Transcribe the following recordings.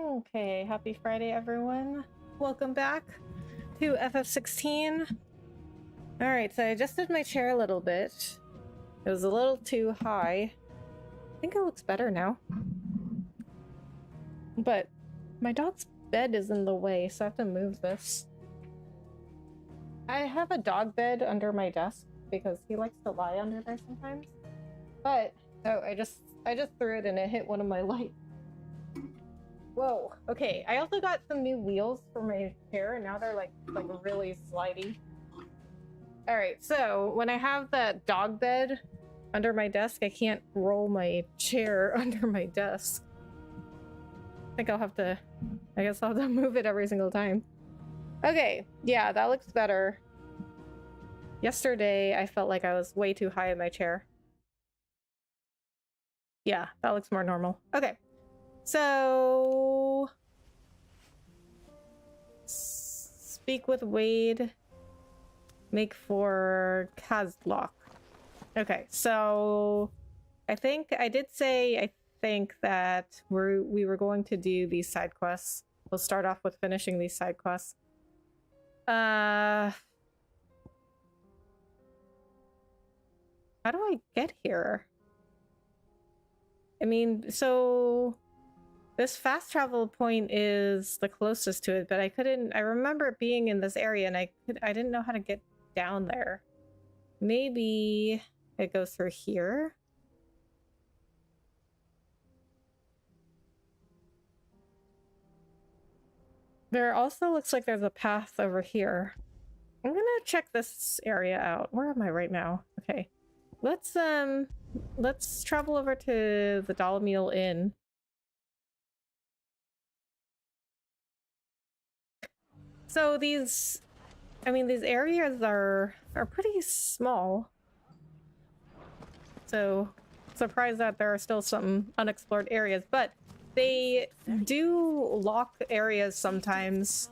Okay, happy Friday, everyone. Welcome back to FF16. Alright, so I adjusted my chair a little bit. It was a little too high. I think it looks better now. But my dog's bed is in the way, so I have to move this. I have a dog bed under my desk because he likes to lie under there sometimes. But oh, I just threw it and it hit one of my lights. Whoa. Okay, I also got some new wheels for my chair, and now they're like really slidey. All right, so when I have that dog bed under my desk, I can't roll my chair under my desk. I think I'll have to, I guess I'll have to move it every single time. Okay, yeah, that looks better. Yesterday, I felt like I was way too high in my chair. Yeah, that looks more normal. Okay, so speak with Wade. Make for Kazlock. Okay, so I think I did say I think that we were going to do these side quests. We'll start off with finishing these side quests. How do I get here? I mean, so this fast travel point is the closest to it, but I remember it being in this area and I didn't know how to get down there. Maybe it goes through here. There also looks like there's a path over here. I'm gonna check this area out. Where am I right now? Okay. Let's travel over to the Dolomil Inn. So these areas are pretty small. So surprised that there are still some unexplored areas, but they do lock areas sometimes.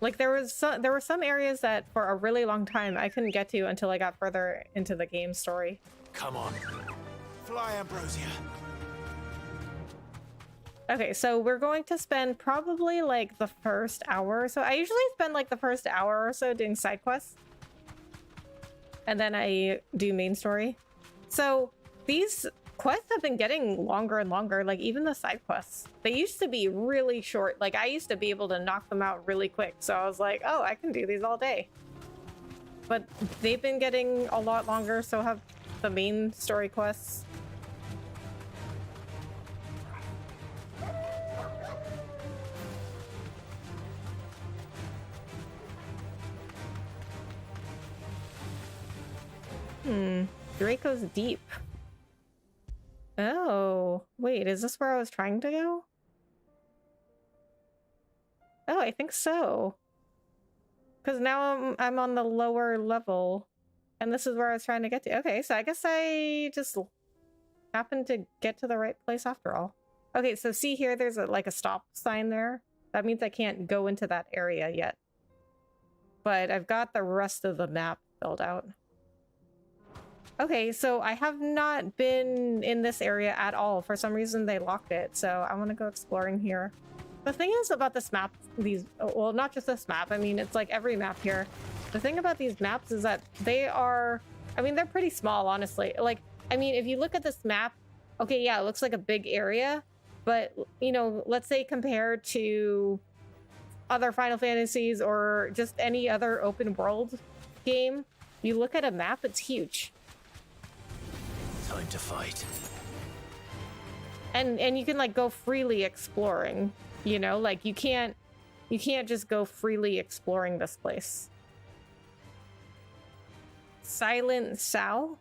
Like there were some areas that for a really long time I couldn't get to until I got further into the game story. Come on. Fly, Ambrosia. Okay, so we're going to spend probably like the first hour or so. I usually spend like the first hour or so doing side quests. And then I do main story. So these quests have been getting longer and longer, like even the side quests. They used to be really short. Like I used to be able to knock them out really quick. So I was like, oh, I can do these all day. But they've been getting a lot longer, so have the main story quests. Draco's Deep. Oh, wait, is this where I was trying to go? Oh, I think so. Because now I'm on the lower level, and this is where I was trying to get to. Okay, so I guess I just happened to get to the right place after all. Okay, so see here, there's like a stop sign there. That means I can't go into that area yet. But I've got the rest of the map filled out. Okay, so I have not been in this area at all. For some reason, they locked it, so I want to go exploring here. The thing is about this map, well, not just this map, I mean, it's like every map here. The thing about these maps is that they are, I mean, they're pretty small, honestly. Like, I mean, if you look at this map, okay, yeah, it looks like a big area, but, you know, let's say compared to other Final Fantasies or just any other open world game, you look at a map, it's huge. Time to fight. And you can like go freely exploring, you know, like you can't just go freely exploring this place. Silent Sal.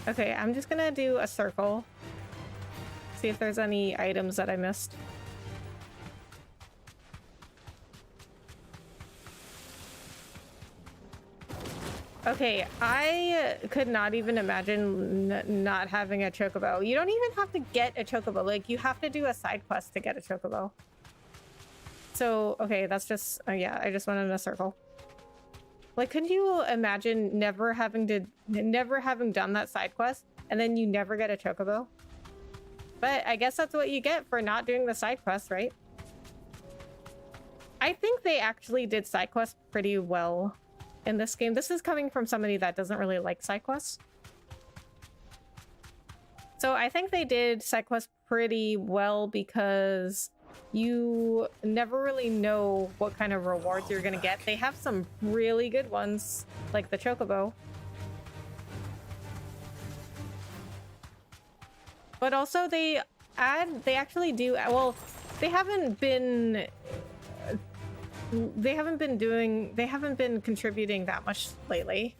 Okay, I'm just gonna do a circle. See if there's any items that I missed. Okay, I could not even imagine not having a chocobo. You don't even have to get a chocobo. Like, you have to do a side quest to get a chocobo. So, okay, that's just... yeah, I just went in a circle. Like, could you imagine never having done that side quest and then you never get a chocobo? But I guess that's what you get for not doing the side quest, right? I think they actually did side quests pretty well in this game. This is coming from somebody that doesn't really like side quests. So I think they did side quests pretty well because you never really know what kind of rewards you're gonna get. They have some really good ones, like the chocobo. But also they actually do, well, they haven't been contributing that much lately.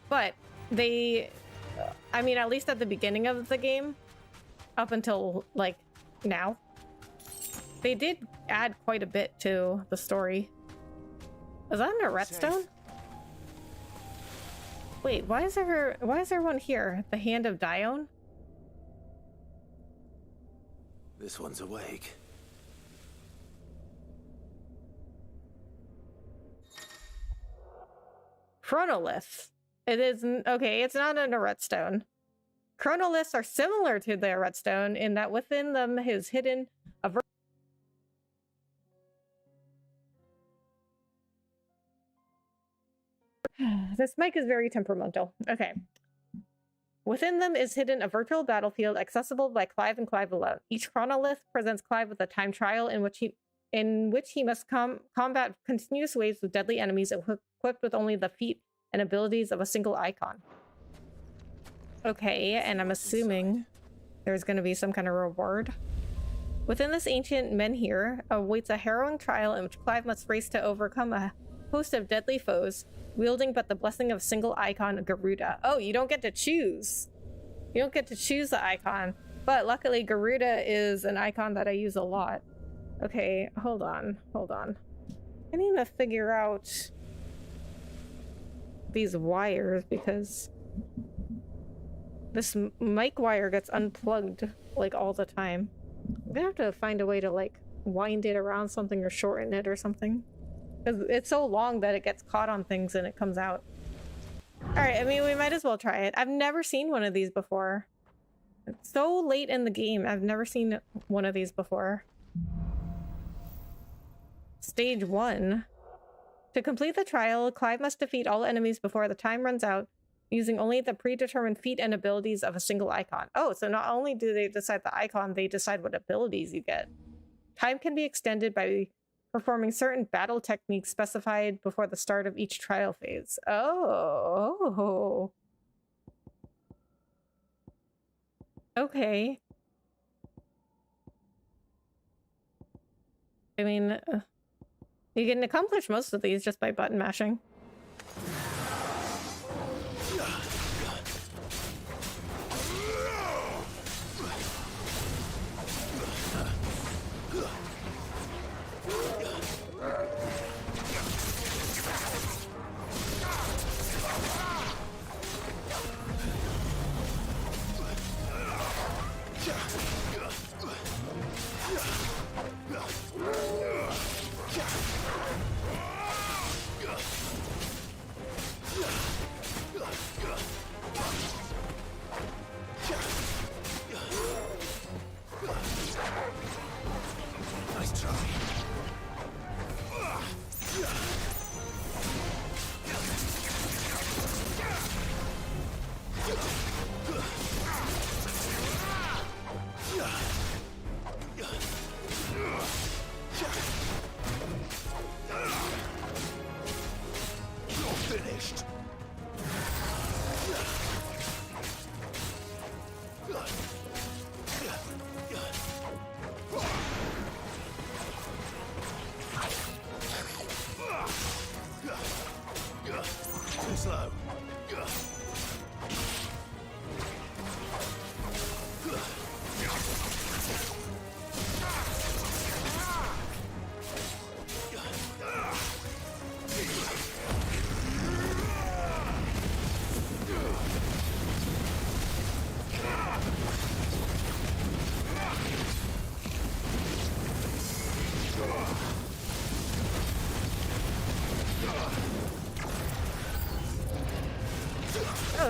But they, I mean, at least at the beginning of the game, up until like now, they did add quite a bit to the story. Is that a redstone? Wait, why is there one here? The Hand of Dione? This one's awake. Chronolith. It is, okay, it's not a redstone. Chronoliths are similar to the redstone in that within them is hidden a This mic is very temperamental. Okay. Within them is hidden a virtual battlefield accessible by Clive and Clive alone. Each chronolith presents Clive with a time trial in which he must combat continuous waves of deadly enemies equipped with only the feat and abilities of a single icon. Okay, and I'm assuming there's going to be some kind of reward. Within this ancient menhir awaits a harrowing trial in which Clive must race to overcome a host of deadly foes, wielding but the blessing of a single icon, Garuda. Oh, you don't get to choose. You don't get to choose the icon. But luckily, Garuda is an icon that I use a lot. Okay, hold on. I need to figure out these wires because this mic wire gets unplugged like all the time. I'm gonna have to find a way to like wind it around something or shorten it or something. Because it's so long that it gets caught on things and it comes out. Alright, I mean, we might as well try it. I've never seen one of these before. It's so late in the game. I've never seen one of these before. Stage 1. To complete the trial, Clive must defeat all enemies before the time runs out, using only the predetermined feat and abilities of a single icon. Oh, so not only do they decide the icon, they decide what abilities you get. Time can be extended by performing certain battle techniques specified before the start of each trial phase. Oh. Okay. I mean, you can accomplish most of these just by button mashing.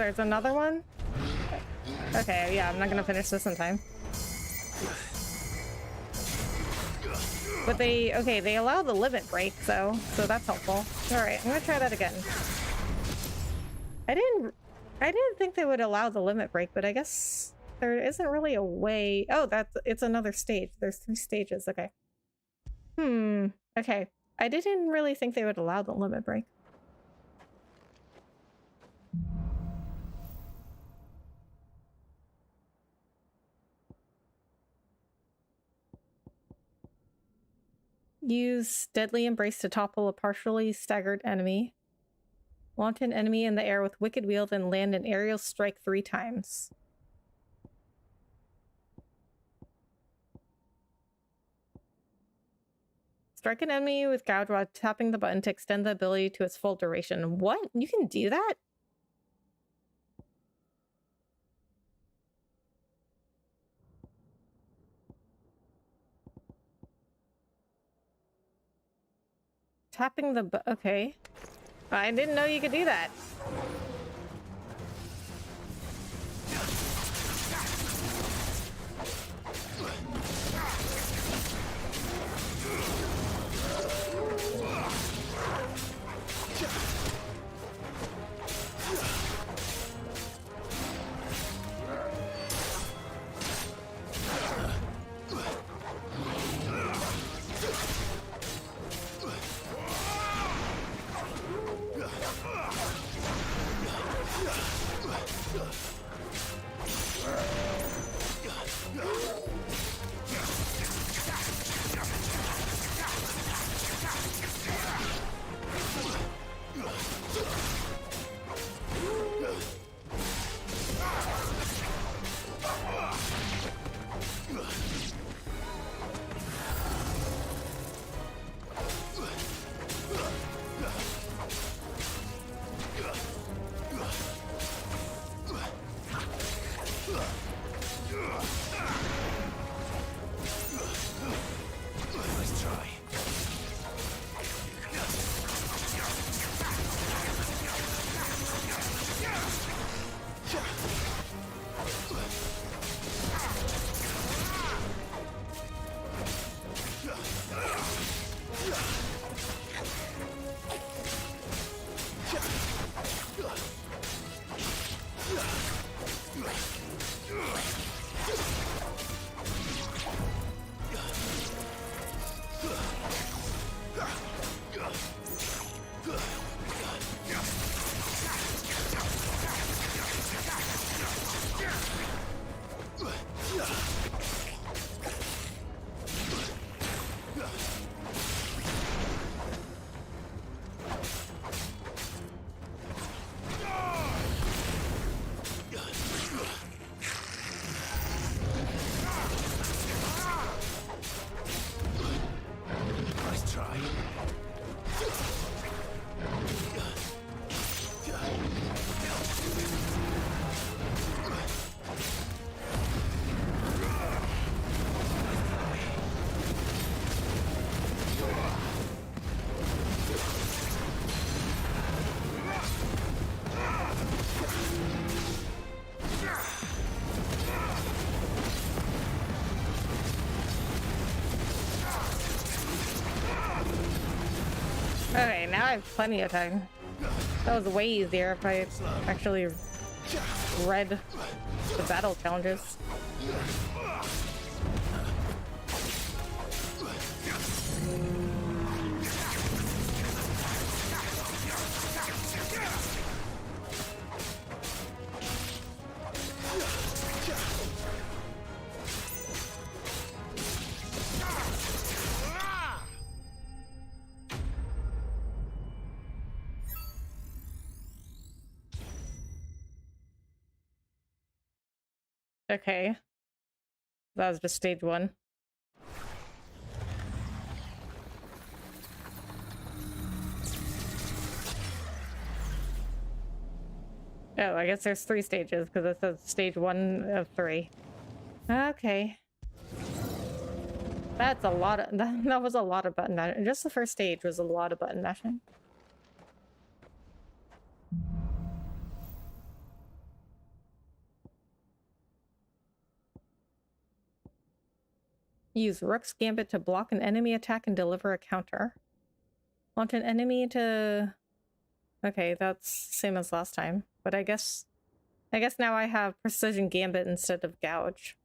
there's another one? Okay, yeah, I'm not gonna finish this in time. But they allow the limit break, so that's helpful. Alright, I'm gonna try that again. I didn't think they would allow the limit break, but I guess there isn't really a way. Oh, it's another stage. There's 3 stages, okay. Okay. I didn't really think they would allow the limit break. Use Deadly Embrace to topple a partially staggered enemy. Launch an enemy in the air with Wicked Wheel, then land an aerial strike 3 times. Strike an enemy with Gouge while tapping the button to extend the ability to its full duration. What? You can do that? Tapping the okay. I didn't know you could do that. Okay, now I have plenty of time. That was way easier if I actually read the battle challenges. Okay. That was just stage 1. Oh, I guess there's 3 stages because it says stage 1 of 3. Okay. That's a lot of that was a lot of button mashing. Just the first stage was a lot of button mashing. Use Rook's Gambit to block an enemy attack and deliver a counter. Want an enemy to... Okay, that's same as last time. But I guess now I have Precision Gambit instead of Gouge.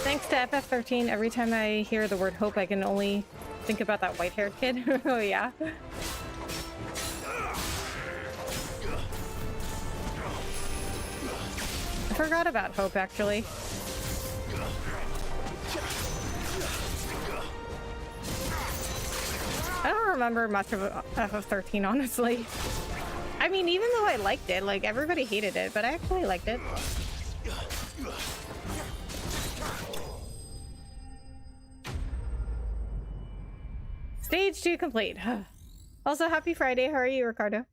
Thanks to FF13, every time I hear the word hope, I can only think about that white-haired kid. Oh, yeah. I forgot about hope, actually. I don't remember much of FF13, honestly. I mean, even though I liked it, like, everybody hated it, but I actually liked it. Stage 2 complete. Also, happy Friday. How are you, Ricardo?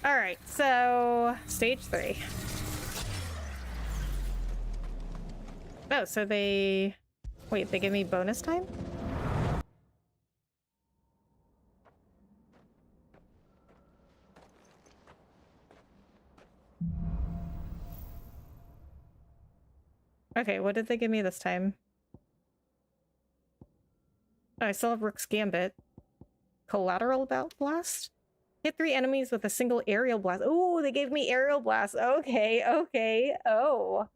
Alright, so stage 3. Oh, so they... Wait, they give me bonus time? Okay, what did they give me this time? Oh, I still have Rook's Gambit. Collateral Blast? Hit 3 enemies with a single aerial blast. Oh, they gave me aerial blast. Okay, okay. Oh.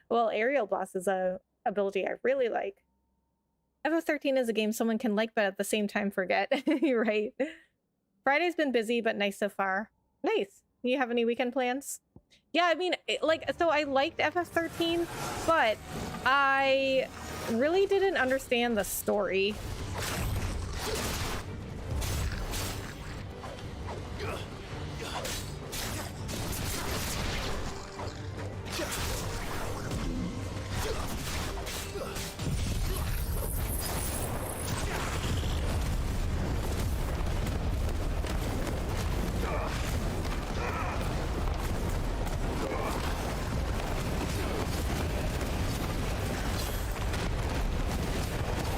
Well, aerial blast is a ability I really like. FF13 is a game someone can like, but at the same time forget. You're right. Friday's been busy, but nice so far. Nice. You have any weekend plans? Yeah, I mean, so I liked FF13, but I really didn't understand the story.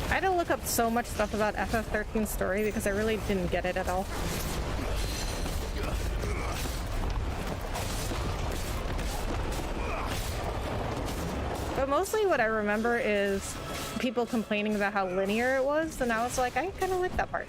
I had to look up so much stuff about FF13's story because I really didn't get it at all. But mostly what I remember is people complaining about how linear it was, and I was like, I kind of like that part.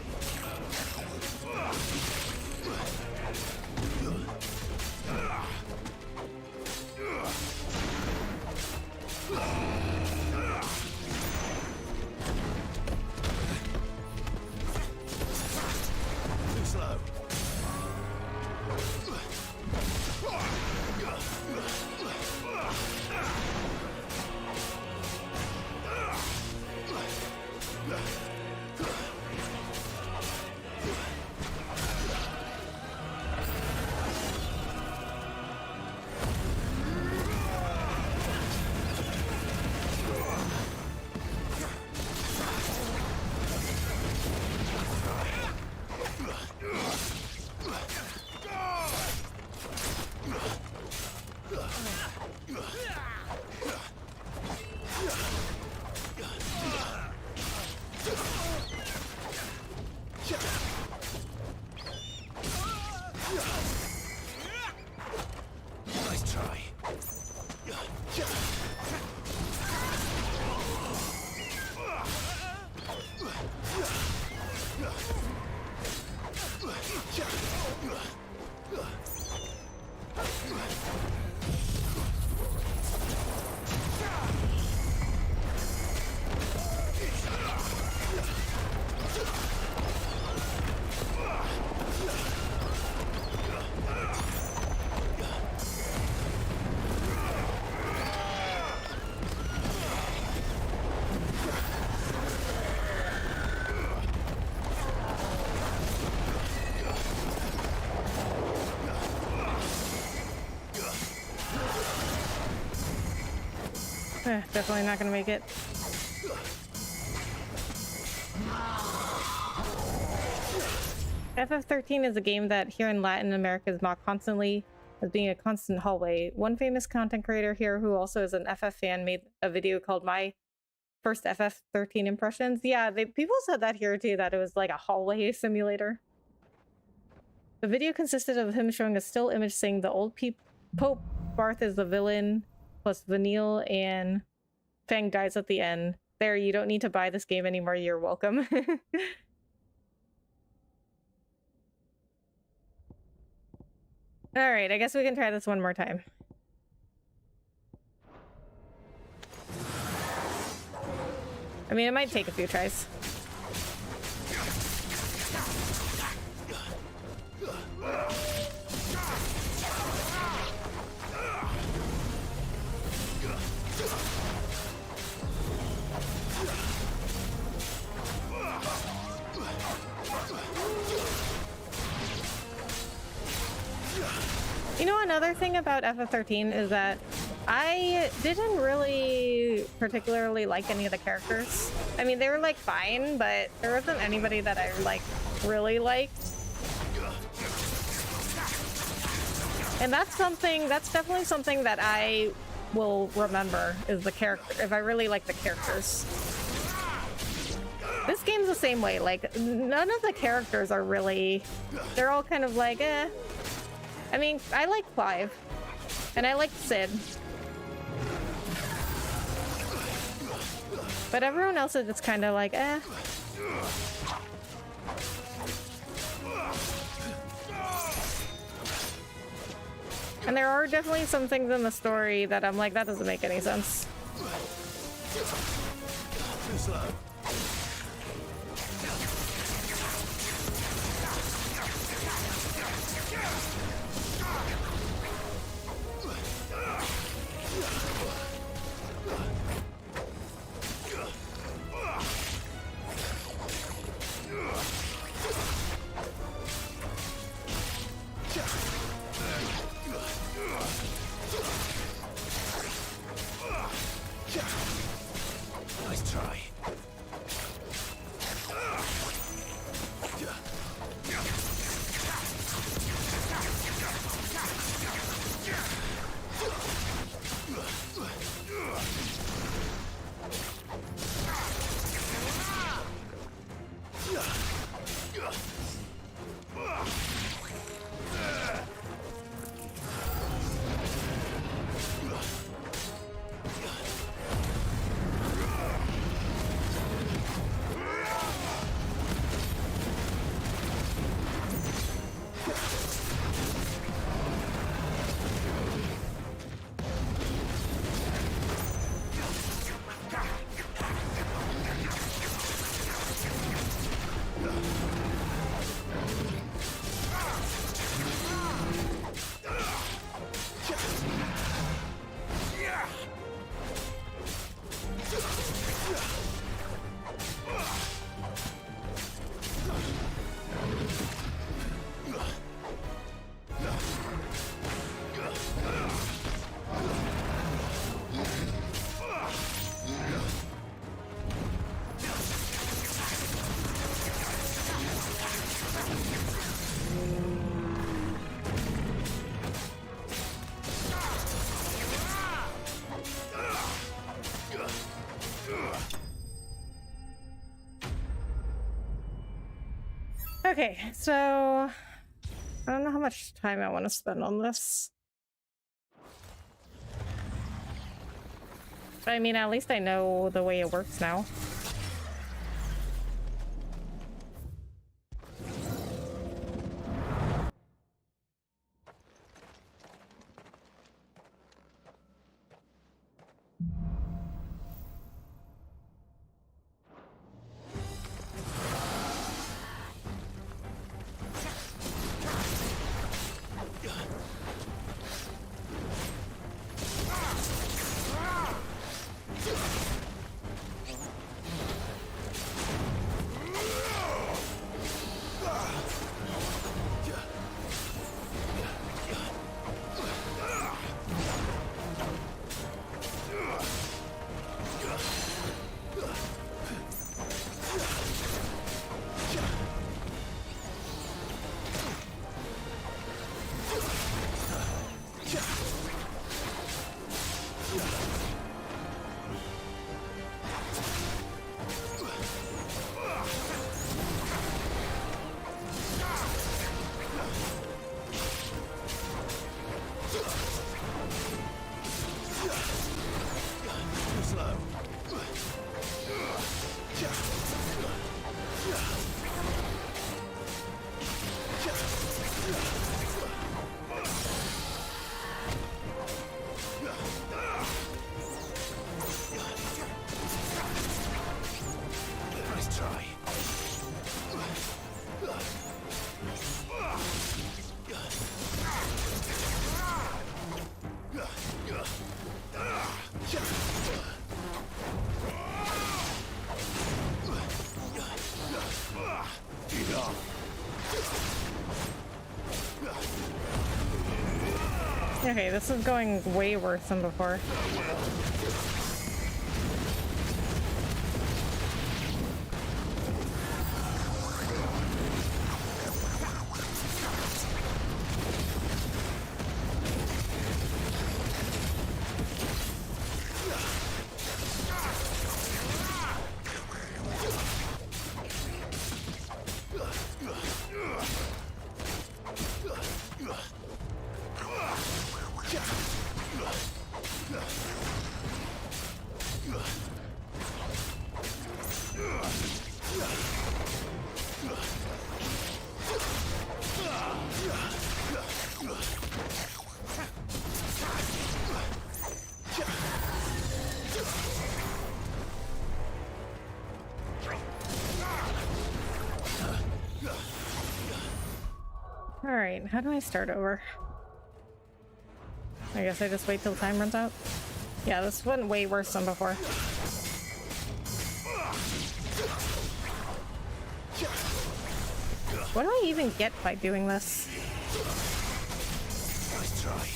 Definitely not gonna make it. FF13 is a game that here in Latin America is mocked constantly as being a constant hallway. One famous content creator here who also is an FF fan made a video called My First FF13 Impressions. Yeah, people said that here too, that it was like a hallway simulator. The video consisted of him showing a still image saying the old Pope Barth is the villain, plus Vanille and Fang dies at the end. There, you don't need to buy this game anymore, you're welcome. Alright, I guess we can try this one more time. I mean, it might take a few tries. You know, another thing about FF13 is that I didn't really particularly like any of the characters. I mean, they were like fine, but there wasn't anybody that I like really liked. And that's definitely something that I will remember, is the character, if I really like the characters. This game's the same way, like none of the characters are really, they're all kind of like, eh. I mean, I like Clive, and I like Sid. But everyone else is just kind of like, eh. And there are definitely some things in the story that I'm like, that doesn't make any sense. Okay, so I don't know how much time I want to spend on this. But I mean, at least I know the way it works now. Okay, this is going way worse than before. Alright, how do I start over? I guess I just wait till time runs out. Yeah, this went way worse than before. What do I even get by doing this? Nice try.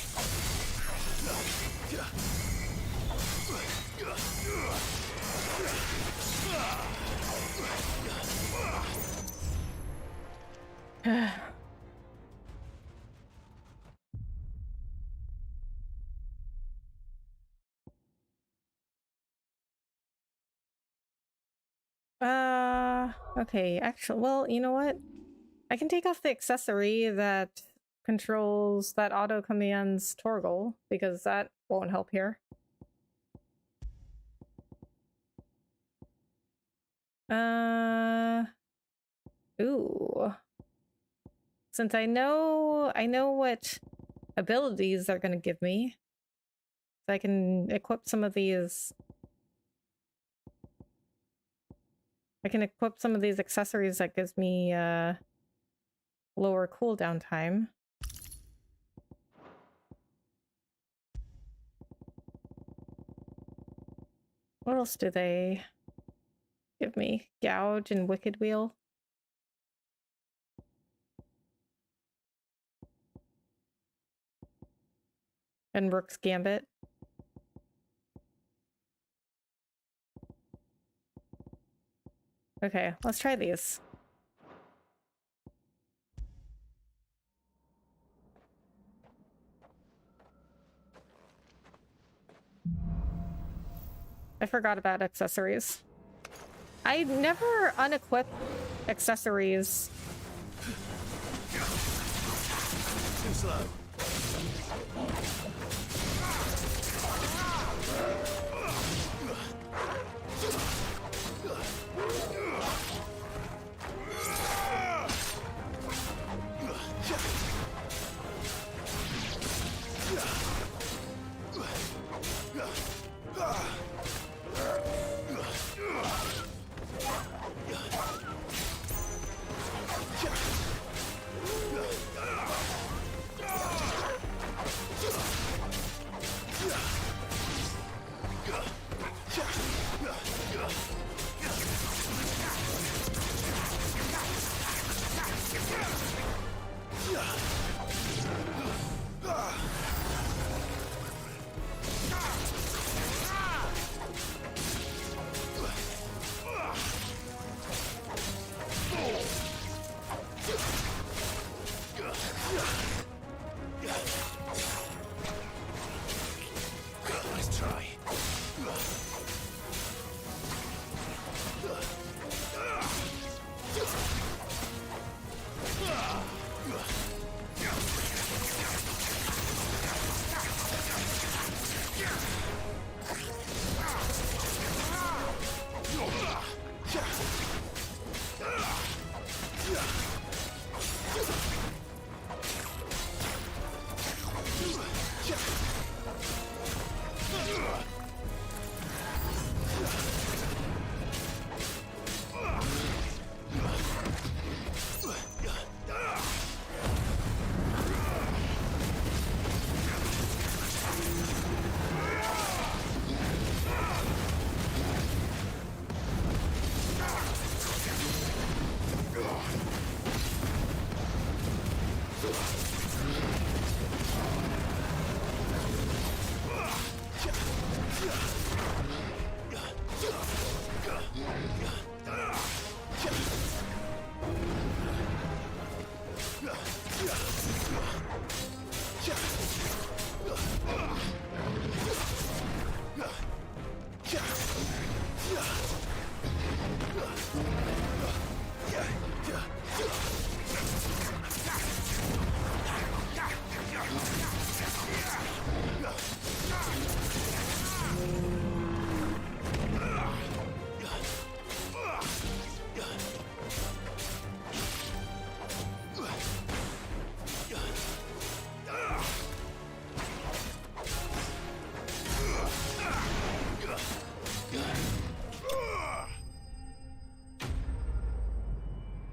Okay, actually, well, you know what? I can take off the accessory that controls, that auto commands Torgal, because that won't help here. Ooh. Since I know what abilities they're gonna give me, so I can equip some of these. I can equip some of these accessories that gives me lower cooldown time. What else do they give me? Gouge and Wicked Wheel. And Rook's Gambit. Okay, let's try these. I forgot about accessories. I never unequip accessories Too slow. Nice try.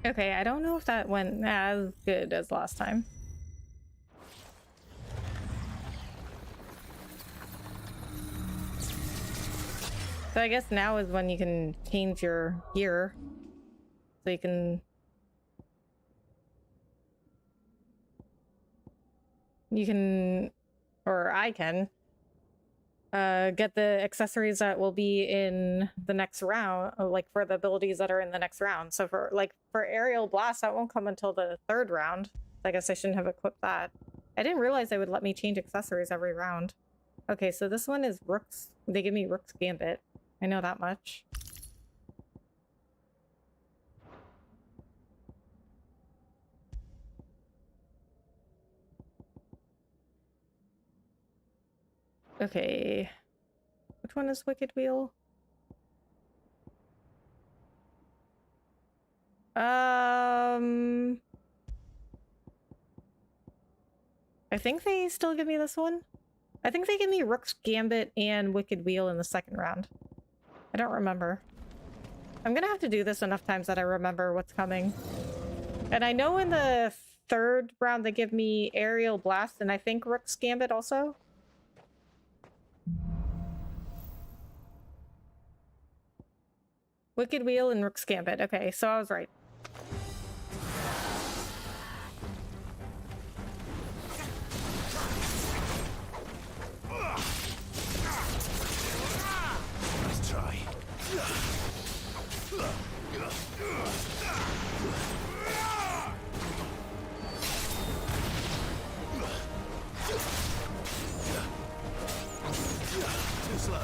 Okay, I don't know if that went as good as last time. So I guess now is when you can change your gear. So you can... or I can, get the accessories that will be in the next round, like for the abilities that are in the next round. So for aerial blast, that won't come until the third round. I guess I shouldn't have equipped that. I didn't realize they would let me change accessories every round. Okay, so this one is Rook's. They give me Rook's Gambit. I know that much. Okay. Which one is Wicked Wheel? I think they still give me this one. I think they give me Rook's Gambit and Wicked Wheel in the second round. I don't remember. I'm gonna have to do this enough times that I remember what's coming. And I know in the third round they give me Aerial Blast and I think Rook's Gambit also. Wicked Wheel and Rook's Gambit. Okay, so I was right. Nice try. Too slow.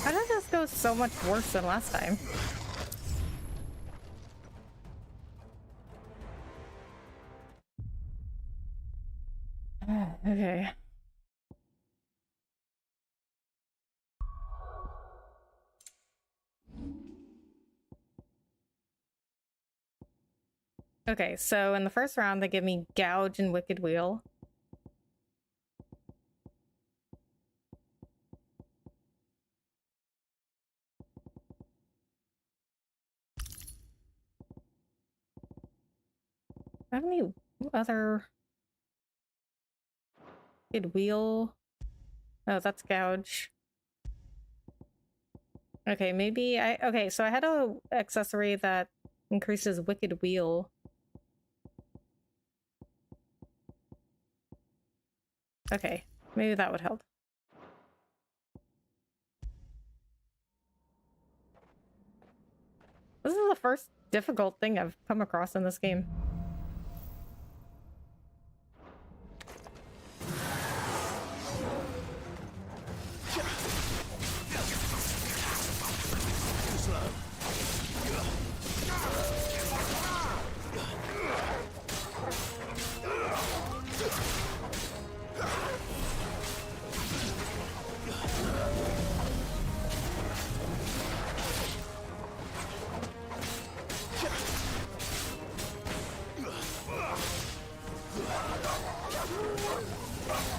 How did this go so much worse than last time? Okay. Okay, so in the first round, they give me Gouge and Wicked Wheel. Have any other Wicked Wheel? Oh, that's Gouge. Okay, maybe I... Okay, so I had a accessory that increases Wicked Wheel. Okay, maybe that would help. This is the first difficult thing I've come across in this game.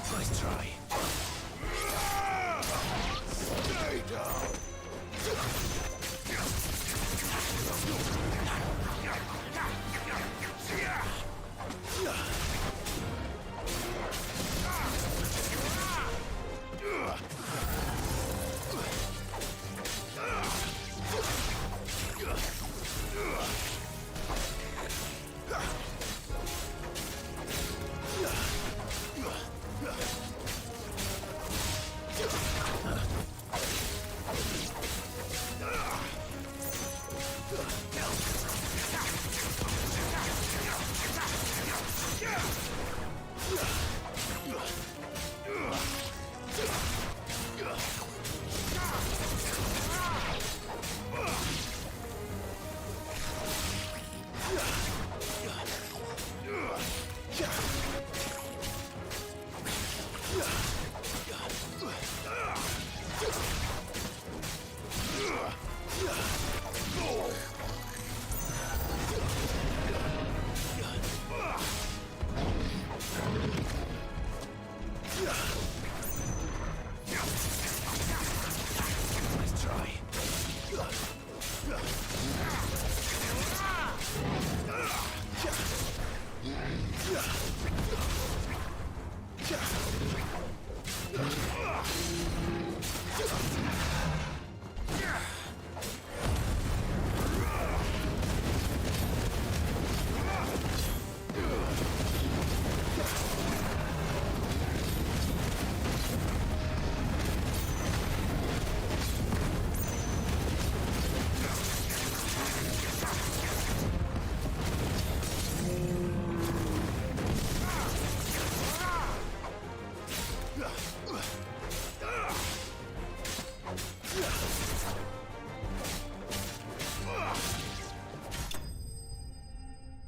Nice try. Stay down.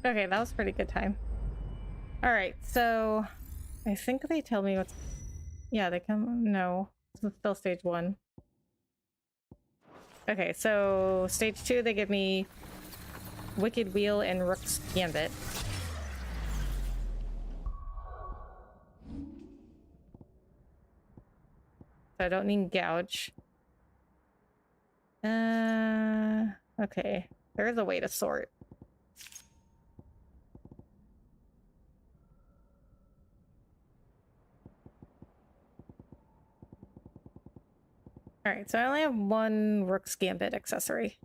Okay, that was a pretty good time. All right, so I think they tell me what's... Yeah, they come... No, this is still stage 1. Okay, so stage 2, they give me Wicked Wheel and Rook's Gambit. So I don't need Gouge. Okay. There is a way to sort. Alright, so I only have one Rook's Gambit accessory.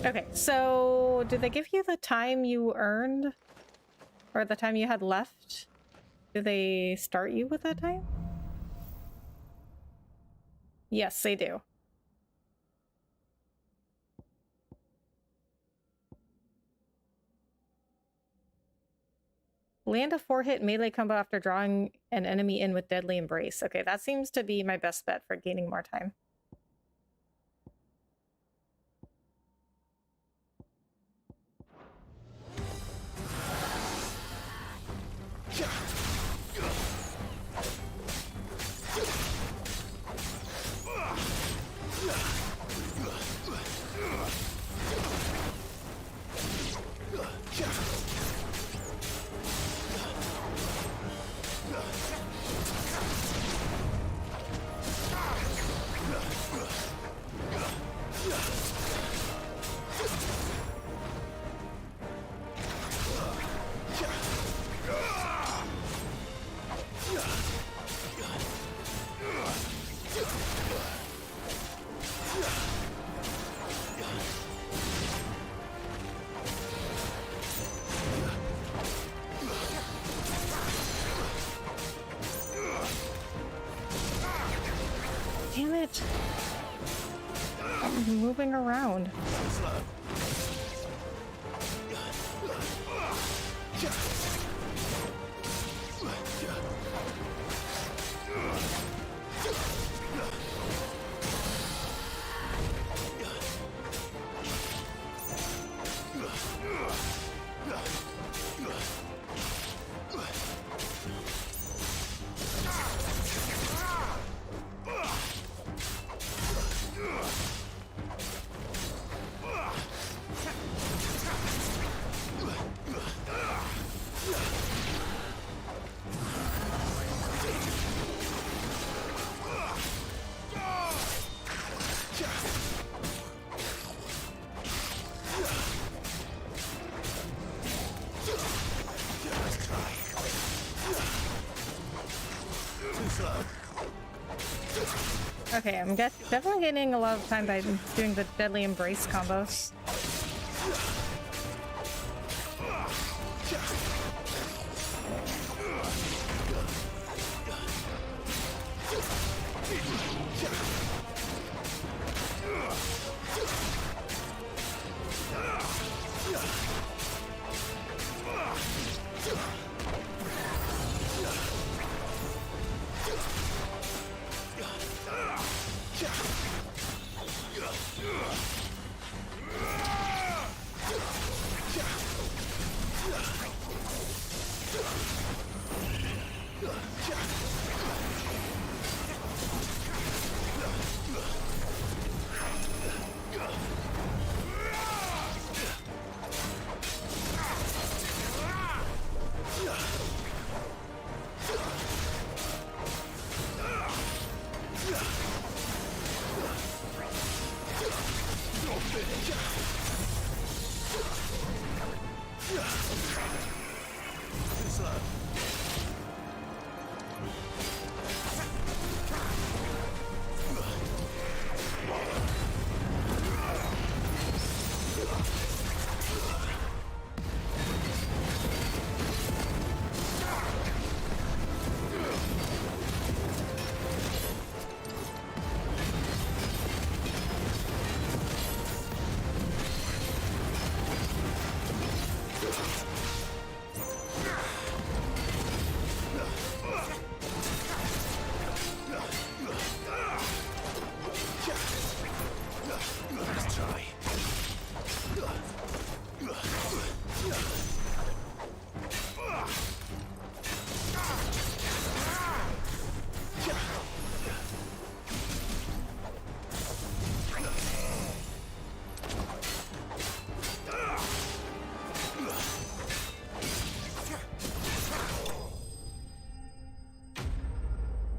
Okay, so did they give you the time you earned? Or the time you had left? Do they start you with that time? Yes, they do. Land a 4-hit melee combo after drawing an enemy in with Deadly Embrace. Okay, that seems to be my best bet for gaining more time. Damn it! I'm moving around. Okay, I'm definitely getting a lot of time by doing the Deadly Embrace combos.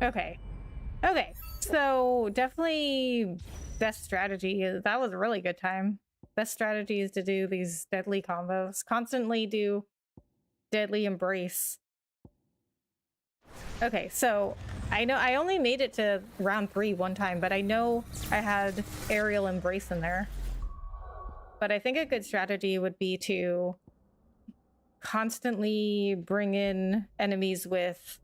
Okay. Okay. So definitely best strategy is that was a really good time. Best strategy is to do these deadly combos. Constantly do deadly embrace. Okay, so I know I only made it to round 3 one time, but I know I had aerial embrace in there. But I think a good strategy would be to constantly bring in enemies with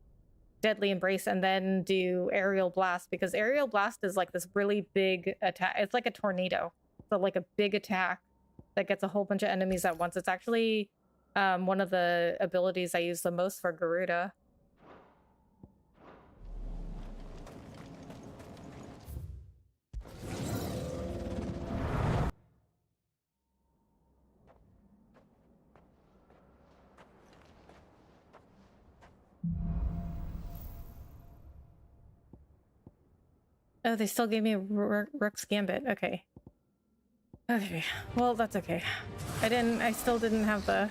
deadly embrace and then do aerial blast, because aerial blast is like this really big attack. It's like a tornado. So like a big attack that gets a whole bunch of enemies at once. It's actually one of the abilities I use the most for Garuda. Oh, they still gave me a Rook's Gambit. Okay. Okay. Well, that's okay. I still didn't have the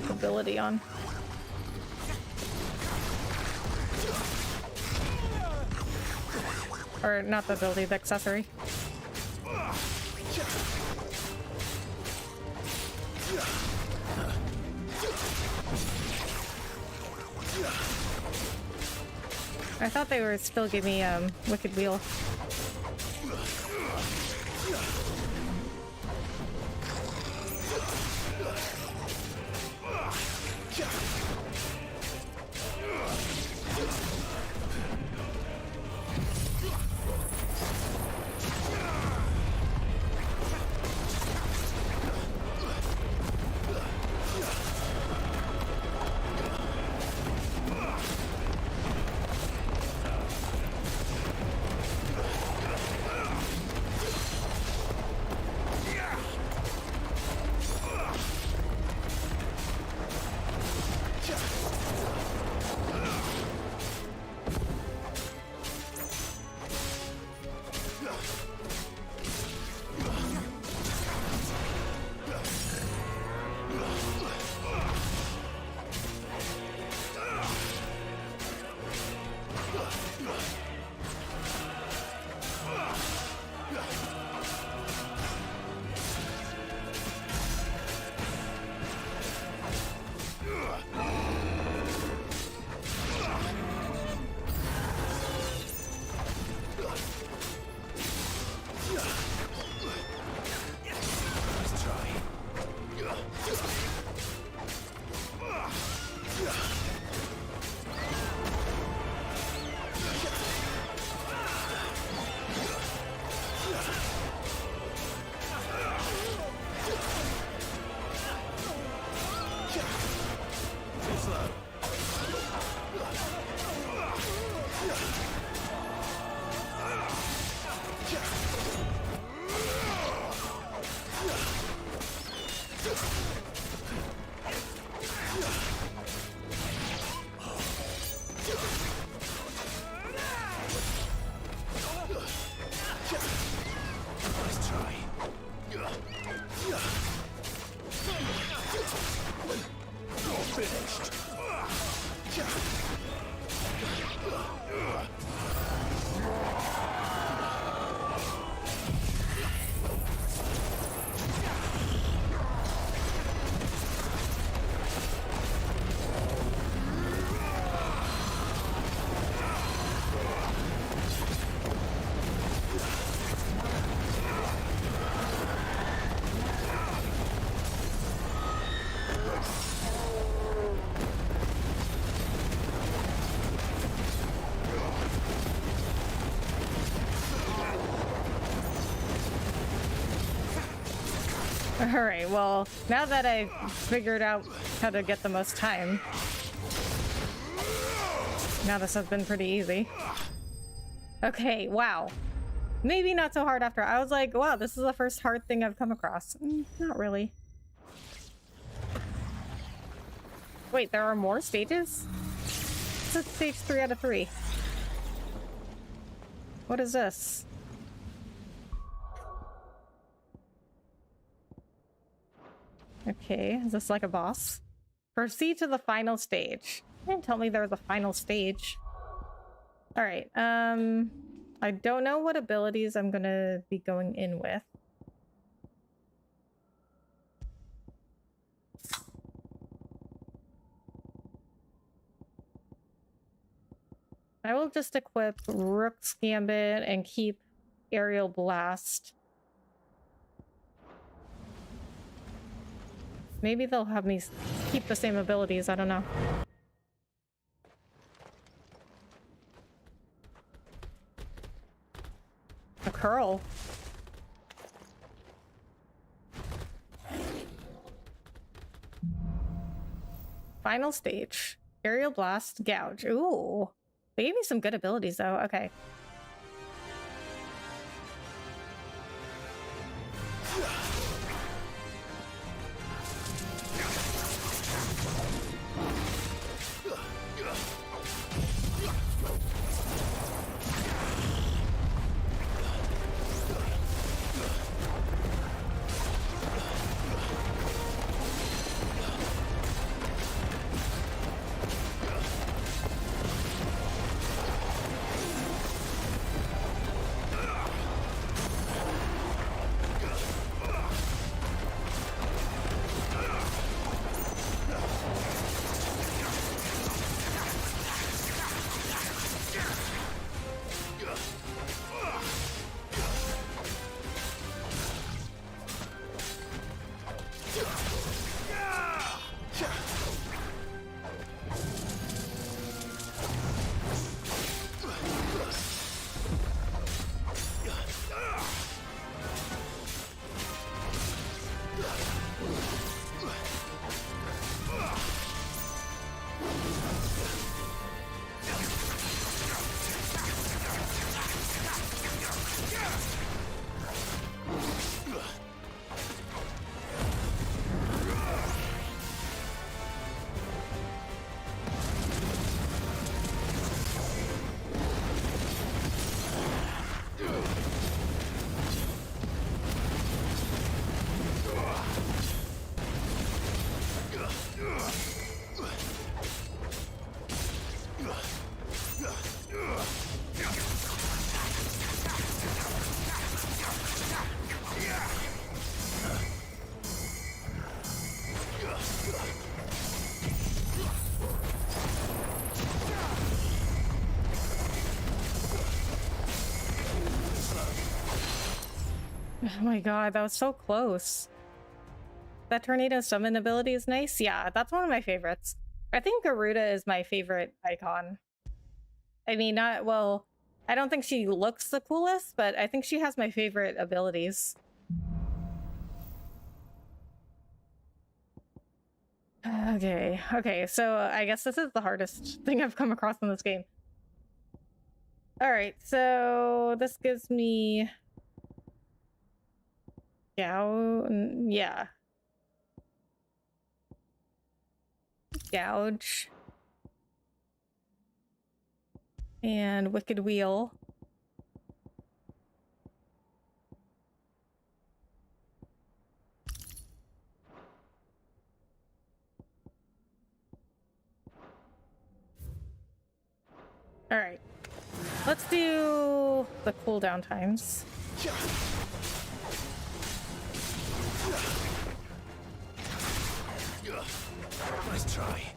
ability on. Or not the ability, the accessory. I thought they were still giving me Wicked Wheel. Alright, well, now that I've figured out how to get the most time, now this has been pretty easy. Okay, wow. Maybe not so hard after. I was like, wow, this is the first hard thing I've come across. Not really. Wait, there are more stages? This is stage 3 out of 3. What is this? Okay, is this like a boss? Proceed to the final stage. You didn't tell me there was a final stage. All right. I don't know what abilities I'm gonna be going in with. I will just equip Rook's Gambit and keep Aerial Blast. Maybe they'll have me keep the same abilities, I don't know. A curl. Final stage. Aerial Blast, Gouge. Ooh. They gave me some good abilities though. Okay. Oh my god, that was so close. That tornado summon ability is nice. Yeah, that's one of my favorites. I think Garuda is my favorite icon. I mean, not, well, I don't think she looks the coolest, but I think she has my favorite abilities. Okay, so I guess this is the hardest thing I've come across in this game. Alright, so this gives me... yeah. Gouge. And Wicked Wheel. Alright. Let's do the cooldown times. Nice try.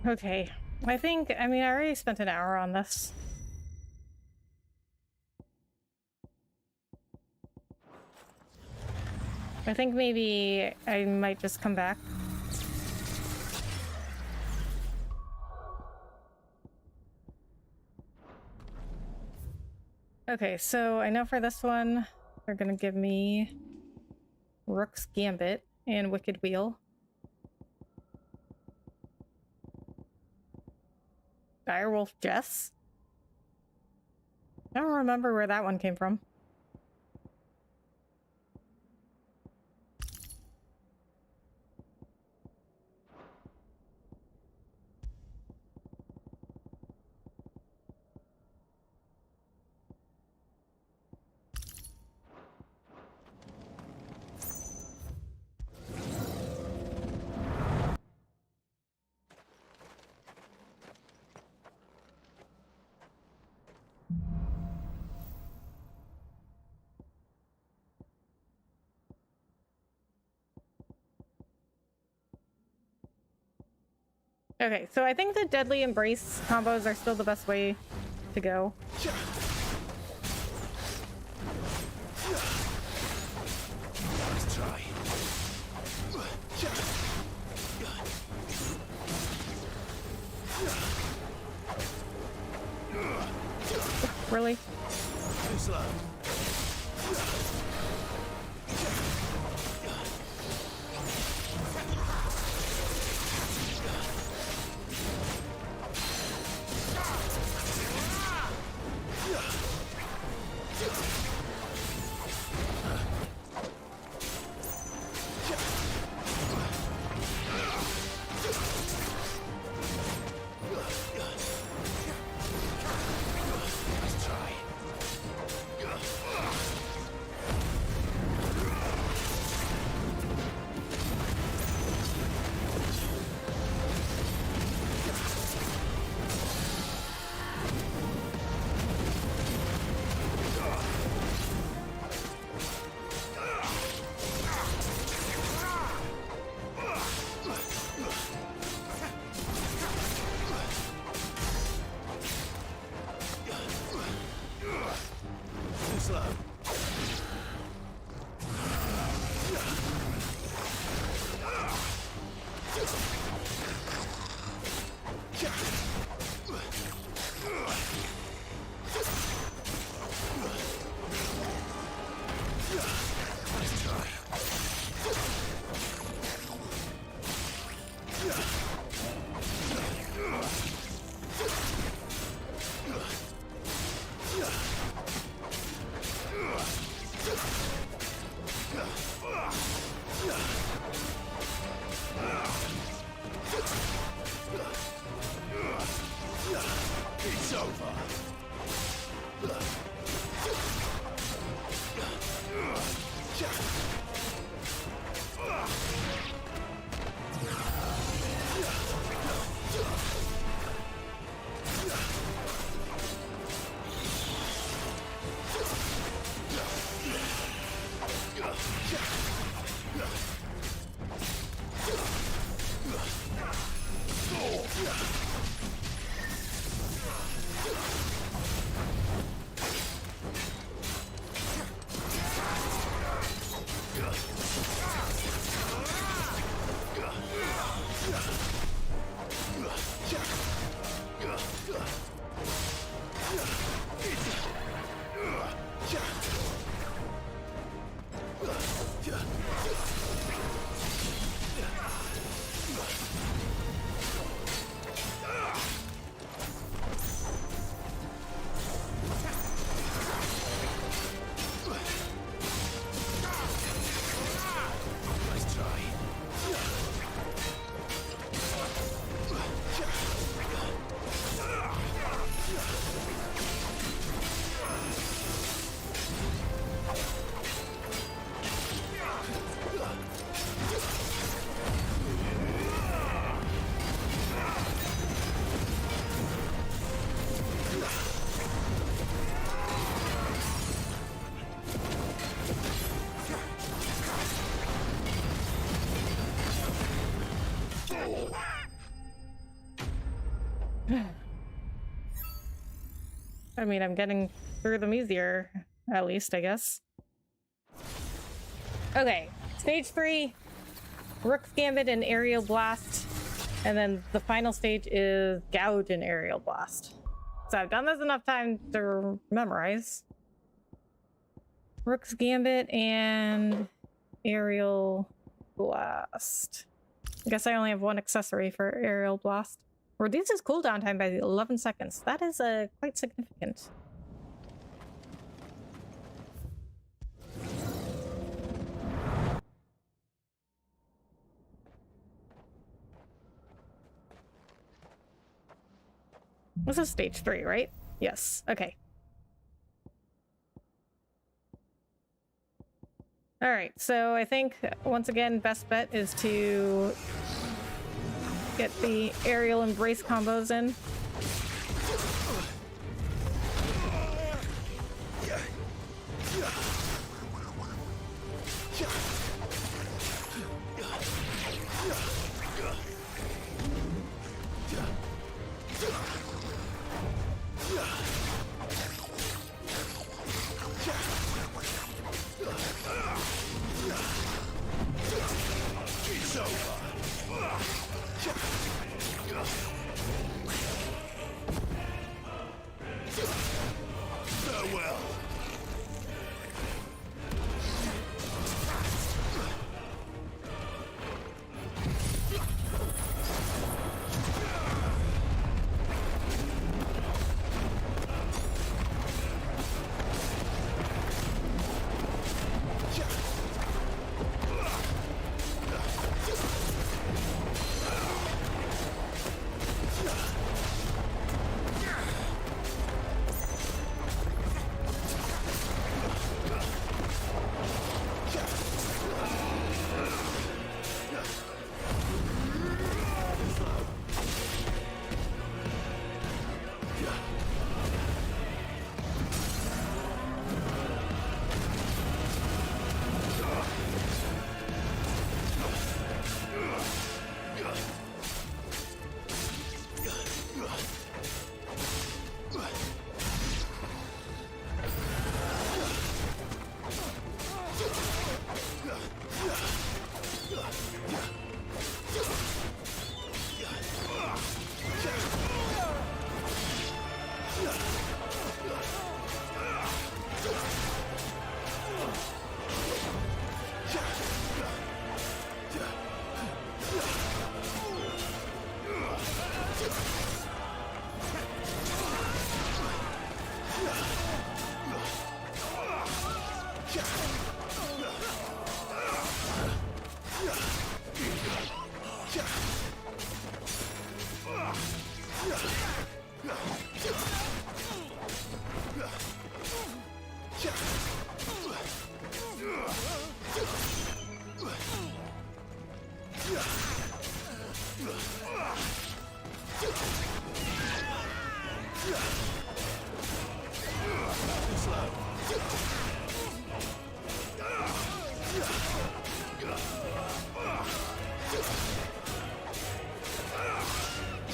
Okay, I think, I mean, I already spent an hour on this. I think maybe I might just come back. Okay, so I know for this one, they're gonna give me Rook's Gambit and Wicked Wheel. Direwolf Jess? I don't remember where that one came from. Okay, so I think the Deadly Embrace combos are still the best way to go. Nice try. Really? Too slow. Nice try. I mean, I'm getting through them easier, at least, I guess. Okay, stage 3, Rook's Gambit and Aerial Blast. And then the final stage is Gouge and Aerial Blast. So I've done this enough time to memorize. Rook's Gambit and Aerial Blast. I guess I only have one accessory for Aerial Blast. Reduces cooldown time by 11 seconds. That is quite significant. This is stage 3, right? Yes. Okay. All right. So I think once again, best bet is to get the aerial embrace combos in. It's over. Farewell.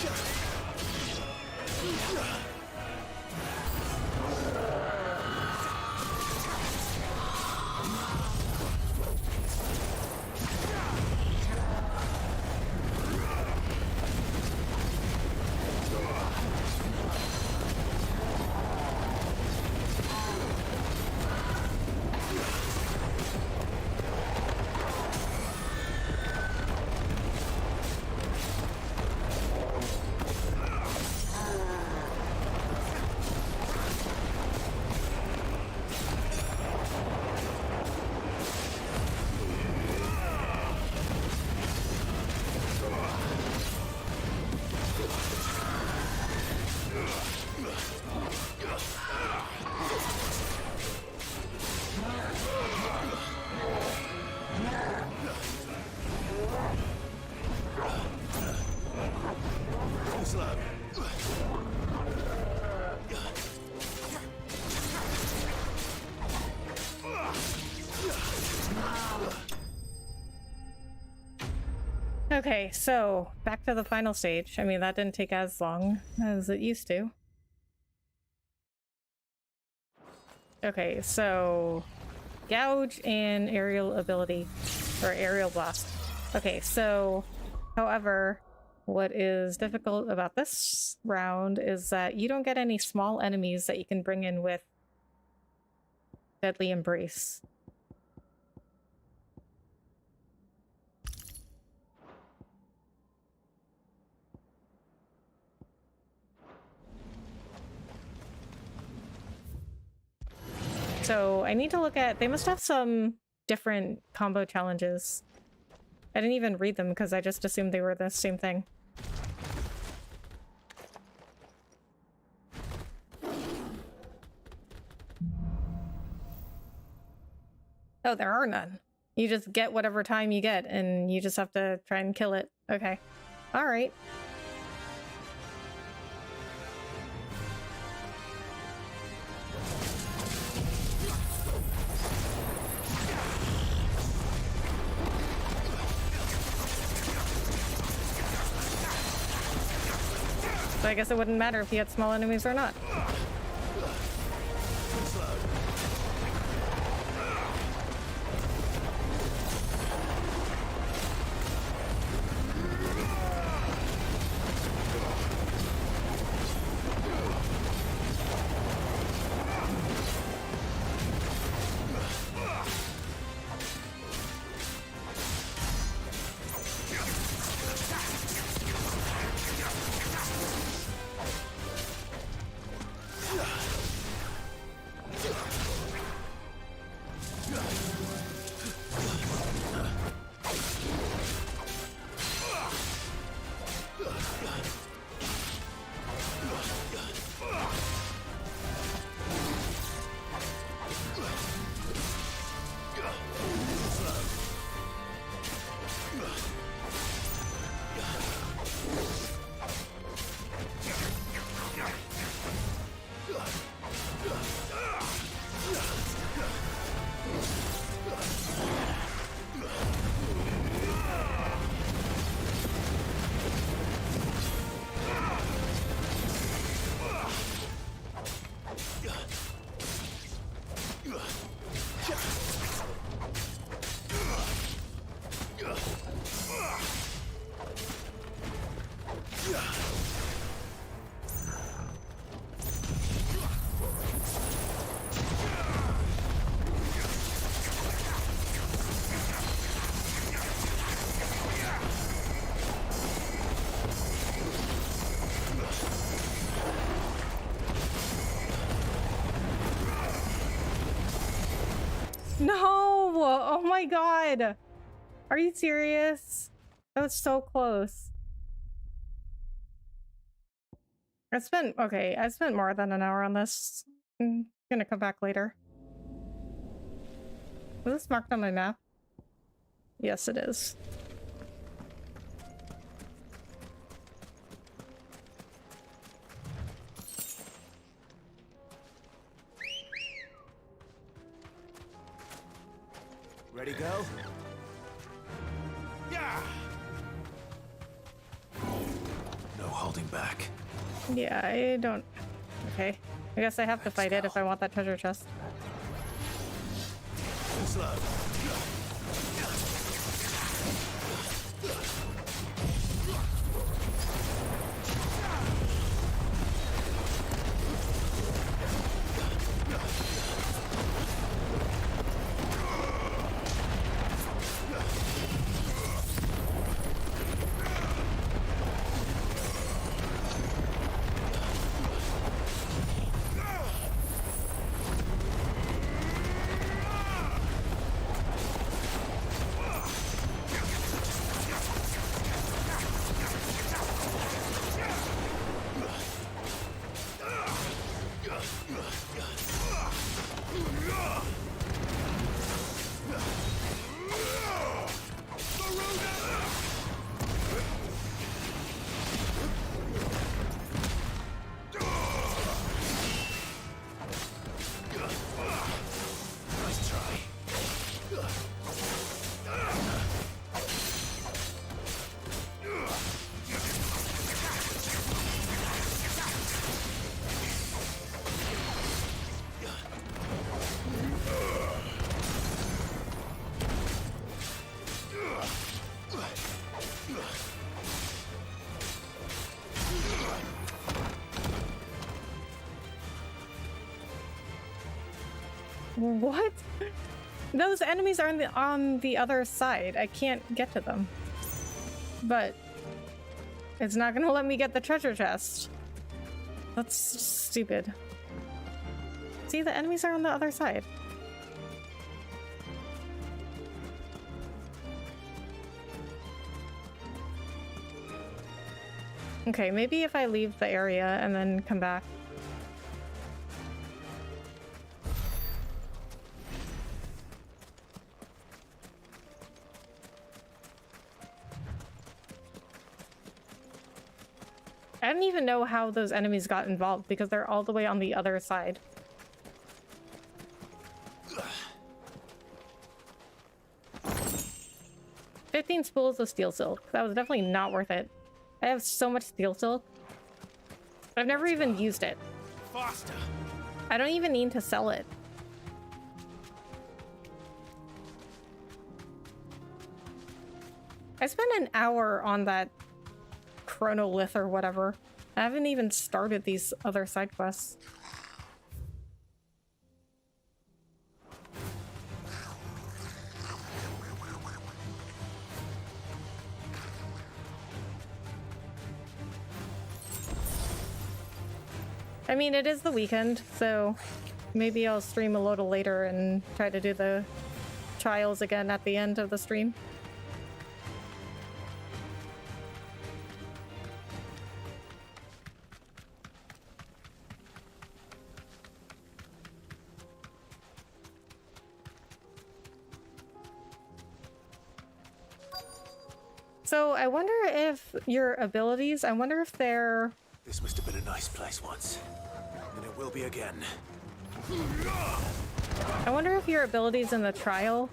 Yeah. slow. Okay, so back to the final stage. I mean, that didn't take as long as it used to. Okay, so gouge and aerial ability, or aerial blast. Okay, so however, what is difficult about this round is that you don't get any small enemies that you can bring in with Deadly Embrace. So I need to look at, they must have some different combo challenges. I didn't even read them because I just assumed they were the same thing. Oh, there are none. You just get whatever time you get and you just have to try and kill it. Okay. All right. So I guess it wouldn't matter if you had small enemies or not. No! Oh my god! Are you serious? That was so close. I spent more than an hour on this. I'm gonna come back later. Was this marked on my map? Yes, it is. Ready, go? Yeah. No holding back. Yeah, I don't... Okay. I guess I have to fight it if I want that treasure chest. Too slow. What? Those enemies are on the other side. I can't get to them. But it's not gonna let me get the treasure chest. That's stupid. See, the enemies are on the other side. Okay, maybe if I leave the area and then come back. I don't even know how those enemies got involved because they're all the way on the other side. $15 spools of steel silk. That was definitely not worth it. I have so much steel silk. I've never even used it. Faster. I don't even need to sell it. I spent an hour on that chronolith or whatever. I haven't even started these other side quests. I mean, it is the weekend, so maybe I'll stream a little later and try to do the trials again at the end of the stream. So I wonder if your abilities, I wonder if they're... This must have been a nice place once. And it will be again. I wonder if your abilities in the trial,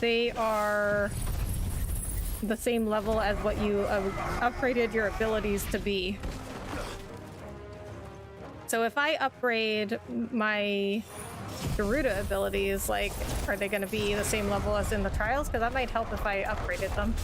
they are the same level as what you upgraded your abilities to be. So if I upgrade my Garuda abilities, like, are they going to be the same level as in the trials? Because that might help if I upgraded them.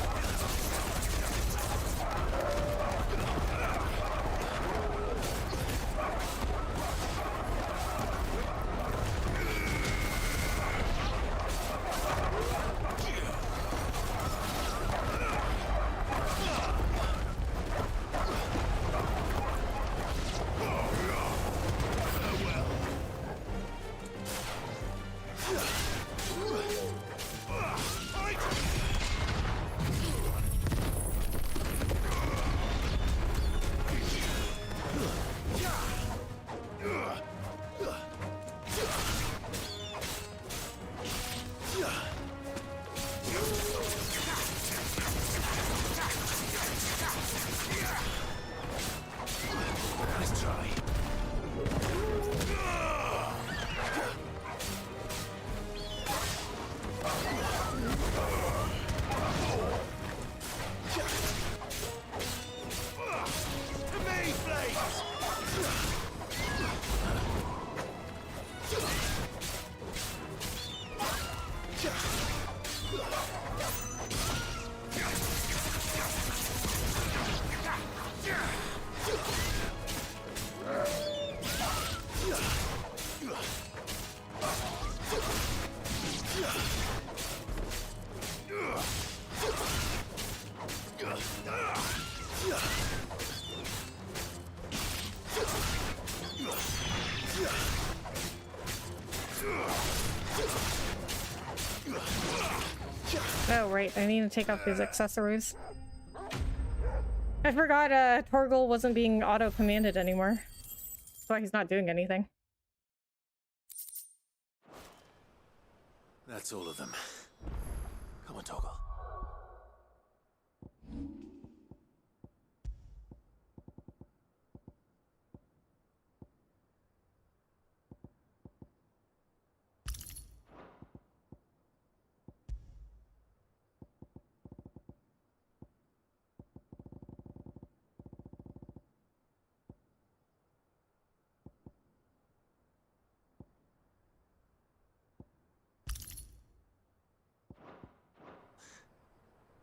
Oh, right. I need to take off these accessories. I forgot Torgal wasn't being auto-commanded anymore. That's why he's not doing anything. That's all of them. Come on, Toggle.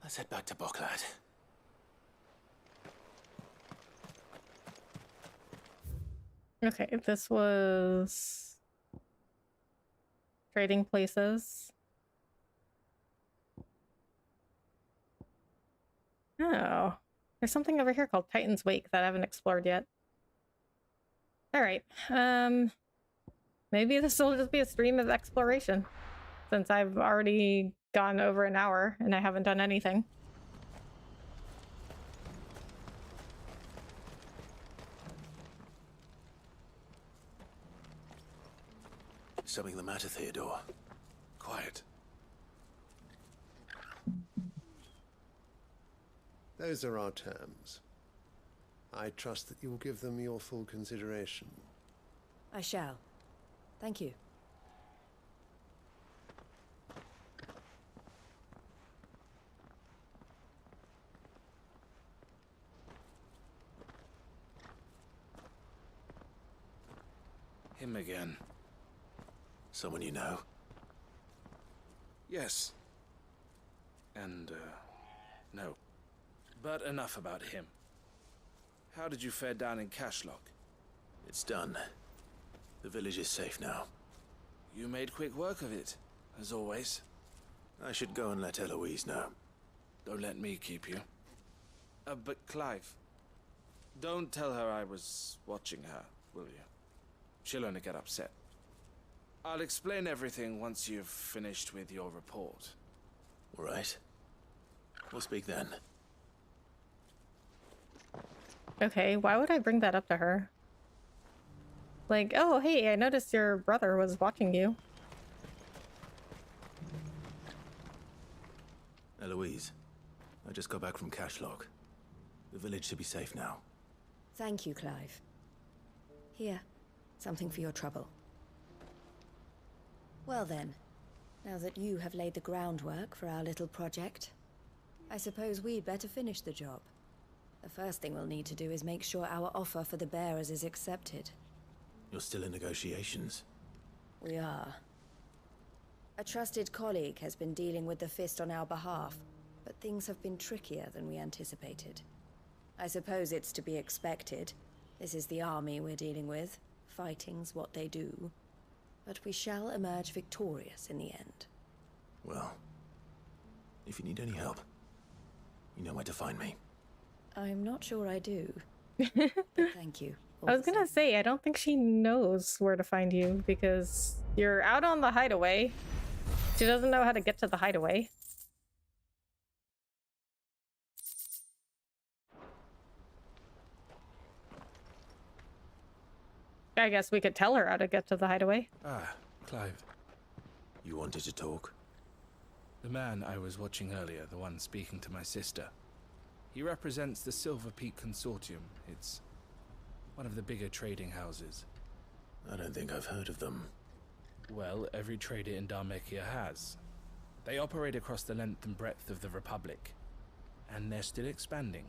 Let's head back to Boklad. Okay, this was... trading places. Oh, there's something over here called Titan's Wake that I haven't explored yet. All right. Maybe this will just be a stream of exploration, since I've already gone over an hour and I haven't done anything. Something the matter, Theodore? Quiet. Those are our terms. I trust that you will give them your full consideration. I shall. Thank you. Him again. Someone you know? Yes. And, no. But enough about him. How did you fare down in Cashlock? It's done. The village is safe now. You made quick work of it, as always. I should go and let Eloise know. Don't let me keep you. But Clive, don't tell her I was watching her, will you? She'll only get upset. I'll explain everything once you've finished with your report. All right. We'll speak then. Okay, why would I bring that up to her? Like, oh, hey, I noticed your brother was watching you. Eloise, I just got back from Cashlock. The village should be safe now. Thank you, Clive. Here, something for your trouble. Well then, now that you have laid the groundwork for our little project, I suppose we'd better finish the job. The first thing we'll need to do is make sure our offer for the bearers is accepted. You're still in negotiations? We are. A trusted colleague has been dealing with the Fist on our behalf, but things have been trickier than we anticipated. I suppose it's to be expected. This is the army we're dealing with. Fighting's what they do. But we shall emerge victorious in the end. Well, if you need any help, you know where to find me. I'm not sure I do. But thank you. I was gonna say, I don't think she knows where to find you because you're out on the hideaway. She doesn't know how to get to the hideaway. I guess we could tell her how to get to the hideaway. Ah, Clive. You wanted to talk? The man I was watching earlier, the one speaking to my sister. He represents the Silver Peak Consortium. It's one of the bigger trading houses. I don't think I've heard of them. Well, every trader in Dharmekia has. They operate across the length and breadth of the Republic. And they're still expanding.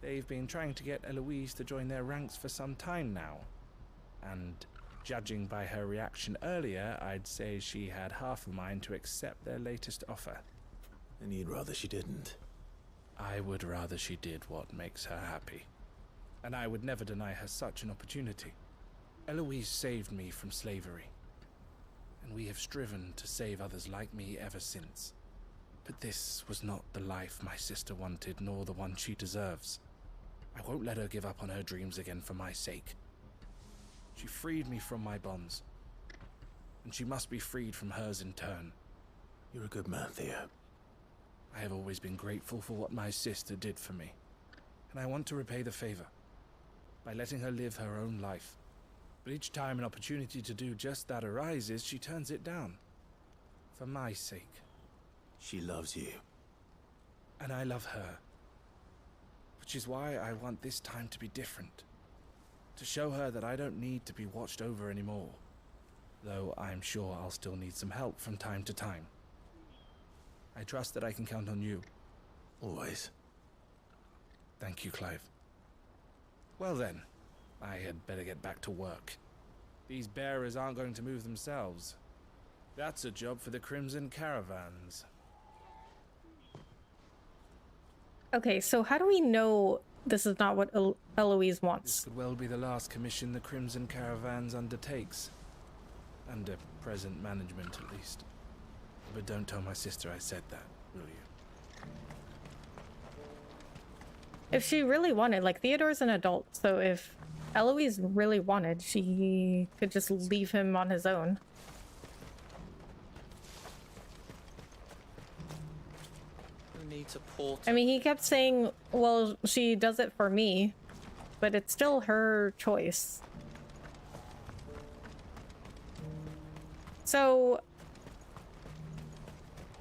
They've been trying to get Eloise to join their ranks for some time now. And judging by her reaction earlier, I'd say she had half a mind to accept their latest offer. And you'd rather she didn't? I would rather she did what makes her happy. And I would never deny her such an opportunity. Eloise saved me from slavery. And we have striven to save others like me ever since. But this was not the life my sister wanted, nor the one she deserves. I won't let her give up on her dreams again for my sake. She freed me from my bonds. And she must be freed from hers in turn. You're a good man, Theo. I have always been grateful for what my sister did for me. And I want to repay the favor by letting her live her own life. But each time an opportunity to do just that arises, she turns it down. For my sake. She loves you. And I love her. Which is why I want this time to be different. To show her that I don't need to be watched over anymore. Though I'm sure I'll still need some help from time to time. I trust that I can count on you. Always. Thank you, Clive. Well then, I had better get back to work. These bearers aren't going to move themselves. That's a job for the Crimson Caravans. Okay, so how do we know this is not what Eloise This wants? could well be the last commission the Crimson Caravans undertakes. Under present management, at least. But don't tell my sister I said that, will you? If she really wanted, like, Theodore's an adult, so if Eloise really wanted, she could just leave him on his own. Who needs a portal? I mean, he kept saying, well, she does it for me, but it's still her choice. So,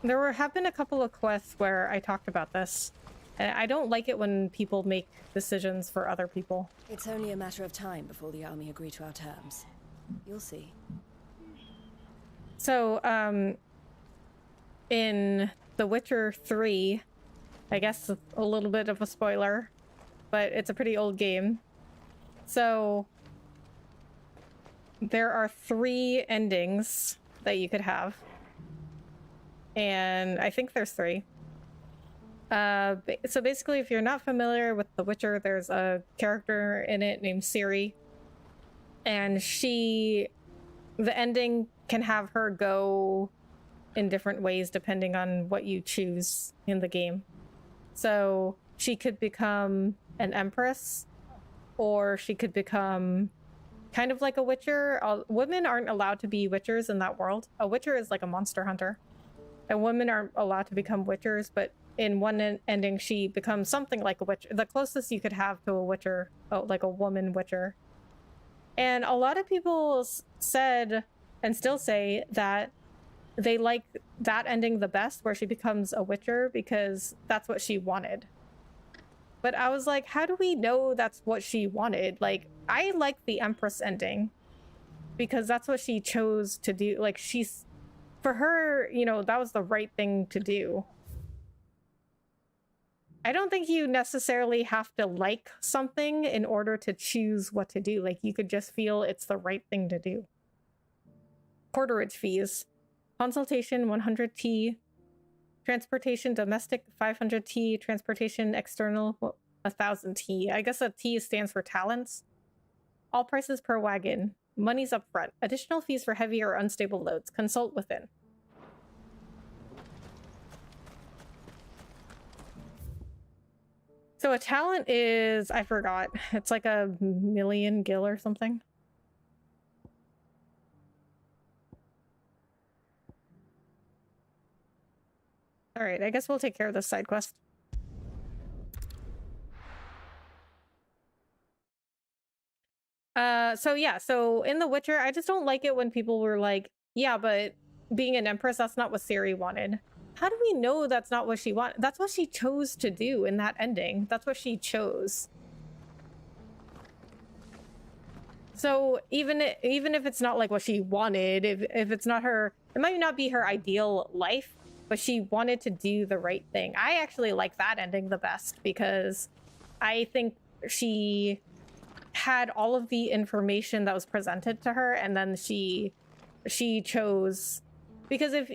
have been a couple of quests where I talked about this. And I don't like it when people make decisions for other people. It's only a matter of time before the army agree to our terms. You'll see. So, in The Witcher 3, I guess a little bit of a spoiler, but it's a pretty old game. So, there are 3 endings that you could have. And I think there's 3. So basically, if you're not familiar with The Witcher, there's a character in it named Ciri. And the ending can have her go in different ways depending on what you choose in the game. So she could become an empress, or she could become kind of like a witcher. Women aren't allowed to be witchers in that world. A witcher is like a monster hunter. And women aren't allowed to become witchers, but in one ending, she becomes something like a witcher. The closest you could have to a witcher, like a woman witcher. And a lot of people said, and still say, that they like that ending the best, where she becomes a witcher, because that's what she wanted. But I was like, how do we know that's what she wanted? Like, I like the Empress ending, because that's what she chose to do. Like, for her, you know, that was the right thing to do. I don't think you necessarily have to like something in order to choose what to do. Like, you could just feel it's the right thing to do. Porterage fees. Consultation, 100T. Transportation, domestic, 500T. Transportation, external, 1000T. I guess a T stands for talents. All prices per wagon. Money's up front. Additional fees for heavy or unstable loads. Consult within. So a talent is, I forgot. It's like a million gil or something. All right, I guess we'll take care of this side quest. So yeah, so in The Witcher, I just don't like it when people were like, yeah, but being an empress, that's not what Ciri wanted. How do we know that's not what she wanted? That's what she chose to do in that ending. That's what she chose. So even if it's not like what she wanted, if it's not her, it might not be her ideal life, but she wanted to do the right thing. I actually like that ending the best, because I think she had all of the information that was presented to her, and then she chose. Because if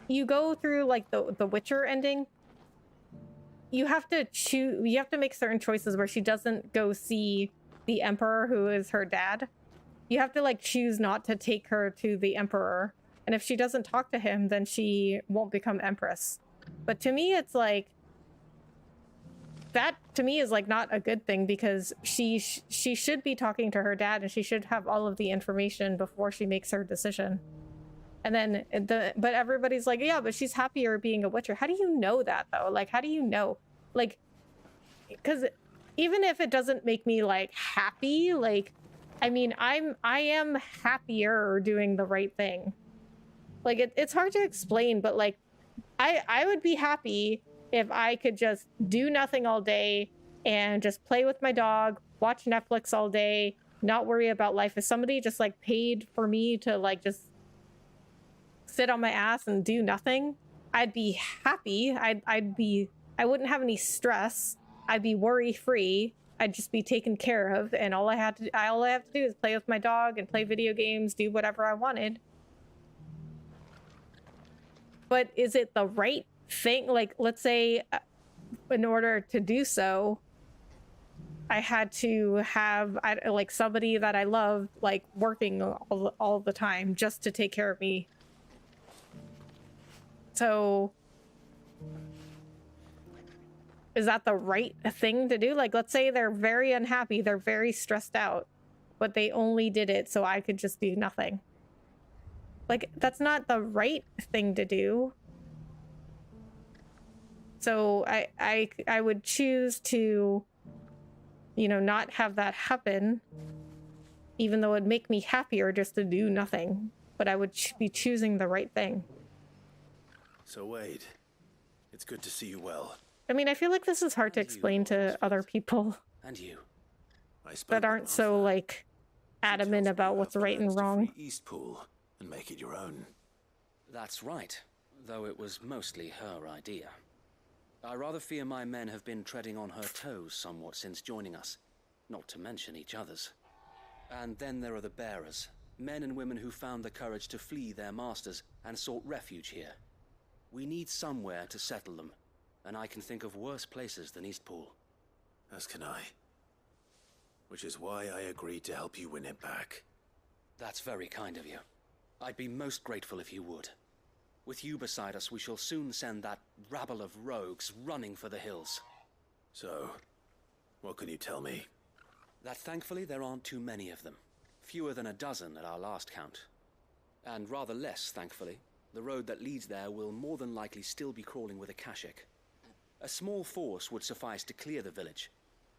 you go through like the Witcher ending, you have to choose, you have to make certain choices where she doesn't go see the Emperor, who is her dad. You have to like choose not to take her to the Emperor, and if she doesn't talk to him, then she won't become Empress. But to me, it's like, that to me is like not a good thing, because she should be talking to her dad, and she should have all of the information before she makes her decision. And then but everybody's like, yeah, but she's happier being a witcher. How do you know that though? Like, how do you know? Like, because even if it doesn't make me like happy, like, I mean, I am happier doing the right thing. Like, it's hard to explain, but like, I would be happy if I could just do nothing all day and just play with my dog, watch Netflix all day, not worry about life. If somebody just like paid for me to like just sit on my ass and do nothing, I'd be happy. I wouldn't have any stress. I'd be worry free. I'd just be taken care of, and all I have to do is play with my dog and play video games, do whatever I wanted. But is it the right thing? Like, let's say in order to do so, I had to have like somebody that I love like working all the time just to take care of me. So is that the right thing to do? Like, let's say they're very unhappy, they're very stressed out, but they only did it so I could just do nothing. Like, that's not the right thing to do. So I would choose to, you know, not have that happen, even though it'd make me happier just to do nothing. But I would be choosing the right thing. So Wade, it's good to see you well. I mean, I feel like this is hard to explain to other people And you. that aren't so, like, adamant about what's right and wrong. Eastpool and make it your own. That's right, though it was mostly her idea. I rather fear my men have been treading on her toes somewhat since joining us, not to mention each other's. And then there are the bearers, men and women who found the courage to flee their masters and sought refuge here. We need somewhere to settle them, and I can think of worse places than Eastpool. As can I. Which is why I agreed to help you win it back. That's very kind of you. I'd be most grateful if you would. With you beside us, we shall soon send that rabble of rogues running for the hills. So, what can you tell me? That thankfully there aren't too many of them. Fewer than a dozen at our last count. And rather less, thankfully, the road that leads there will more than likely still be crawling with Akashic. A small force would suffice to clear the village,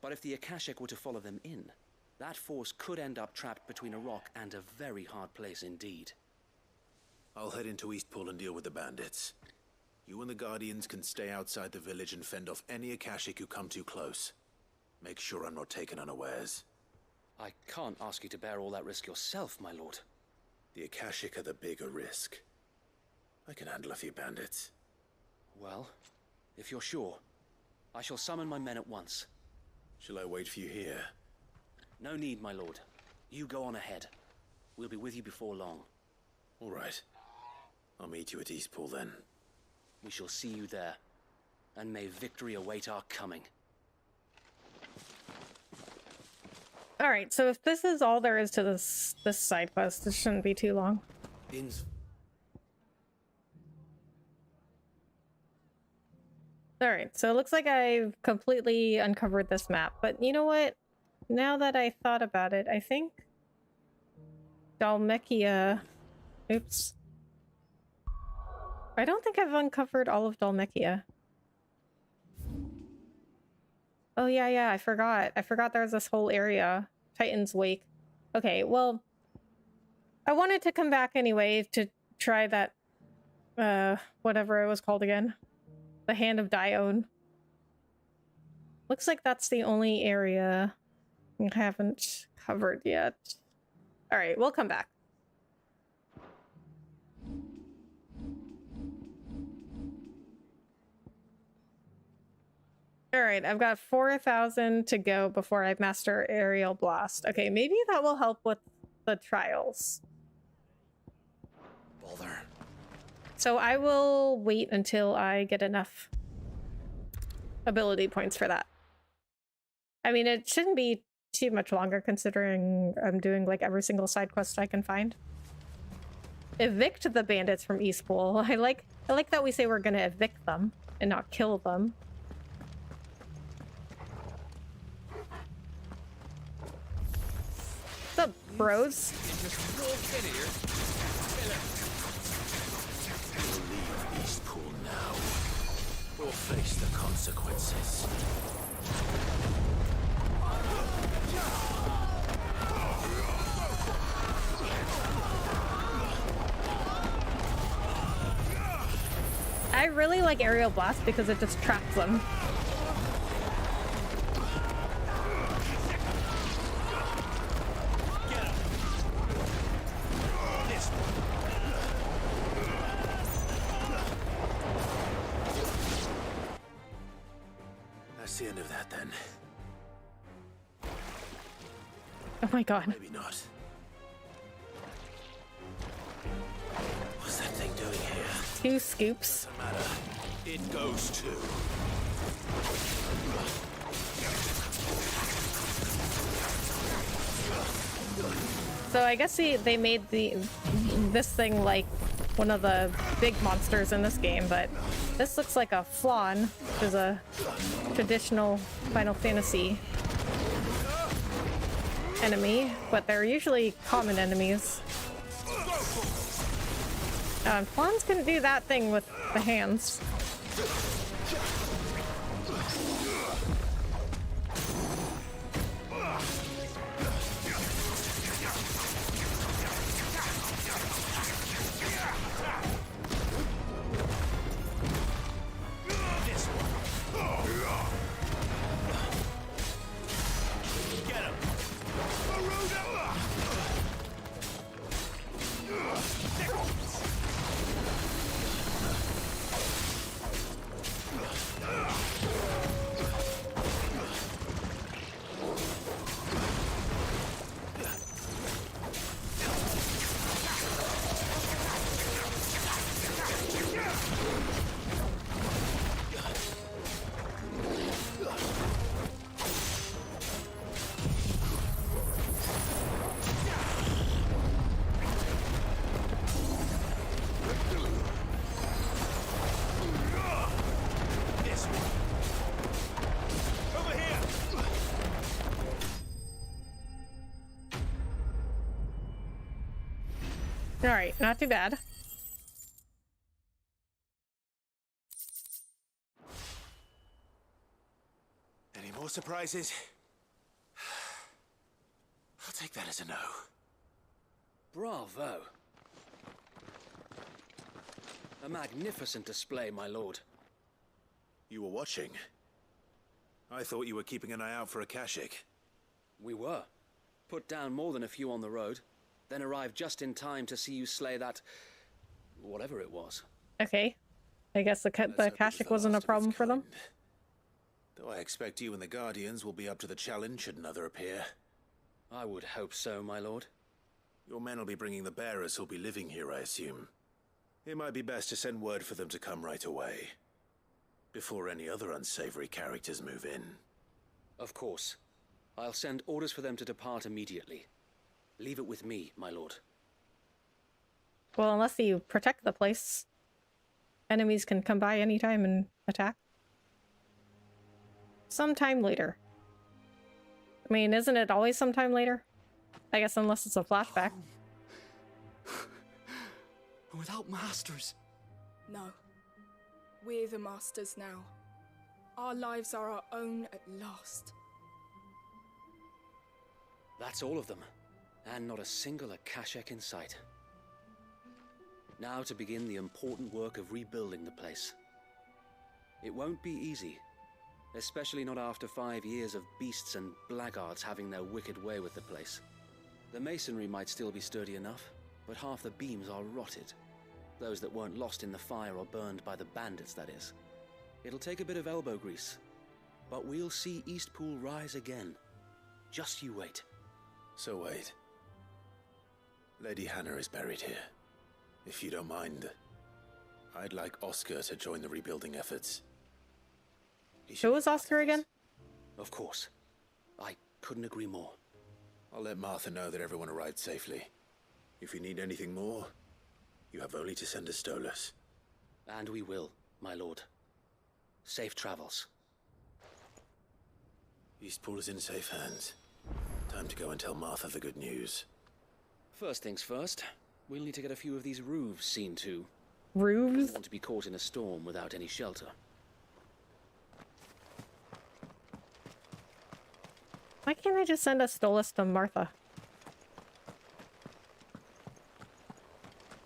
but if the Akashic were to follow them in, that force could end up trapped between a rock and a very hard place indeed. I'll head into Eastpool and deal with the bandits. You and the Guardians can stay outside the village and fend off any Akashic who come too close. Make sure I'm not taken unawares. I can't ask you to bear all that risk yourself, my lord. The Akashic are the bigger risk. I can handle a few bandits. Well, if you're sure, I shall summon my men at once. Shall I wait for you here? No need, my lord. You go on ahead. We'll be with you before long. All right. I'll meet you at Eastpool then. We shall see you there, and may victory await our coming. All right, so if this is all there is to this side quest, this shouldn't be too long. All right, so it looks like I've completely uncovered this map, but you know what? Now that I thought about it, I think Dhalmekia... Oops. I don't think I've uncovered all of Dhalmekia. Oh yeah, I forgot. I forgot there was this whole area. Titan's Wake. Okay, well, I wanted to come back anyway to try that, whatever it was called again. The Hand of Dione. Looks like that's the only area I haven't covered yet. Alright, we'll come back. Alright, I've got 4,000 to go before I master Aerial Blast. Okay, maybe that will help with the trials. Bother. So I will wait until I get enough ability points for that. I mean, it shouldn't be too much longer considering I'm doing like every single side quest I can find. Evict the bandits from Eastpool. I like that we say we're gonna evict them and not kill them. What's up, bros? Leave Eastpool now, or face the consequences. I really like Aerial Blast because it just traps them. That's the end of that then. Oh my god. Maybe not. What's that thing doing here? 2 scoops. Doesn't matter. It goes too. So I guess they made this thing like one of the big monsters in this game, but this looks like a flan, which is a traditional Final Fantasy enemy, but they're usually common enemies. Flans can do that thing with the hands. All right, not too bad. Any more surprises? I'll take that as a no. Bravo. A magnificent display, my lord. You were watching? I thought you were keeping an eye out for a Kashik. We were. Put down more than a few on the road, then arrived just in time to see you slay that... whatever it was. Okay. I guess the Kashik wasn't a problem for them. Though I expect you and the Guardians will be up to the challenge should another appear. I would hope so, my lord. Your men will be bringing the bearers who'll be living here, I assume. It might be best to send word for them to come right away, before any other unsavory characters move in. Of course. I'll send orders for them to depart immediately. Leave it with me, my lord. Well, unless you protect the place, enemies can come by anytime and attack. Sometime later. I mean, isn't it always sometime later? I guess unless it's a flashback. Without masters. No. We're the masters now. Our lives are our own at last. That's all of them. And not a single Akashek in sight. Now to begin the important work of rebuilding the place. It won't be easy. Especially not after 5 years of beasts and blackguards having their wicked way with the place. The masonry might still be sturdy enough, but half the beams are rotted. Those that weren't lost in the fire or burned by the bandits, that is. It'll take a bit of elbow grease, but we'll see Eastpool rise again. Just you wait. So wait. Lady Hannah is buried here. If you don't mind, I'd like Oscar to join the rebuilding efforts. Who was Oscar again? Of course. I couldn't agree more. I'll let Martha know that everyone arrived safely. If you need anything more, you have only to send a Stolas. And we will, my lord. Safe travels. Eastpool is in safe hands. Time to go and tell Martha the good news. First things first, we'll need to get a few of these roofs seen to. Roofs? Don't want to be caught in a storm without any shelter. Why can't I just send a Stolas to Martha?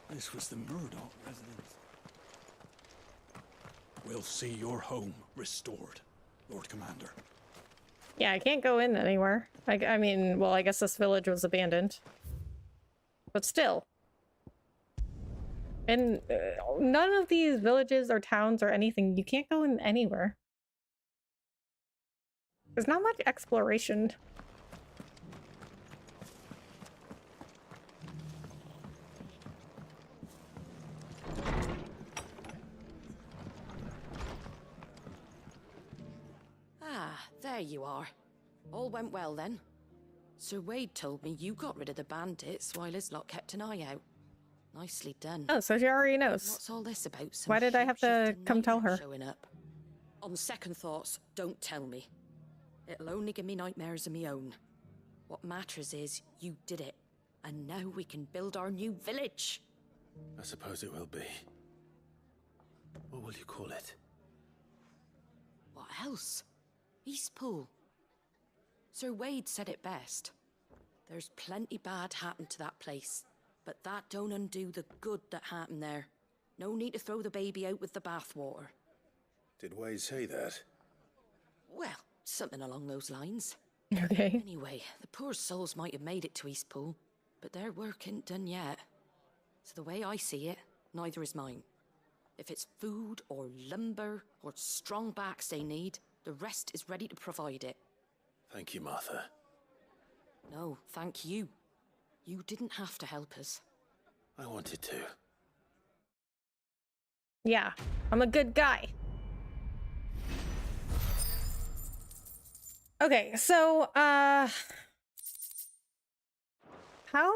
This was the Murdoch residence. We'll see your home restored, Lord Commander. Yeah, I can't go in anywhere. I mean, well, I guess this village was abandoned. But still. And none of these villages or towns or anything, you can't go in anywhere. There's not much exploration. Ah, there you are. All went well then. Sir Wade told me you got rid of the bandits while his lot kept an eye out. Nicely done. Oh, so she already knows. What's all this about? Some Why did I have to shape-shifting come tell nightmare her? Showing up? On second thoughts, don't tell me. It'll only give me nightmares of my own. What matters is you did it, and now we can build our new village. I suppose it will be. What will you call it? What else? Eastpool. Sir Wade said it best. There's plenty bad happened to that place, but that don't undo the good that happened there. No need to throw the baby out with the bathwater. Did Wade say that? Well, something along those lines. Okay. Anyway, the poor souls might have made it to Eastpool, but their work ain't done yet. So the way I see it, neither is mine. If it's food or lumber or strong backs they need, the rest is ready to provide it. Thank you, Martha. No, thank you. You didn't have to help us. I wanted to. Yeah, I'm a good guy. Okay, so, how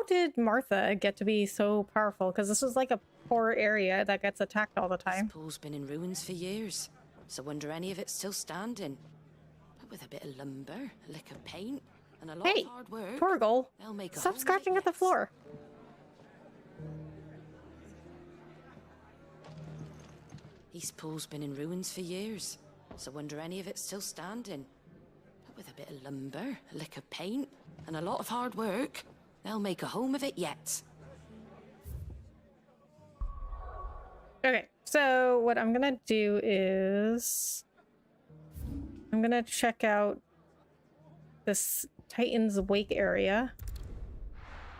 did Martha get to be so powerful? Because this was like a poor area that gets attacked all the time. This pool's been in ruins for years, so wonder any of it's still standing. But with a bit of lumber, a lick of paint, and a lot Hey, of hard work, Torgal, they'll make a stop home scratching of at the it. floor. Eastpool's been in ruins for years, so wonder any of it's still standing. But with a bit of lumber, a lick of paint, and a lot of hard work, they'll make a home of it yet. Okay, so what I'm gonna do is I'm gonna check out this Titan's Wake area.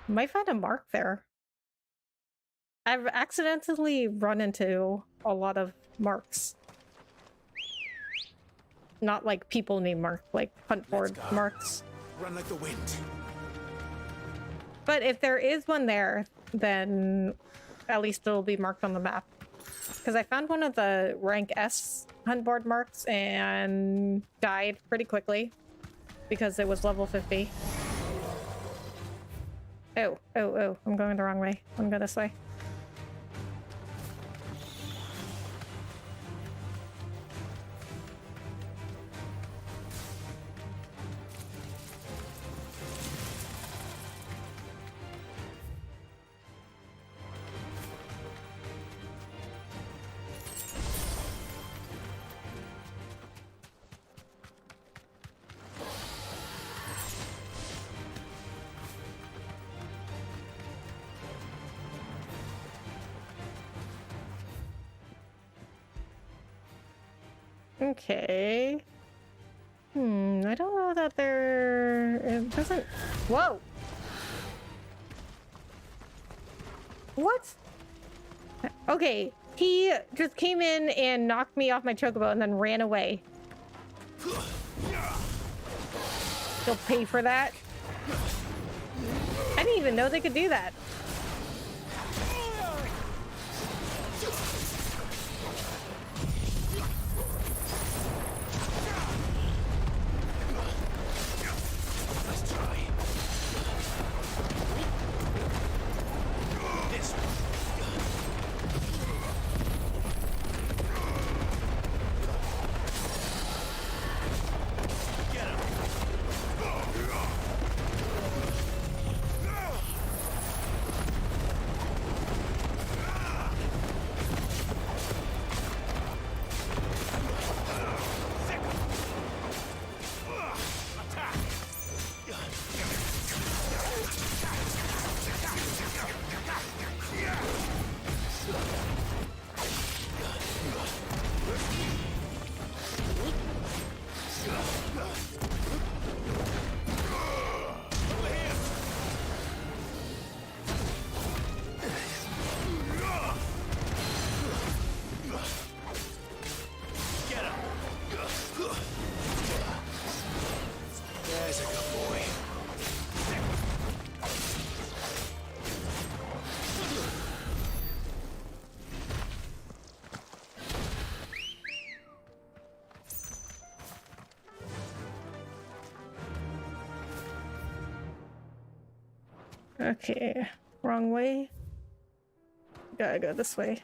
Might find a mark there. I've accidentally run into a lot of marks. Not like people named Mark, like hunt board marks. Run like the wind. But if there is one there, then at least it'll be marked on the map. Because I found one of the rank S hunt board marks and died pretty quickly because it was level 50. Oh, I'm going the wrong way. I'm going this way. Okay. I don't know that there... It doesn't... Whoa! What? Okay, he just came in and knocked me off my chocobo and then ran away. You'll pay for that? I didn't even know they could do that. Okay, wrong way. Gotta go this way.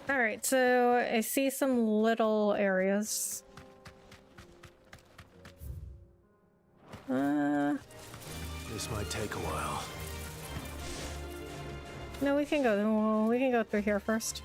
Alright, so I see some little areas. This might take a while. No, we can go through here first.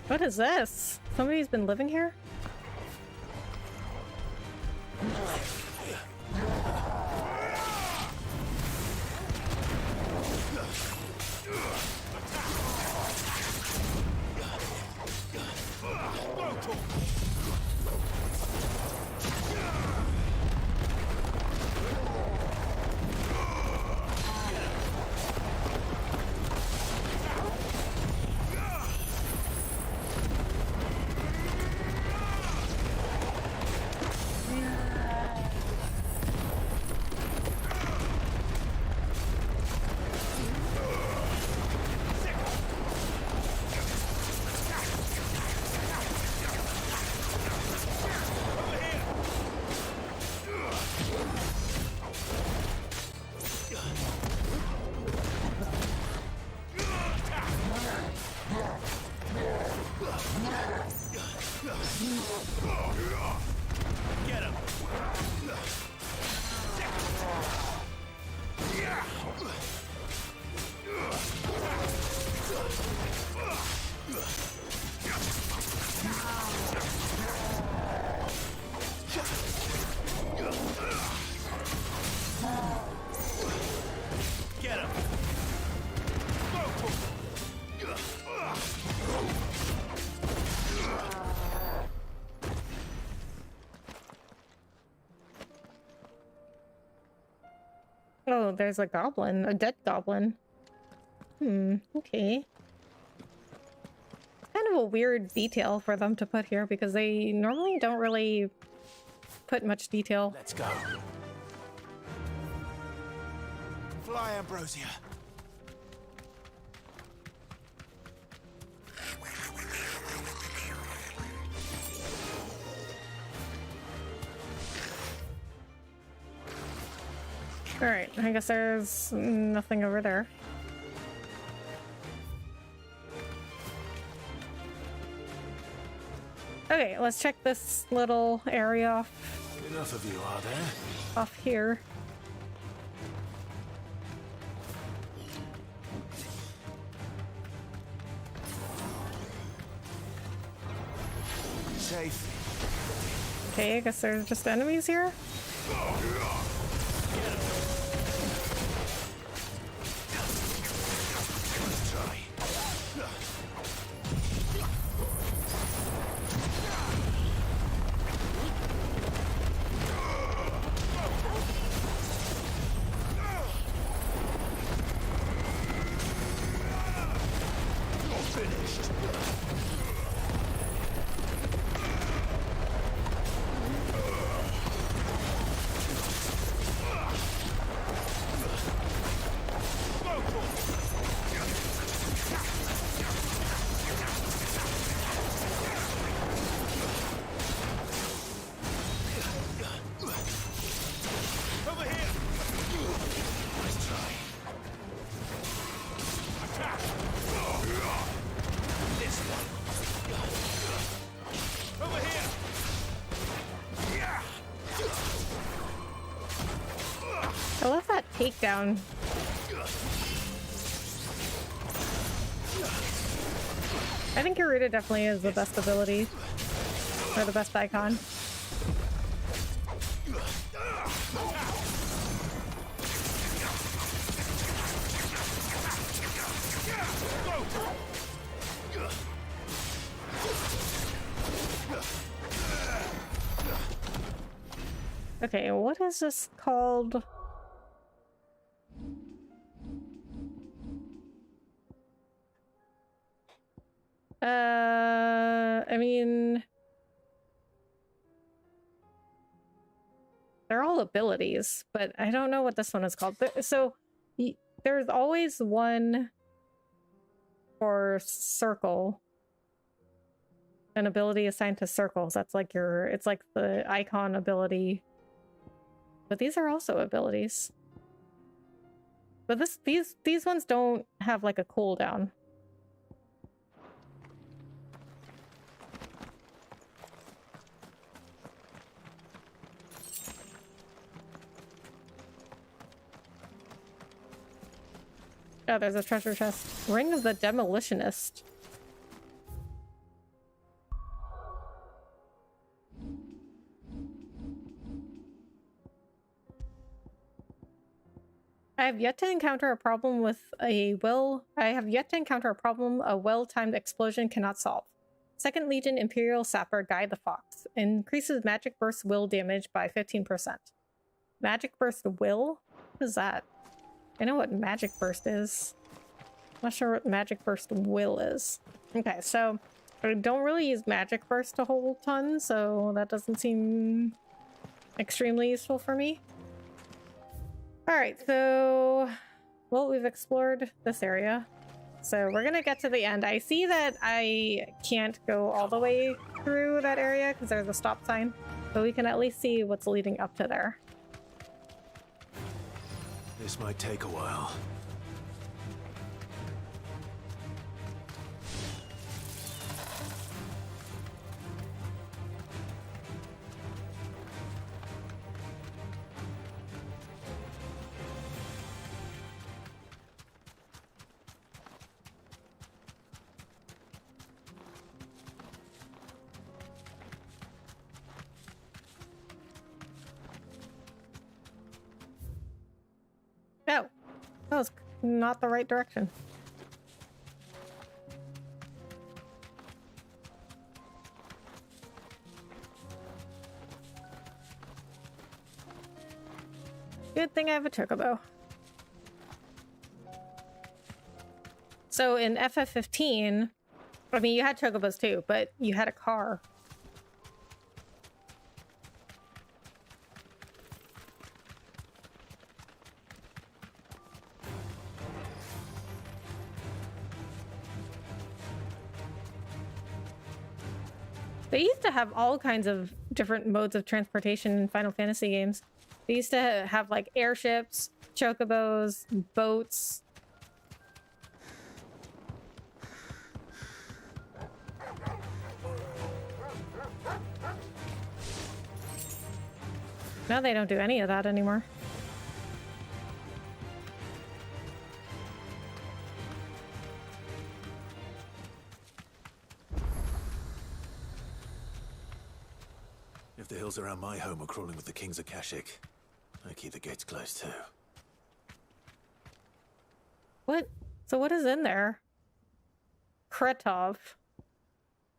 What is this? Somebody's been living here? Oh, there's a goblin, a dead goblin. Okay. It's kind of a weird detail for them to put here because they normally don't really put much detail. Let's go. Fly, Ambrosia. Alright, I guess there's nothing over there. Okay, let's check this little area off. Enough of you, are there? Off here. Safe. Okay, I guess there's just enemies here. I love that takedown. I think Garuda definitely is the best ability. Or the best icon. Okay, what is this called? I mean, they're all abilities, but I don't know what this one is called. So there's always one for circle. An ability assigned to circles. That's like it's like the icon ability. But these are also abilities. But these ones don't have like a cooldown. Oh, there's a treasure chest. Ring of the Demolitionist. I have yet to encounter a problem a well-timed explosion cannot solve. Second Legion Imperial Sapper Guy the Fox. Increases magic burst will damage by 15%. Magic burst will? What is that? I know what magic burst is. I'm not sure what magic burst will is. Okay, so I don't really use magic burst a whole ton, so that doesn't seem extremely useful for me. Alright, so... well, we've explored this area. So we're gonna get to the end. I see that I can't go all the way through that area because there's a stop sign, but we can at least see what's leading up to there. This might take a while. No, that was not the right direction. Good thing I have a chocobo. So in FF15, I mean, you had chocobos too, but you had a car. They used to have all kinds of different modes of transportation in Final Fantasy games. They used to have like airships, chocobos, boats. Now they don't do any of that anymore. If the hills around my home are crawling with the King's Akashic, I keep the gates closed too. What? So what is in there? Kretov.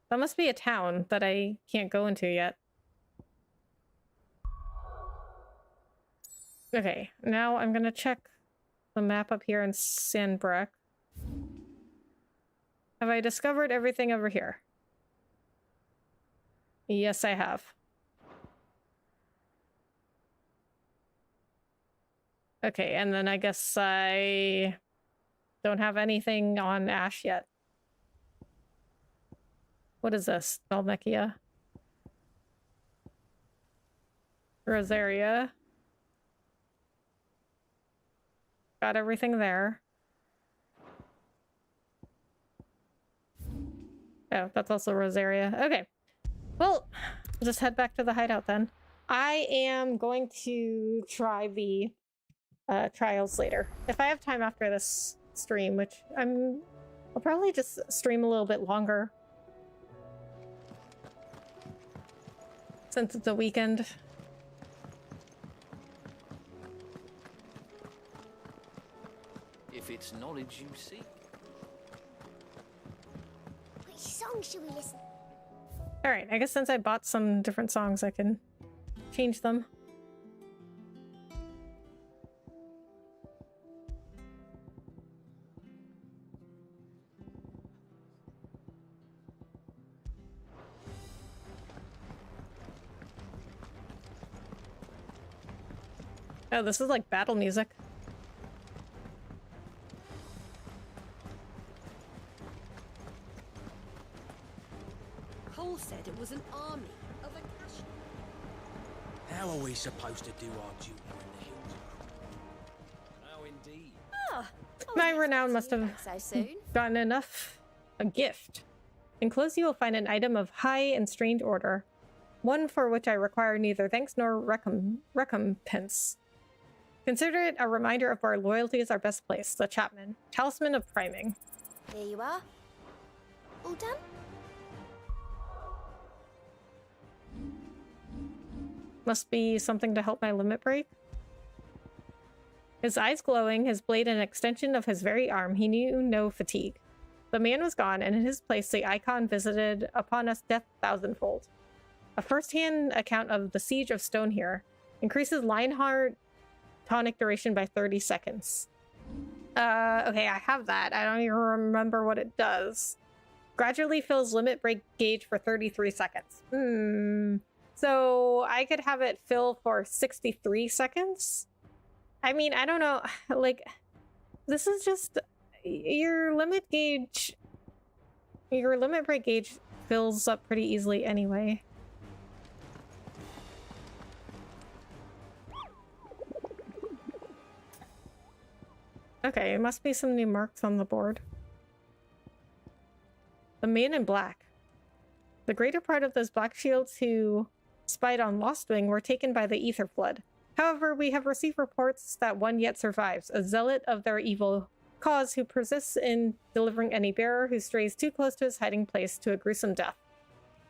That must be a town that I can't go into yet. Okay, now I'm gonna check the map up here in Sandbreck. Have I discovered everything over here? Yes, I have. Okay, and then I guess I don't have anything on Ash yet. What is this? Dalmekia? Rosaria. Got everything there. Oh, that's also Rosaria. Okay. Well, we'll just head back to the hideout then. I am going to try the trials later. If I have time after this stream, which I'll probably just stream a little bit longer. Since it's a weekend. If it's knowledge you seek. Which song should we listen? Alright, I guess since I bought some different songs, I can change them. Oh, this is like battle music. Cole said it was an army of Akashi. How are we supposed to do our duty in the hills? How indeed. Ah, My renown must have so soon. gotten enough. A gift. Enclosed you will find an item of high and strange order. One for which I require neither thanks nor recompense. Consider it a reminder of our loyalty is our best place. The Chapman. Talisman of Priming. Here you are. All done? Must be something to help my limit break. His eyes glowing, his blade an extension of his very arm, he knew no fatigue. The man was gone, and in his place the icon visited upon us death thousandfold. A first-hand account of the Siege of Stone here. Increases Lionheart tonic duration by 30 seconds. Okay, I have that. I don't even remember what it does. Gradually fills limit break gauge for 33 seconds. So I could have it fill for 63 seconds? I mean, I don't know. Like, this is just... Your limit gauge... Your limit break gauge fills up pretty easily anyway. Okay, it must be some new marks on the board. The man in black. The greater part of those black shields who spied on Lostwing were taken by the Ether Flood. However, we have received reports that one yet survives, a zealot of their evil cause who persists in delivering any bearer who strays too close to his hiding place to a gruesome death.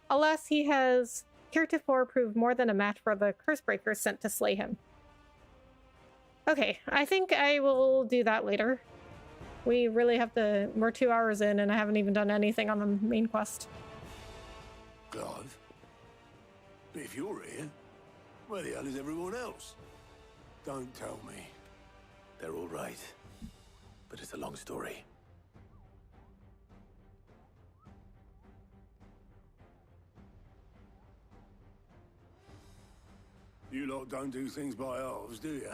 Alas, he has heretofore proved more than a match for the Cursebreakers sent to slay him. Okay, I think I will do that later. We really have to... We're 2 hours in and I haven't even done anything on the main quest. Clive? But if you're here, where the hell is everyone else? Don't tell me. They're all right. But it's a long story. You lot don't do things by halves, do you?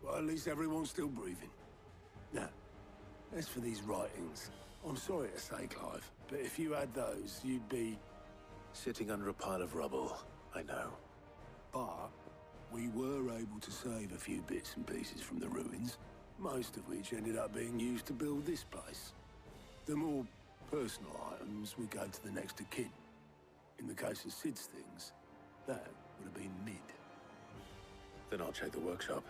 Well, at least everyone's still breathing. Now, as for these writings, I'm sorry to say, Clive, but if you had those, you'd be... Sitting under a pile of rubble, I know. But we were able to save a few bits and pieces from the ruins, most of which ended up being used to build this place. The more personal items would go to the next of kin. In the case of Sid's things, that would have been mid. Then I'll check the workshop.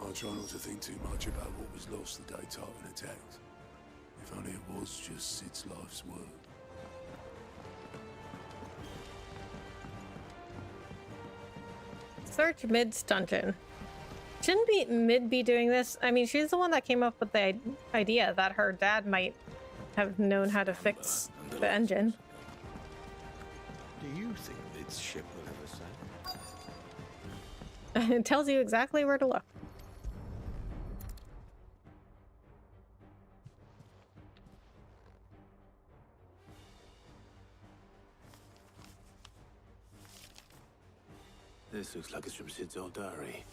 I'll try not to think too much about what was lost the day Tartan attacked. If only it was just Sid's life's work. Search Mid's dungeon. Shouldn't be Mid be doing this? I mean, she's the one that came up with the idea that her dad might have known how to fix the engine. Do you think Mid's ship will ever sail? It tells you exactly where to look. This looks like it's from Sid's old diary.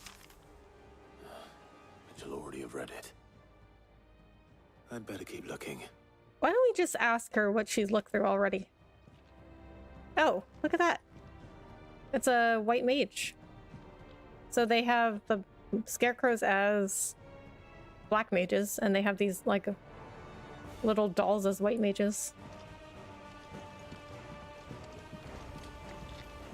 She'll already have read it. I'd better keep looking. Why don't we just ask her what she's looked through already? Oh, look at that. It's a white mage. So they have the scarecrows as black mages, and they have these, like, little dolls as white mages.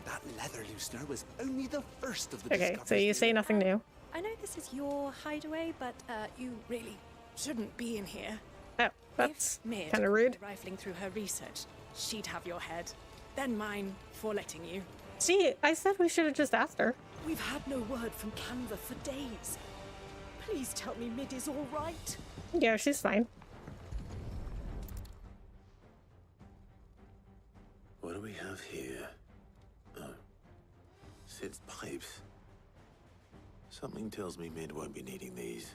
That leather loosener was only the first of the Okay, so you say nothing new. I know this is your hideaway, but you really shouldn't be in here. Oh, that's Mid kind of rude. Rifling through her research, she'd have your head. Then mine for letting you. See, I said we should have just asked her. We've had no word from Canva for days. Please tell me Mid is all right. Yeah, she's fine. What do we have here? Oh. Sid's pipes. Something tells me Mid won't be needing these.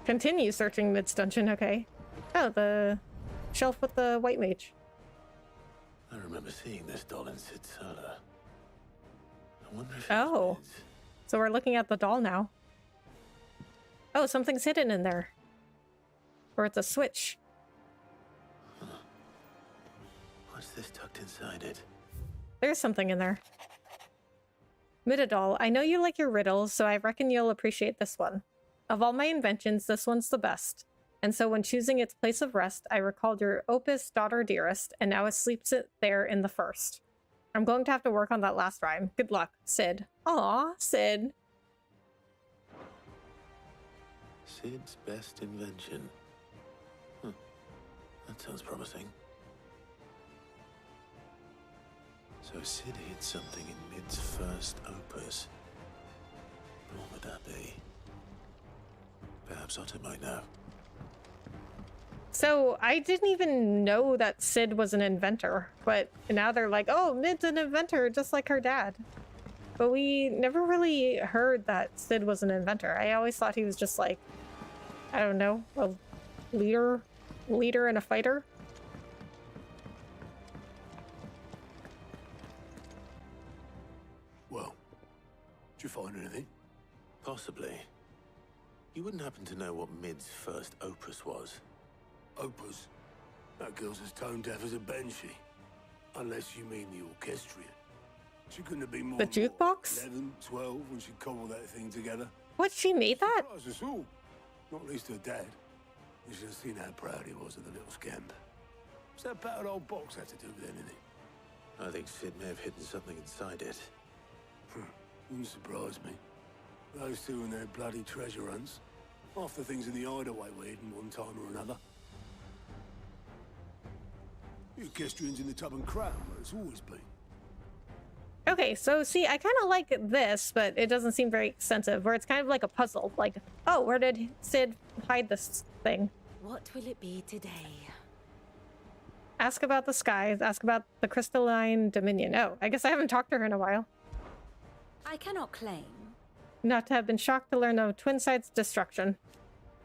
Continue searching Mid's dungeon, okay. Oh, the shelf with the white mage. I remember seeing this doll in Sid's cellar. I wonder if Oh. So we're looking at the doll now. Oh, something's hidden in there. Or it's a switch. Huh. What's this tucked inside it? There's something in there. Midadol, I know you like your riddles, so I reckon you'll appreciate this one. Of all my inventions, this one's the best. And so when choosing its place of rest, I recalled your opus daughter dearest, and now it sleeps it there in the first. I'm going to have to work on that last rhyme. Good luck, Sid. Aw, Sid. Sid's best invention. Huh. That sounds promising. So Sid hid something in Mid's first opus. What would that be? Perhaps Otter might know. So I didn't even know that Sid was an inventor, but now they're like, oh, Mid's an inventor just like her dad. But we never really heard that Sid was an inventor. I always thought he was just like, I don't know, a leader and a fighter. Well, did you find anything? Possibly. You wouldn't happen to know what Mid's first opus was? Opus? That girl's as tone deaf as a banshee. Unless you mean the orchestrion. She couldn't have been more The than, jukebox? 11, 12 when she cobbled that thing together. What, she made that? Surprised us all. Not least her dad. You should have seen how proud he was of the little scamp. What's that battered old box had to do with anything? I think Sid may have hidden something inside it. Wouldn't surprise me. Those two and their bloody treasure hunts. Half the things in the hideaway were hidden one time or another. The orchestrion's in the tub and crown, where it's always been. Okay, so see, I kind of like this, but it doesn't seem very extensive, where it's kind of like a puzzle. Like, oh, where did Sid hide this thing? What will it be today? Ask about the skies, ask about the crystalline dominion. Oh, I guess I haven't talked to her in a while. I cannot claim. Not to have been shocked to learn of Twinside's destruction.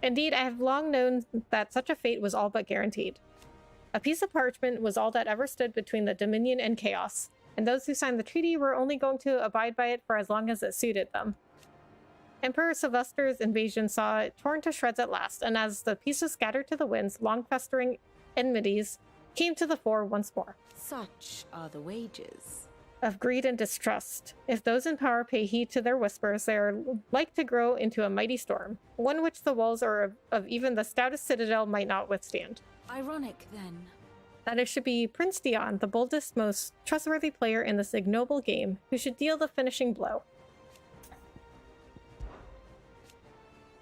Indeed, I have long known that such a fate was all but guaranteed. A piece of parchment was all that ever stood between the Dominion and chaos, and those who signed the treaty were only going to abide by it for as long as it suited them. Emperor Sylvester's invasion saw it torn to shreds at last, and as the pieces scattered to the winds, long-festering enmities came to the fore once more. Such are the wages of greed and distrust. If those in power pay heed to their whispers, they are like to grow into a mighty storm, one which the walls of even the stoutest citadel might not withstand. Ironic, then, that it should be Prince Dion, the boldest, most trustworthy player in this ignoble game, who should deal the finishing blow.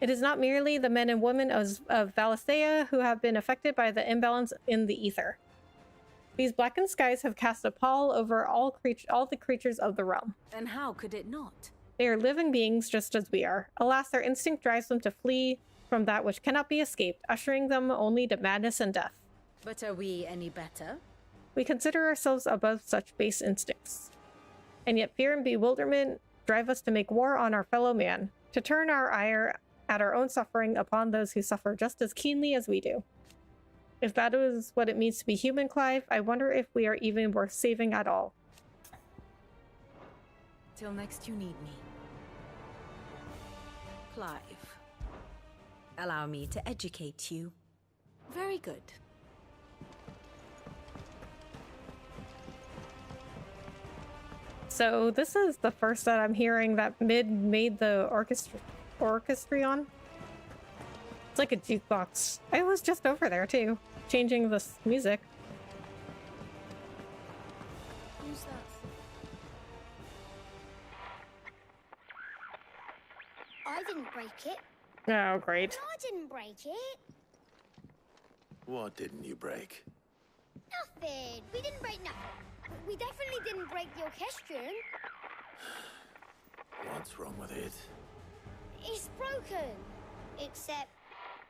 It is not merely the men and women of Valisthea who have been affected by the imbalance in the ether. These blackened skies have cast a pall over all the creatures of the realm. Then how could it not? They are living beings just as we are. Alas, their instinct drives them to flee from that which cannot be escaped, ushering them only to madness and death. But are we any better? We consider ourselves above such base instincts. And yet fear and bewilderment drive us to make war on our fellow man, to turn our ire at our own suffering upon those who suffer just as keenly as we do. If that is what it means to be human, Clive, I wonder if we are even worth saving at all. Till next you need me. Clive. Allow me to educate you. Very good. So this is the first that I'm hearing that Mid made the orchestrion. It's like a jukebox. I was just over there too, changing this music. Who's that? I didn't break it. Oh, great. No, I didn't break it. What didn't you break? Nothing. We didn't break nothing. We definitely didn't break the orchestrion. What's wrong with it? It's broken. Except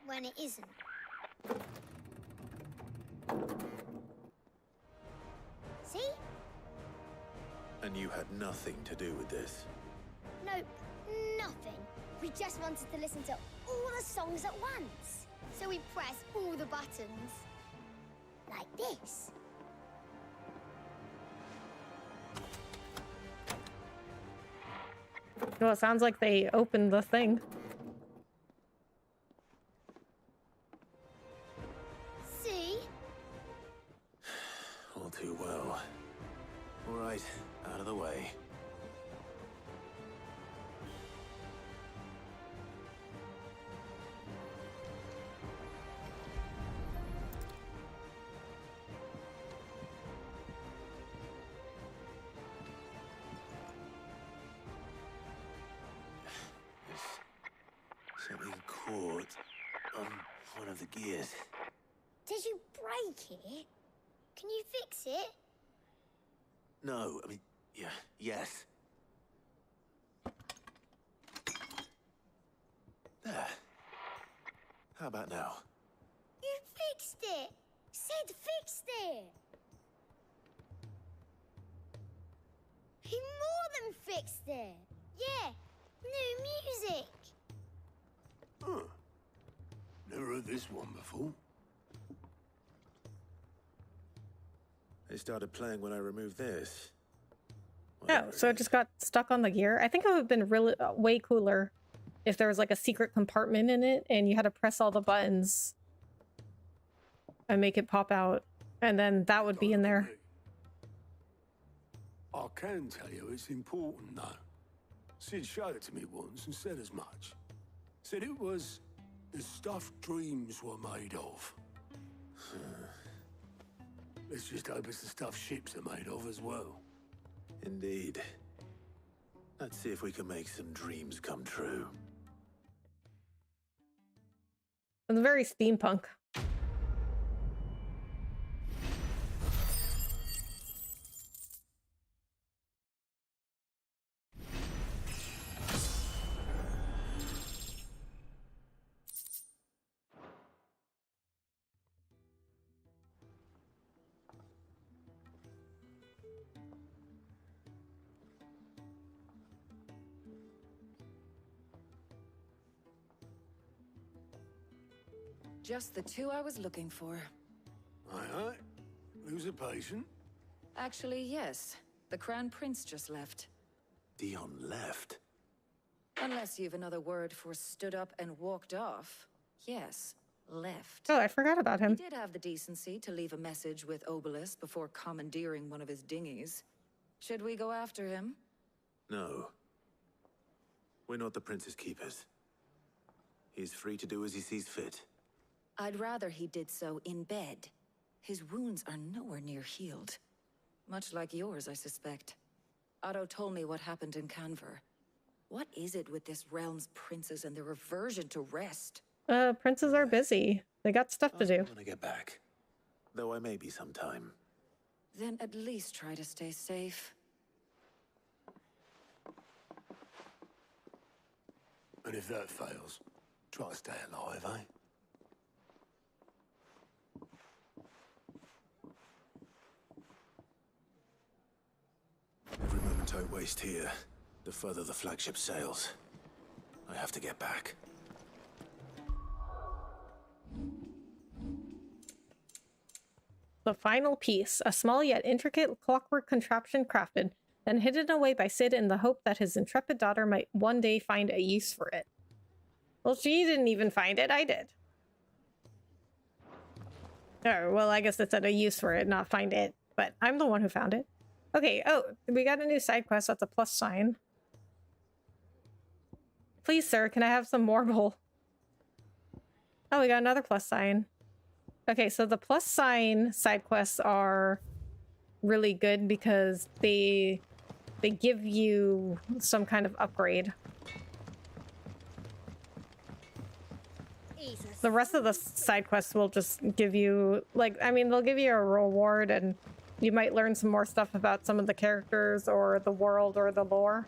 when it isn't. See? And you had nothing to do with this? Nope. Nothing. We just wanted to listen to all the songs at once. So we press all the buttons. Like this. Well, it sounds like they opened the thing. See? All too well. All right, out of the way. Something caught on one of the gears. Did you break it? Can you fix it? No, I mean, yeah, yes. There. How about now? You fixed it! Sid fixed it! He more than fixed it! Yeah, new music! Huh. Never heard this one before. They started playing when I removed this. Oh, so it just got stuck on the gear? I think it would have been really way cooler if there was like a secret compartment in it and you had to press all the buttons and make it pop out, and then that would be in there. I can tell you it's important, though. Sid showed it to me once and said as much. Said it was the stuff dreams were made of. Let's just hope it's the stuff ships are made of as well. Indeed. Let's see if we can make some dreams come true. It's very steampunk. Just the two I was looking for. Aye. Lose a patient? Actually, yes. The Crown Prince just left. Dion left? Unless you've another word for stood up and walked off. Yes, left. Oh, I forgot about him. He did have the decency to leave a message with Obelisk before commandeering one of his dinghies. Should we go after him? No. We're not the Prince's keepers. He's free to do as he sees fit. I'd rather he did so in bed. His wounds are nowhere near healed. Much like yours, I suspect. Otto told me what happened in Canver. What is it with this realm's princes and their aversion to rest? Princes are busy. They got stuff to do. I want to get back. Though I may be sometime. Then at least try to stay safe. And if that fails, try to stay alive, eh? Every moment I waste here, the further the flagship sails. I have to get back. The final piece, a small yet intricate clockwork contraption crafted, then hidden away by Sid in the hope that his intrepid daughter might one day find a use for it. Well, she didn't even find it, I did. Oh, well, I guess it said a use for it, not find it, but I'm the one who found it. Okay, oh, we got a new side quest. That's a plus sign. Please, sir, can I have some marble? Oh, we got another plus sign. Okay, so the plus sign side quests are really good because they give you some kind of upgrade. The rest of the side quests will just give you, like, I mean, they'll give you a reward and you might learn some more stuff about some of the characters or the world or the lore.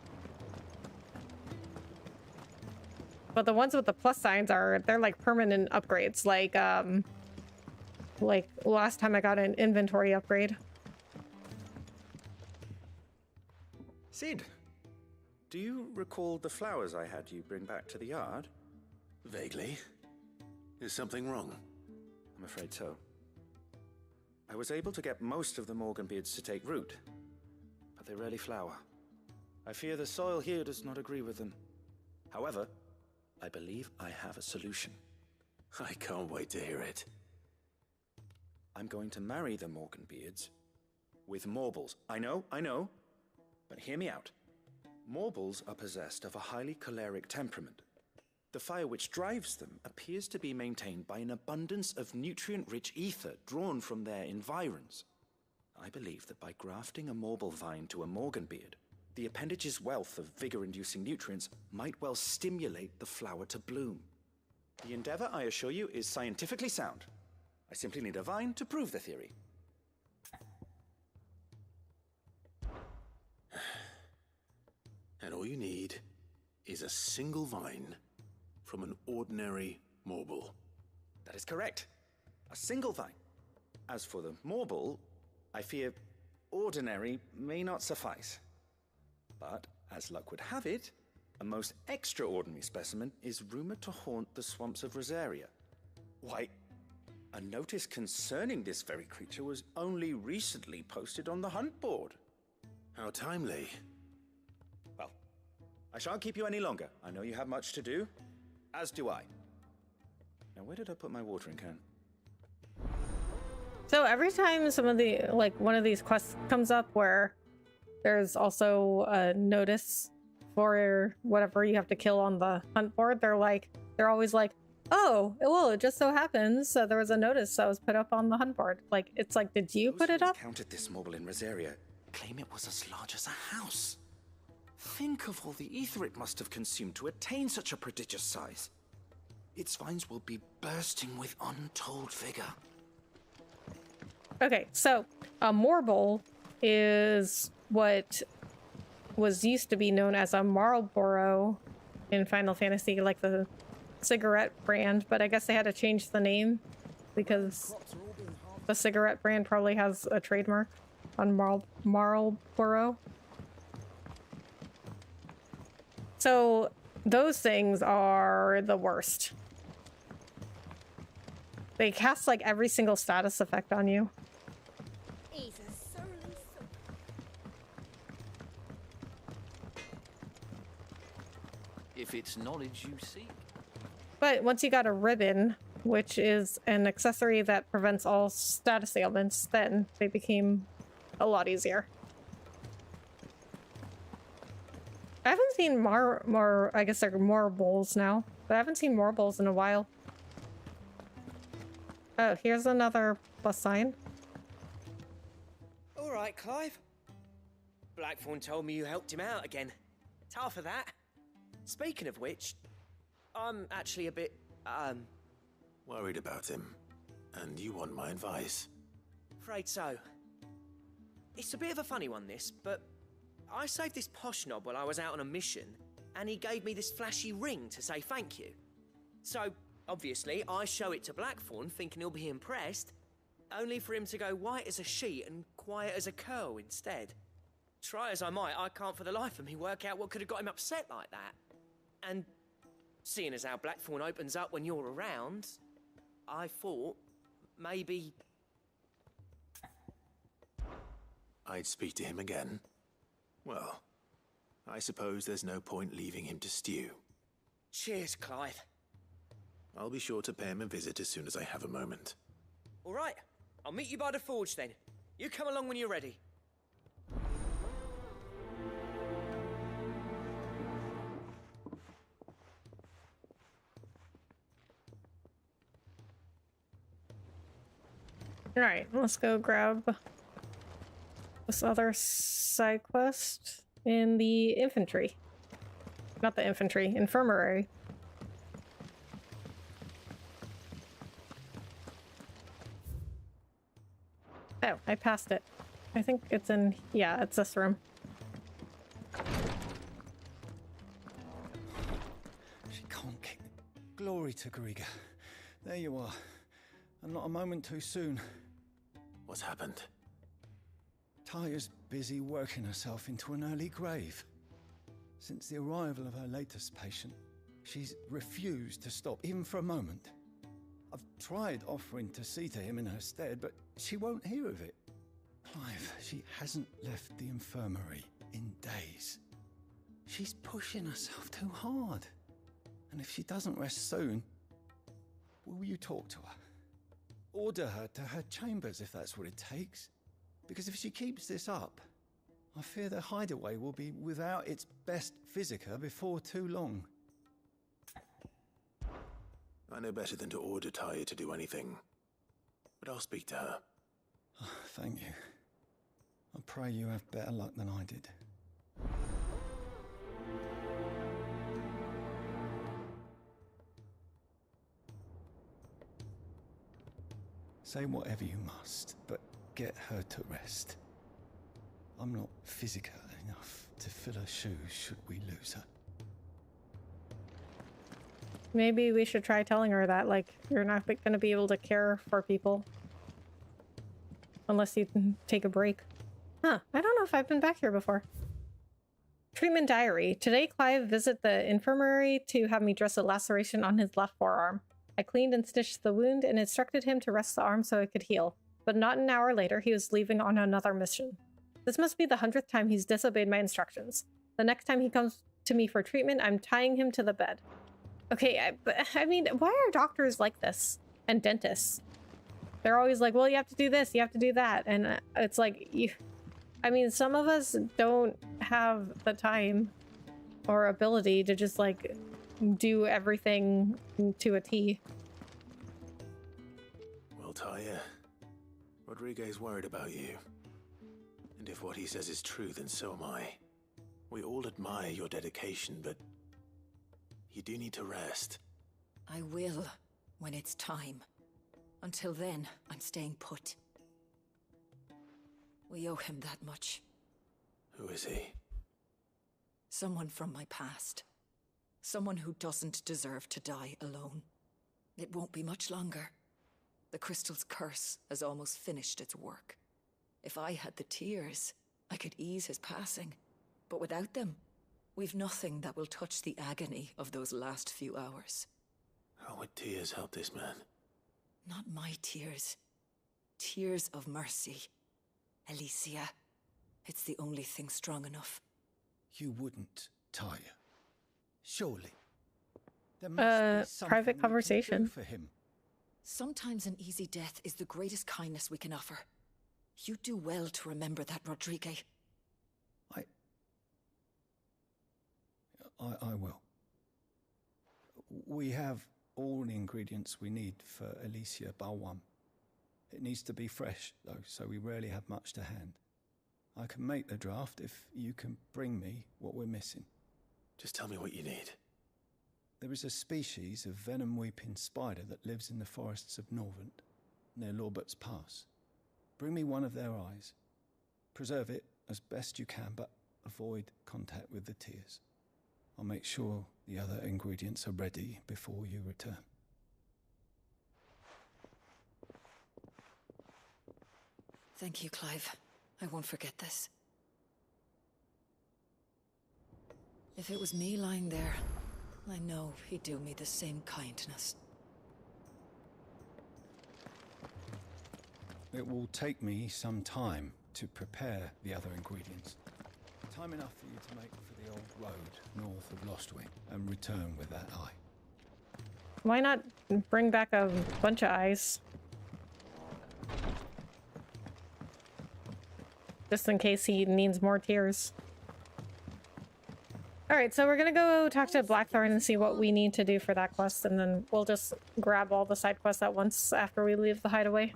But the ones with the plus signs they're like permanent upgrades. Like last time I got an inventory upgrade. Sid, Do you recall the flowers I had you bring back to the yard? Vaguely. Is something wrong? I'm afraid so. I was able to get most of the Morganbeards to take root, but they rarely flower. I fear the soil here does not agree with them. However, I believe I have a solution. I can't wait to hear it. I'm going to marry the Morganbeards with Morbles. I know, but hear me out. Morbles are possessed of a highly choleric temperament. The fire which drives them appears to be maintained by an abundance of nutrient-rich ether drawn from their environs. I believe that by grafting a Morble vine to a Morganbeard, the appendage's wealth of vigor-inducing nutrients might well stimulate the flower to bloom. The endeavor, I assure you, is scientifically sound. I simply need a vine to prove the theory. And all you need is a single vine from an ordinary Morble. That is correct. A single vine. As for the Morble, I fear ordinary may not suffice. But, as luck would have it, a most extraordinary specimen is rumored to haunt the swamps of Rosaria. Why, a notice concerning this very creature was only recently posted on the hunt board. How timely. Well, I shan't keep you any longer. I know you have much to do, as do I. Now, where did I put my watering can? So every time some of the, like, one of these quests comes up where there's also a notice for whatever you have to kill on the hunt board, they're always like, oh, well, it just so happens there was a notice that was put up on the hunt board. Like, it's like, did you put it up? Counted this Morble in Rosaria claim it was as large as a house. Think of all the ether it must have consumed to attain such a prodigious size. Its vines will be bursting with untold vigor. Okay, so a Morble is what was used to be known as a Marlboro in Final Fantasy, like the cigarette brand, but I guess they had to change the name because the cigarette brand probably has a trademark on Marlboro. So those things are the worst. They cast like every single status effect on you. If it's knowledge you seek. But once you got a ribbon, which is an accessory that prevents all status ailments, then they became a lot easier. I haven't seen I guess they're Morbles now, but I haven't seen Morbles in a while. Oh, here's another plus sign. All right, Clive. Blackthorn told me you helped him out again. It's half of that. Speaking of which, I'm actually a bit, worried about him. And you want my advice? Afraid so. It's a bit of a funny one, this, but I saved this posh knob while I was out on a mission, and he gave me this flashy ring to say thank you. So, obviously, I show it to Blackthorn, thinking he'll be impressed, only for him to go white as a sheet and quiet as a curl instead. Try as I might, I can't for the life of me work out what could have got him upset like that. And seeing as how Blackthorn opens up when you're around, I thought maybe I'd speak to him again. Well, I suppose there's no point leaving him to stew. Cheers, Clive. I'll be sure to pay him a visit as soon as I have a moment. All right, I'll meet you by the forge then. You come along when you're ready. Alright, let's go grab this other side quest in the infantry. Not the infantry, infirmary. Oh, I passed it. I think it's in, yeah, it's this room. She can't kick. Glory to Griga. There you are. And not a moment too soon. What's happened? Taya's busy working herself into an early grave. Since the arrival of her latest patient, she's refused to stop, even for a moment. I've tried offering to see to him in her stead, but she won't hear of it. Clive, she hasn't left the infirmary in days. She's pushing herself too hard. And if she doesn't rest soon, will you talk to her? Order her to her chambers if that's what it takes. Because if she keeps this up, I fear the hideaway will be without its best physica before too long. I know better than to order Taya to do anything. But I'll speak to her. Oh, thank you. I pray you have better luck than I did. Say whatever you must, but get her to rest. I'm not physical enough to fill her shoes should we lose her. Maybe we should try telling her that, like, you're not going to be able to care for people. Unless you can take a break. Huh, I don't know if I've been back here before. Treatment diary. Today, Clive visited the infirmary to have me dress a laceration on his left forearm. I cleaned and stitched the wound and instructed him to rest the arm so it could heal. But not an hour later, he was leaving on another mission. This must be the 100th time he's disobeyed my instructions. The next time he comes to me for treatment, I'm tying him to the bed. Okay, I mean, why are doctors like this? And dentists? They're always like, well, you have to do this, you have to do that. And it's like, I mean, some of us don't have the time or ability to just, like, do everything to a T. Well, Taya, Rodriguez worried about you. And if what he says is true, then so am I. We all admire your dedication, but you do need to rest. I will, when it's time. Until then, I'm staying put. We owe him that much. Who is he? Someone from my past. Someone who doesn't deserve to die alone. It won't be much longer. The crystal's curse has almost finished its work. If I had the tears, I could ease his passing. But without them, we've nothing that will touch the agony of those last few hours. How would tears help this man? Not my tears. Tears of mercy. Alicia, it's the only thing strong enough. You wouldn't, Taya. Surely. There must be something private we conversation. can do for him. Sometimes an easy death is the greatest kindness we can offer. You do well to remember that, Rodriguez. I will. We have all the ingredients we need for Alicia Balwam. It needs to be fresh, though, so we rarely have much to hand. I can make the draft if you can bring me what we're missing. Just tell me what you need. There is a species of venom-weeping spider that lives in the forests of Norvent, near Lorbert's Pass. Bring me one of their eyes. Preserve it as best you can, but avoid contact with the tears. I'll make sure the other ingredients are ready before you return. Thank you, Clive. I won't forget this. If it was me lying there, I know he'd do me the same kindness. It will take me some time to prepare the other ingredients. Time enough for you to make for the old road north of Lostwing and return with that eye. Why not bring back a bunch of eyes? Just in case he needs more tears. Alright, so we're gonna go talk to Blackthorn and see what we need to do for that quest, and then we'll just grab all the side quests at once after we leave the hideaway.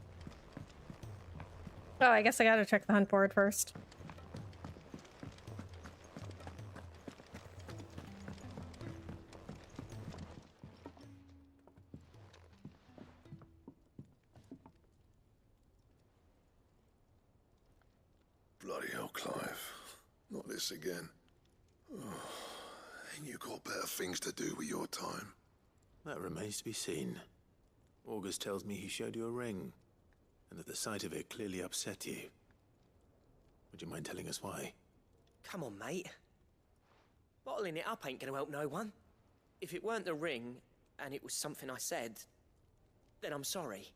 Oh, I guess I gotta check the hunt board first. Bloody hell, Clive. Not this again. Oh, ain't you got better things to do with your time? That remains to be seen. August tells me he showed you a ring, and that the sight of it clearly upset you. Would you mind telling us why? Come on, mate. Bottling it up ain't gonna help no one. If it weren't the ring, and it was something I said, then I'm sorry.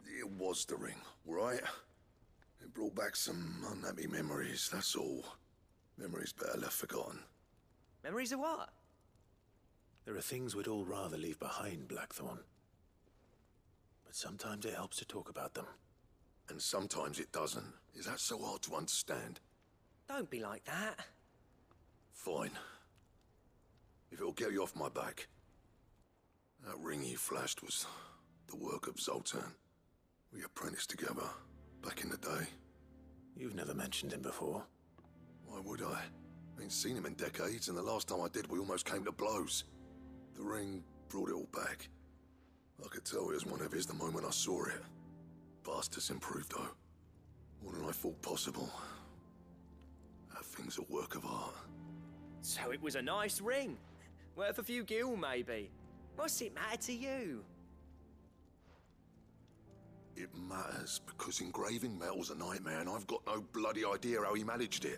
It was the ring, right? It brought back some unhappy memories, that's all. Memories better left forgotten. Memories of what? There are things we'd all rather leave behind, Blackthorn. But sometimes it helps to talk about them. And sometimes it doesn't. Is that so hard to understand? Don't be like that. Fine. If it'll get you off my back. That ring you flashed was the work of Zoltan. We apprenticed together, back in the day. You've never mentioned him before. Why would I? Ain't seen him in decades, and the last time I did, we almost came to blows. The ring brought it all back. I could tell it was one of his the moment I saw it. Bastard's improved, though. More than I thought possible. That thing's a work of art. So it was a nice ring. Worth a few gil, maybe. What's it matter to you? It matters because engraving metal's a nightmare, and I've got no bloody idea how he managed it.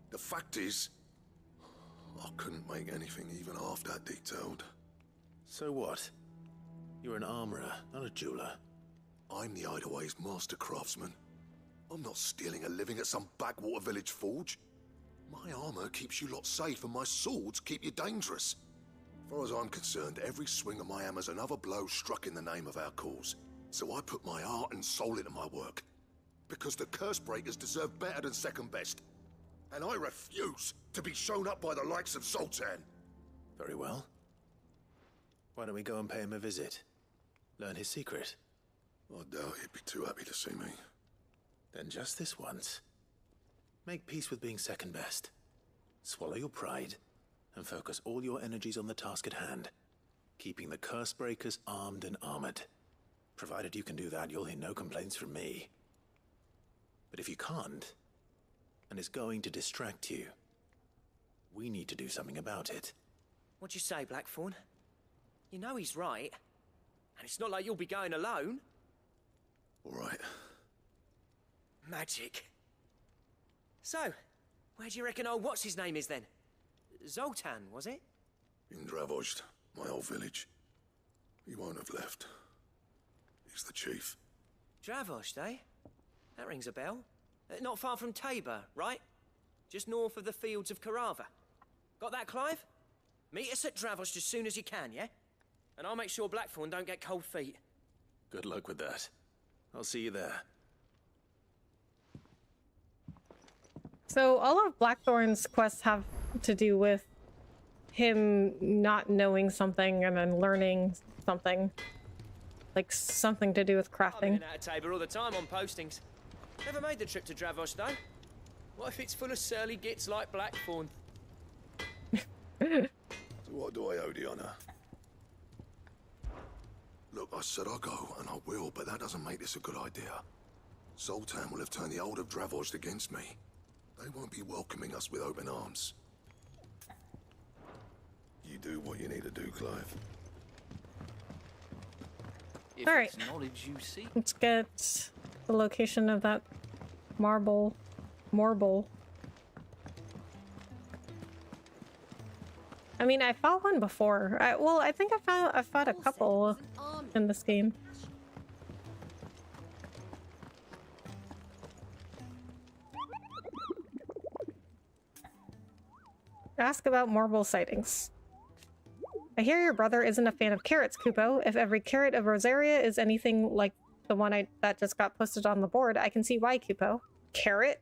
The fact is, I couldn't make anything even half that detailed. So what? You're an armorer, not a jeweler. I'm the Hideaway's master craftsman. I'm not stealing a living at some backwater village forge. My armor keeps you lot safe, and my swords keep you dangerous. As far as I'm concerned, every swing of my hammer's another blow struck in the name of our cause. So I put my heart and soul into my work. Because the curse breakers deserve better than second best. And I refuse to be shown up by the likes of Zoltan. Very well. Why don't we go and pay him a visit? Learn his secret. I doubt he'd be too happy to see me. Then just this once. Make peace with being second best. Swallow your pride, and focus all your energies on the task at hand. Keeping the curse breakers armed and armored. Provided you can do that, you'll hear no complaints from me. But if you can't, and it's going to distract you, we need to do something about it. What'd you say, Blackthorn? You know he's right. And it's not like you'll be going alone. All right. Magic. So, where do you reckon old what's-his-name is then? Zoltan, was it? In Dravozd, my old village. He won't have left. He's the chief. Dravozd, eh? That rings a bell. Not far from Tabor, right? Just north of the fields of Carava. Got that, Clive? Meet us at Dravozd as soon as you can, yeah? And I'll make sure Blackthorn don't get cold feet. Good luck with that. I'll see you there. So all of Blackthorn's quests have to do with him not knowing something and then learning something. Like something to do with crafting. I'm in out of Tabor all the time on postings. Never made the trip to Dravozd though. What if it's full of surly gits like Blackthorn? So what do I owe the honour? Look, I said I'll go, and I will, but that doesn't make this a good idea. Zoltan will have turned the old of Dravozd against me. They won't be welcoming us with open arms. You do what you need to do, Clive. All right. Knowledge you seek. Let's get the location of that marble. I mean, I fought one before. I think I fought a couple in this game. Ask about marble sightings. I hear your brother isn't a fan of carrots, Kupo. If every carrot of Rosaria is anything like the one that just got posted on the board, I can see why, Kupo. Carrot?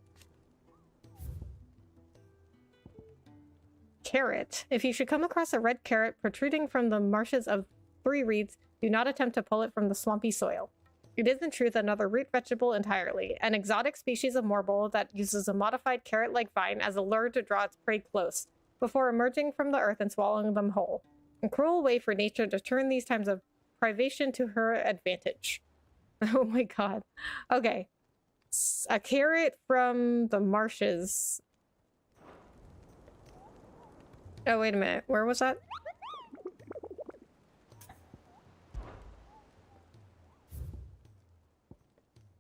Carrot. If you should come across a red carrot protruding from the marshes of 3 reeds, do not attempt to pull it from the swampy soil. It is in truth another root vegetable entirely, an exotic species of marble that uses a modified carrot-like vine as a lure to draw its prey close, before emerging from the earth and swallowing them whole. A cruel way for nature to turn these times of privation to her advantage. Oh my god. Okay. A carrot from the marshes. Oh, wait a minute. Where was that?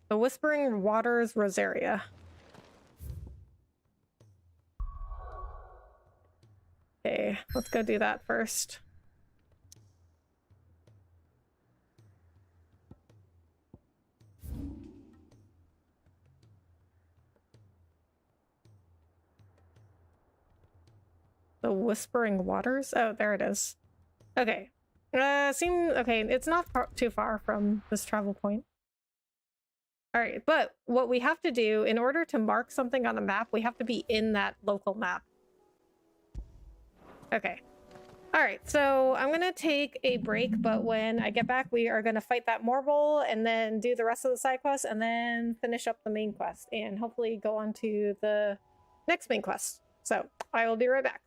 The Whispering Waters, Rosaria. Let's go do that first. The Whispering Waters? Oh, there it is. Okay. Okay, it's not too far from this travel point. Alright, but what we have to do, in order to mark something on a map, we have to be in that local map. Okay. Alright, so I'm gonna take a break, but when I get back, we are gonna fight that Morble, and then do the rest of the side quest, and then finish up the main quest, and hopefully go on to the next main quest. So, I will be right back.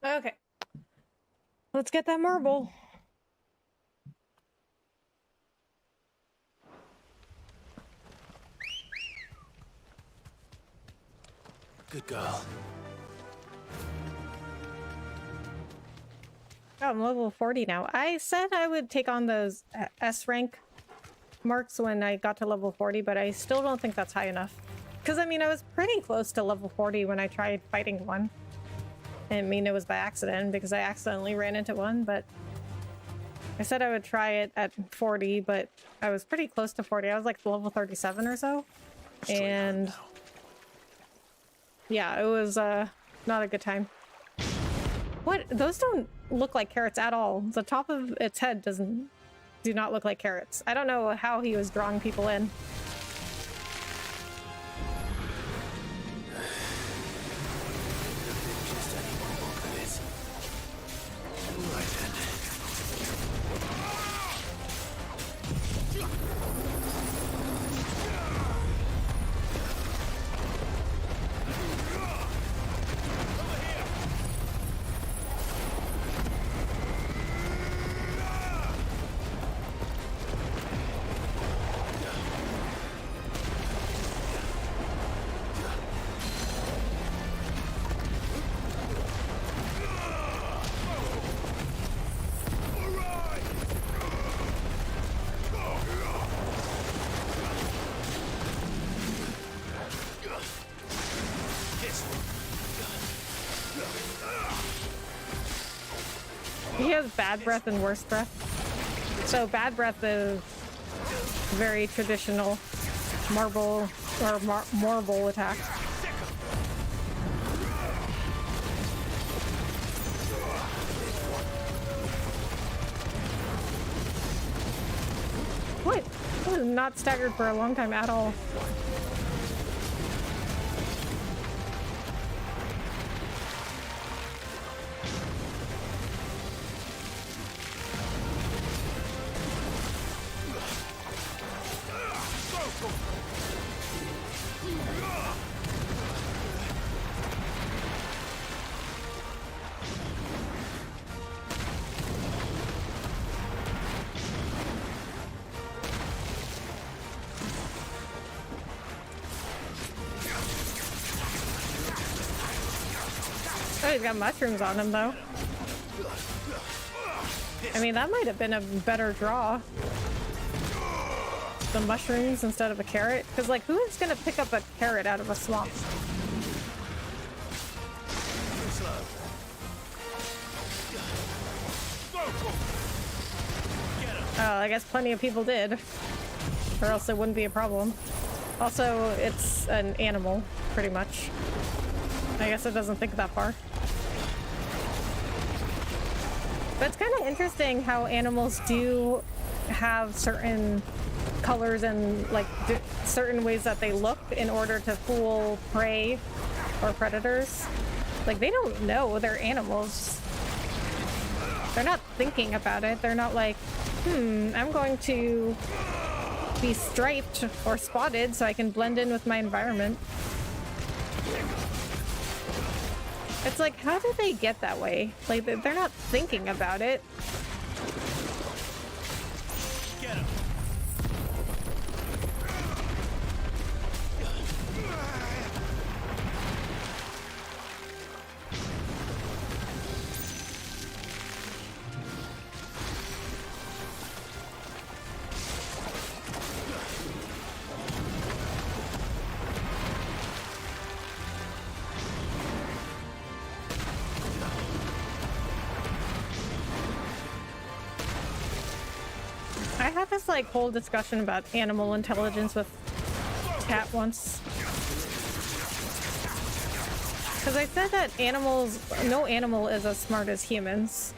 Okay. Let's get that marble. Good girl. Oh, I'm level 40 now. I said I would take on those S rank marks when I got to level 40, but I still don't think that's high enough. Because, I mean, I was pretty close to level 40 when I tried fighting one. I mean, it was by accident because I accidentally ran into one, but I said I would try it at 40, but I was pretty close to 40. I was like level 37 or so. And yeah, it was not a good time. What? Those don't look like carrots at all. The top of its head do not look like carrots. I don't know how he was drawing people in. He has bad breath and worse breath. So bad breath is very traditional marble or marble attack. What? I was not staggered for a long time at all. Oh, he's got mushrooms on him, though. I mean, that might have been a better draw. The mushrooms instead of a carrot. Because, like, who is going to pick up a carrot out of a swamp? Oh, I guess plenty of people did. Or else it wouldn't be a problem. Also, it's an animal, pretty much. I guess it doesn't think that far. But it's kind of interesting how animals do have certain colors and like certain ways that they look in order to fool prey or predators. Like, they don't know they're animals. They're not thinking about it. They're not like, I'm going to be striped or spotted so I can blend in with my environment. It's like, how did they get that way? Like, they're not thinking about it. Get him. I had this like whole discussion about animal intelligence with Kat once. Because I said that no animal is as smart as humans.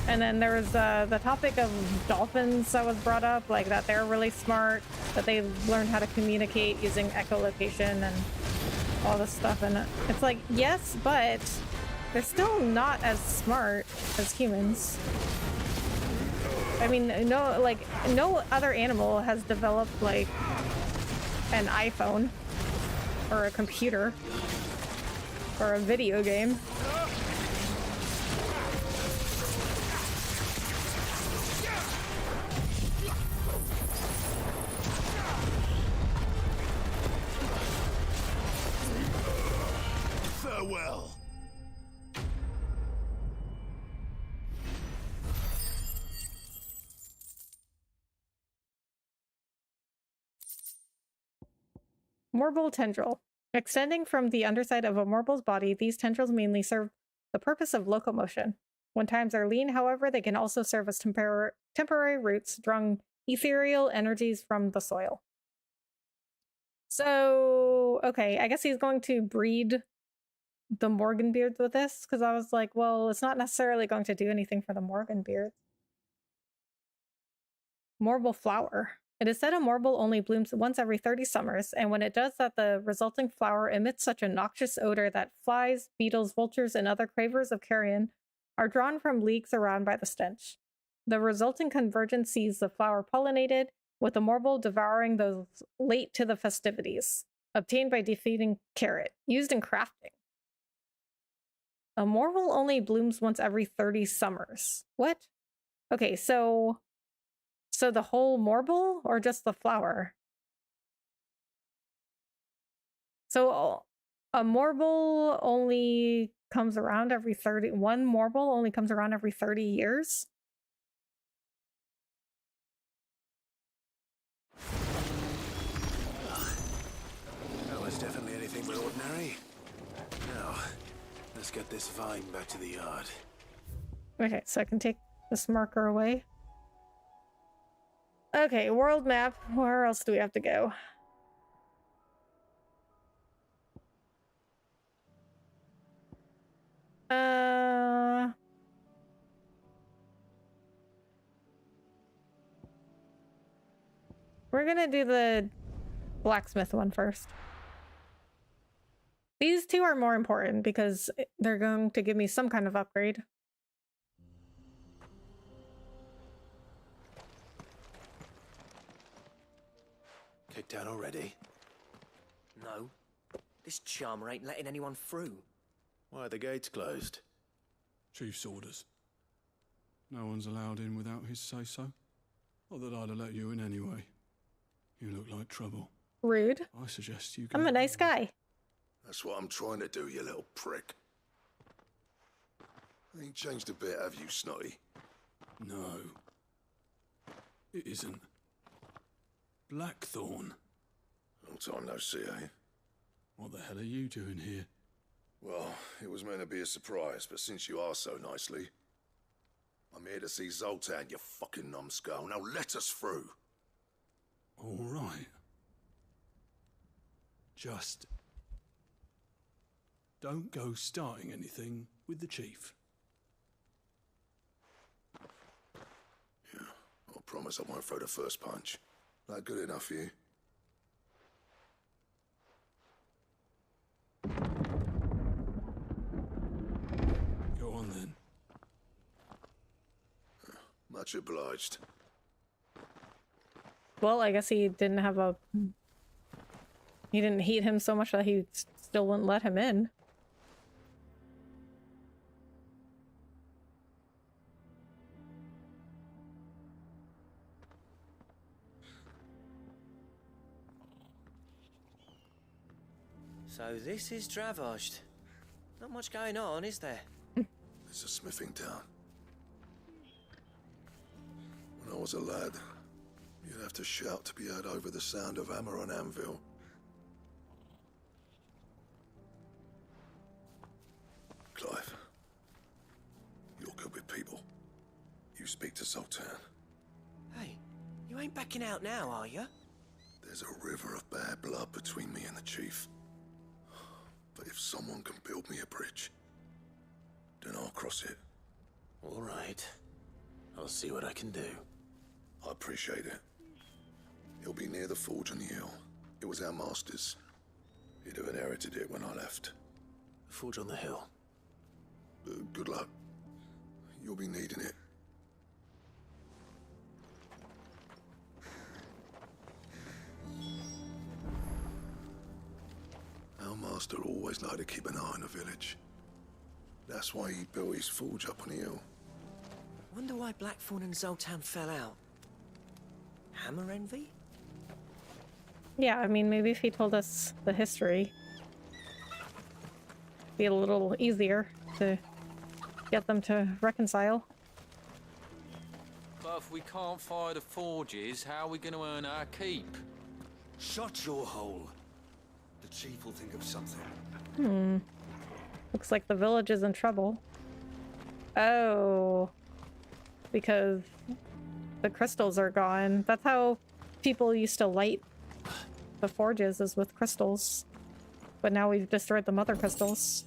And then there was the topic of dolphins that was brought up, like that they're really smart, that they learned how to communicate using echolocation and all this stuff. And it's like, yes, but they're still not as smart as humans. I mean, no other animal has developed like an iPhone or a computer or a video game. Farewell. Morbol tendril. Extending from the underside of a morbol's body, these tendrils mainly serve the purpose of locomotion. When times are lean, however, they can also serve as temporary roots, drawing ethereal energies from the soil. So, okay, I guess he's going to breed the Morganbeards with this, because I was like, well, it's not necessarily going to do anything for the Morganbeards. Morbol flower. It is said a morble only blooms once every 30 summers, and when it does that, the resulting flower emits such a noxious odor that flies, beetles, vultures, and other cravers of carrion are drawn from leagues around by the stench. The resulting convergence sees the flower pollinated, with the morble devouring those late to the festivities, obtained by defeating carrot, used in crafting. A morble only blooms once every 30 summers. What? Okay, so the whole morble or just the flower? So a morble only comes around every 30, one morble only comes around every 30 years? That was definitely anything but ordinary. Now, let's get this vine back to the yard. Okay, so I can take this marker away. Okay, world map. Where else do we have to go? We're gonna do the blacksmith one first. These two are more important because they're going to give me some kind of upgrade. Kicked down already? No. This charmer ain't letting anyone through. Why are the gates closed? Chief's orders. No one's allowed in without his say-so. Not that I'd have let you in anyway. You look like trouble. Rude. I suggest you go. I'm a nice guy. That's what I'm trying to do, you little prick. Ain't changed a bit, have you, Snotty? No. It isn't. Blackthorn. Long time no see, eh? What the hell are you doing here? Well, it was meant to be a surprise, but since you are so nicely, I'm here to see Zoltan, you fucking numbskull. Now let us through. All right. Just don't go starting anything with the chief. Yeah, I promise I won't throw the first punch. That good enough for you? Go on then. Much obliged. Well, I guess he didn't have a... He didn't hate him so much that he still wouldn't let him in. So this is Dravaged. Not much going on, is there? It's a smithing town. When I was a lad, you'd have to shout to be heard over the sound of hammer on anvil. Clive, you're good with people. You speak to Zoltan. Hey, you ain't backing out now, are you? There's a river of bad blood between me and the chief. But if someone can build me a bridge, then I'll cross it. All right. I'll see what I can do. I appreciate it. It'll be near the forge on the hill. It was our master's. He'd have inherited it when I left. The forge on the hill. Good luck. You'll be needing it. Our master always liked to keep an eye on the village. That's why he built his forge up on the hill. Wonder why Blackthorn and Zoltan fell out. Hammer envy? Yeah, I mean, maybe if he told us the history, it'd be a little easier to get them to reconcile. But if we can't fire the forges, how are we going to earn our keep? Shut your hole. The chief will think of something. Looks like the village is in trouble. Oh. Because the crystals are gone. That's how people used to light the forges, is with crystals. But now we've destroyed the mother crystals.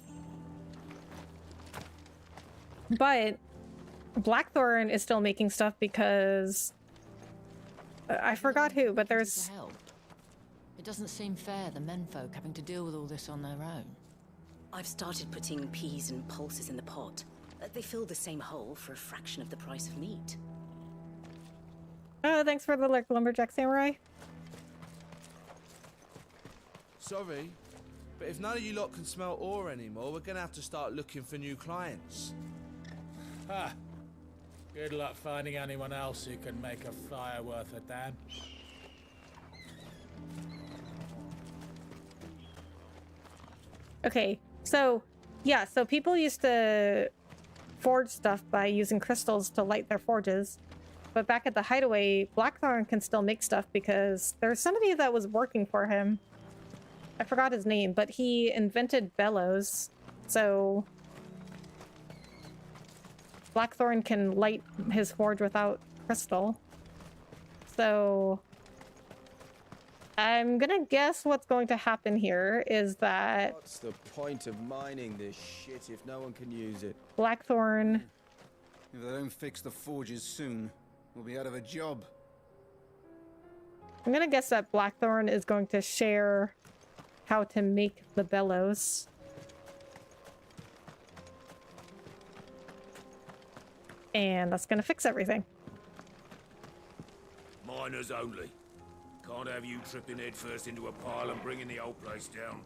But Blackthorn is still making stuff because I forgot who, but there's... It doesn't seem fair, the menfolk having to deal with all this on their own. I've started putting peas and pulses in the pot. They fill the same hole for a fraction of the price of meat. Oh, thanks for the Lumberjack Samurai. Sorry, but if none of you lot can smell ore anymore, we're gonna have to start looking for new clients. Ha! Good luck finding anyone else who can make a fire worth a damn. Okay, so yeah, so people used to forge stuff by using crystals to light their forges. But back at the hideaway, Blackthorn can still make stuff because there's somebody that was working for him. I forgot his name, but he invented bellows. So Blackthorn can light his forge without crystal. So I'm gonna guess what's going to happen here is that... What's the point of mining this shit if no one can use it? Blackthorn... If they don't fix the forges soon, we'll be out of a job. I'm gonna guess that Blackthorn is going to share how to make the bellows. And that's gonna fix everything. Miners only. Can't have you tripping headfirst into a pile and bringing the whole place down.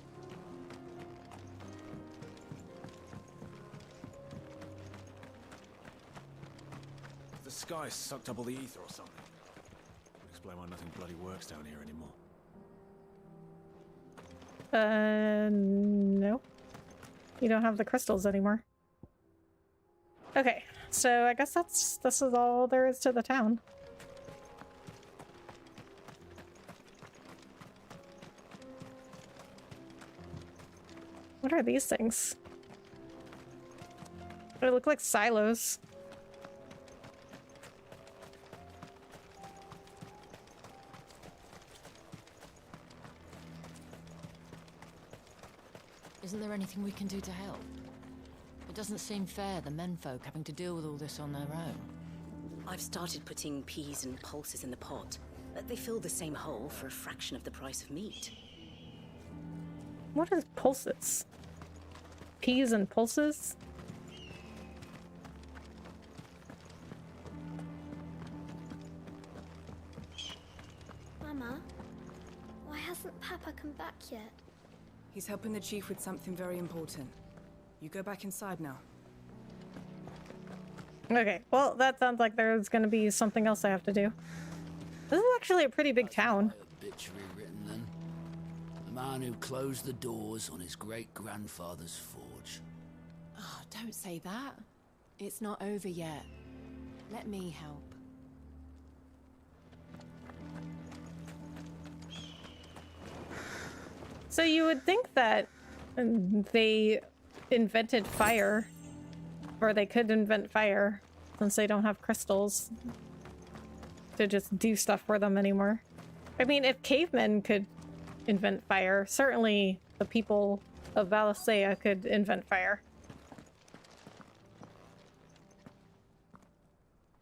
The sky sucked up all the ether or something. Would explain why nothing bloody works down here anymore. No. You don't have the crystals anymore. Okay, so I guess this is all there is to the town. What are these things? They look like silos. Isn't there anything we can do to help? It doesn't seem fair, the menfolk having to deal with all this on their own. I've started putting peas and pulses in the pot. They fill the same hole for a fraction of the price of meat. What is pulses? Peas and pulses? Mama, why hasn't Papa come back yet? He's helping the chief with something very important. You go back inside now. Okay, well, that sounds like there's gonna be something else I have to do. This is actually a pretty big town. Obituary written then. The man who closed the doors on his great-grandfather's forge. Oh, don't say that. It's not over yet. Let me help. So you would think that they invented fire, or they could invent fire, since they don't have crystals to just do stuff for them anymore. I mean, if cavemen could invent fire, certainly the people of Valisea could invent fire.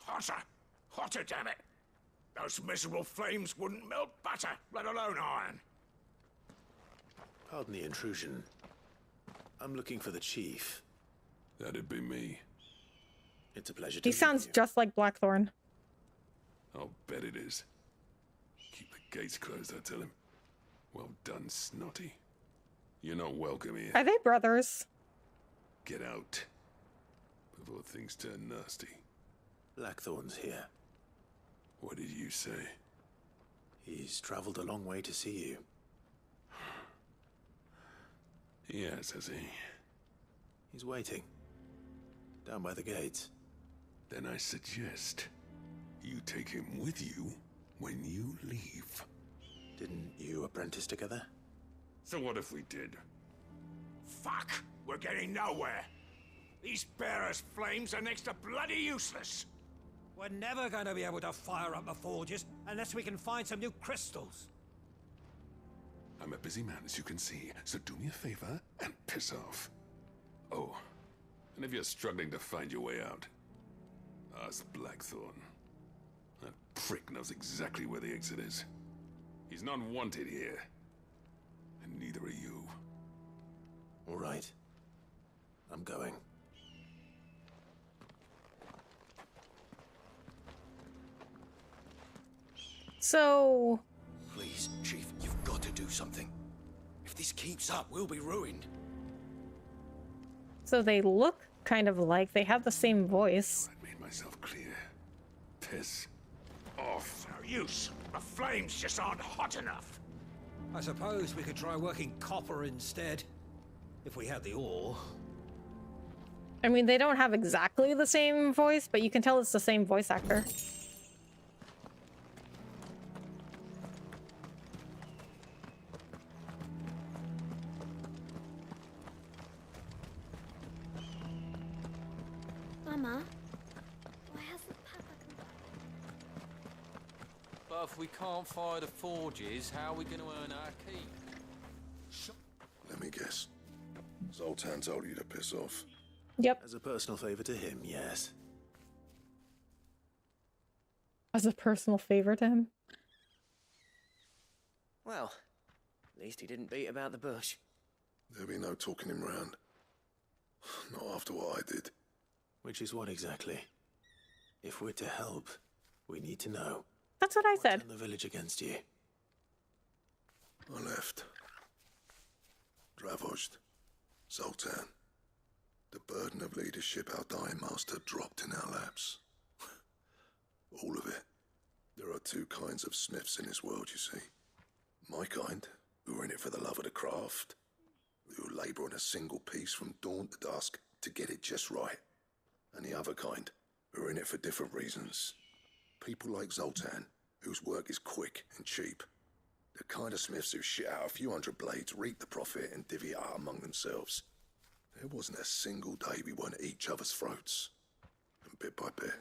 Hotter! Hotter, damn it! Those miserable flames wouldn't melt butter, let alone iron. Pardon the intrusion. I'm looking for the chief. That'd be me. It's a pleasure to He meet sounds you. just like Blackthorn. I'll bet it is. Keep the gates closed, I tell him. Well done, Snotty. You're not welcome here. Are they brothers? Get out. Before things turn nasty. Blackthorn's here. What did you say? He's traveled a long way to see you. Yes, has he? He's waiting. Down by the gates. Then I suggest you take him with you when you leave. Didn't you apprentice together? So what if we did? Fuck! We're getting nowhere. These bearers' flames are next to bloody useless. We're never going to be able to fire up the forges unless we can find some new crystals. I'm a busy man, as you can see, so do me a favor and piss off. Oh, and if you're struggling to find your way out, ask Blackthorn. That prick knows exactly where the exit is. He's not wanted here, and neither are you. All right. I'm going. So... Please, Chief, you've got to do something. If this keeps up, we'll be ruined. So they look kind of like, they have the same voice. I made myself clear. Piss off. No use. The flames just aren't hot enough. I suppose we could try working copper instead. If we had the ore. I mean, they don't have exactly the same voice, but you can tell it's the same voice actor. Mama, why hasn't Papa come back? But if we can't fire the forges, how are we going to earn our keep? Let me guess. Zoltan told you to piss off. Yep. As a personal favor to him, yes. As a personal favor to him? Well, at least he didn't beat about the bush. There'll be no talking him round. Not after what I did. Which is what exactly? If we're to help, we need to know. That's what I said. Turn the village against you. I left. Dravozd. Zoltan. The burden of leadership our dying master dropped in our laps. All of it. There are two kinds of smiths in this world, you see. My kind, who are in it for the love of the craft, who labour on a single piece from dawn to dusk to get it just right. And the other kind, who are in it for different reasons. People like Zoltan, whose work is quick and cheap. The kind of smiths who shit out a few hundred blades, reap the profit, and divvy it out among themselves. There wasn't a single day we weren't at each other's throats. And bit by bit,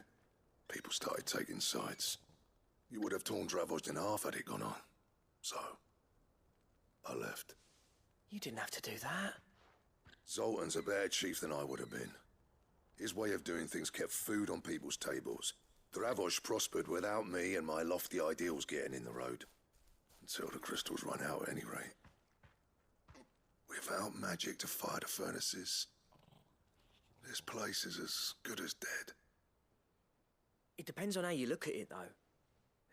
people started taking sides. You would have torn Dravozd in half had it gone on. So, I left. You didn't have to do that. Zoltan's a better chief than I would have been. His way of doing things kept food on people's tables. Dravozd prospered without me and my lofty ideals getting in the road. Until the crystals run out at any rate. Without magic to fire the furnaces, this place is as good as dead. It depends on how you look at it, though.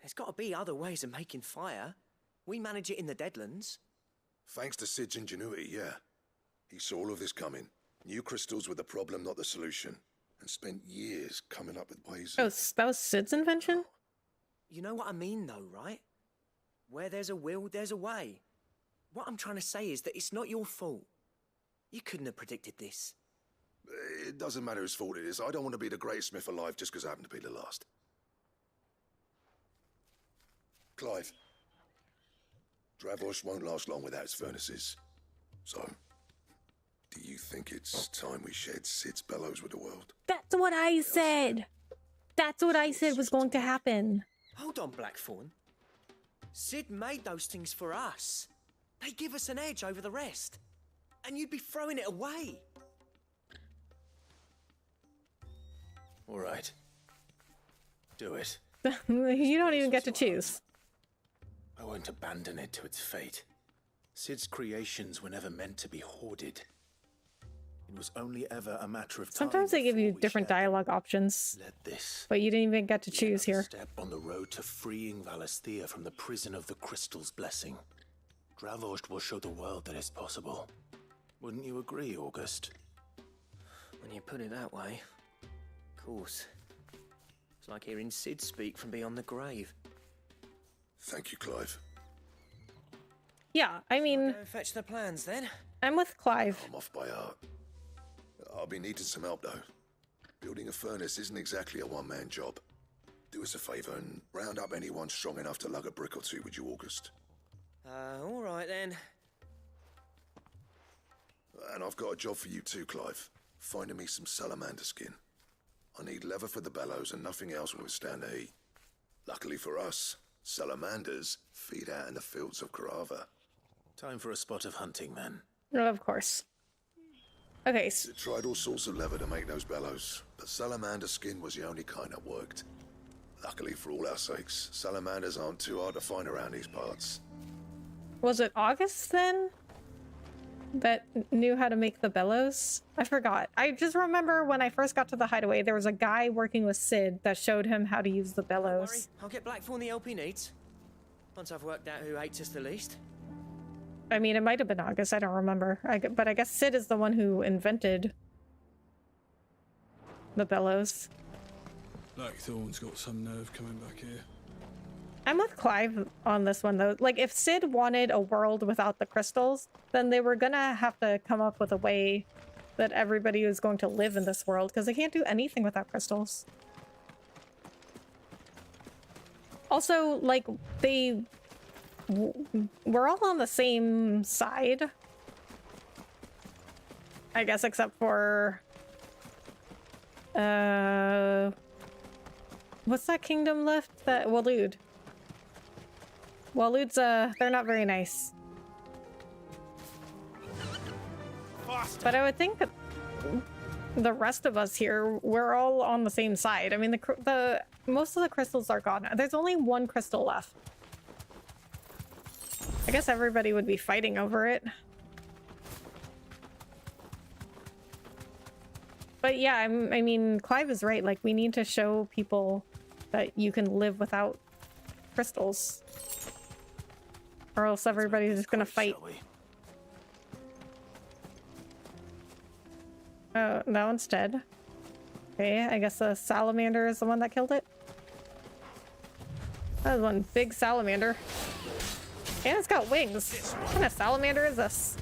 There's got to be other ways of making fire. We manage it in the Deadlands. Thanks to Sid's ingenuity, yeah. He saw all of this coming. Knew crystals were the problem, not the solution. And spent years coming up with ways Oh, that was Sid's invention? You know what I mean, though, right? Where there's a will, there's a way. What I'm trying to say is that it's not your fault. You couldn't have predicted this. It doesn't matter whose fault it is. I don't want to be the greatest smith alive just because I happen to be the last. Clive. Dravozd won't last long without its furnaces. So, do you think it's time we shared Sid's bellows with the world? That's what I said! That's what I said was going to happen. Hold on, Blackthorn. Sid made those things for us. They give us an edge over the rest. And you'd be throwing it away. All right. Do it. You don't even get to choose. I won't abandon it to its fate. Sid's creations were never meant to be hoarded. It was only ever a matter of time. Sometimes they give you different dialogue options. Let this. But you didn't even get to choose here. Step on the road to freeing Valisthea from the prison of the Crystal's blessing. Dravozd will show the world that it's possible. Wouldn't you agree, August? When you put it that way, of course. It's like hearing Sid speak from beyond the grave. Thank you, Clive. Yeah, I mean... Go fetch the plans, then. I'm with Clive. I'm off by heart. I'll be needing some help, though. Building a furnace isn't exactly a one-man job. Do us a favour and round up anyone strong enough to lug a brick or two, would you, August? All right, then. And I've got a job for you too, Clive. Finding me some salamander skin. I need leather for the bellows and nothing else will withstand the heat. Luckily for us, salamanders feed out in the fields of Carava. Time for a spot of hunting, then. Oh, of course. Okay. I tried all sorts of leather to make those bellows, but salamander skin was the only kind that worked. Luckily for all our sakes, salamanders aren't too hard to find around these parts. Was it August then that knew how to make the bellows? I forgot. I just remember when I first got to the hideaway, there was a guy working with Sid that showed him how to use the bellows. Don't worry, I'll get Blackthorn the LP needs. Once I've worked out who hates us the least. I mean, it might have been August. I don't remember. But I guess Sid is the one who invented the bellows. Blackthorn's got some nerve coming back here. I'm with Clive on this one, though. Like, if Sid wanted a world without the crystals, then they were gonna have to come up with a way that everybody was going to live in this world, because they can't do anything without crystals. Also, like, we're all on the same side. I guess, except for... what's that kingdom left? That Waloed. Waloed's, they're not very nice. But I would think that the rest of us here, we're all on the same side. I mean, the most of the crystals are gone. There's only one crystal left. I guess everybody would be fighting over it. But yeah, I mean, Clive is right. Like, we need to show people that you can live without crystals. Or else everybody's just gonna fight. Oh, that one's dead. Okay, I guess the salamander is the one that killed it. That was one big salamander. And it's got wings. What kind of salamander is this?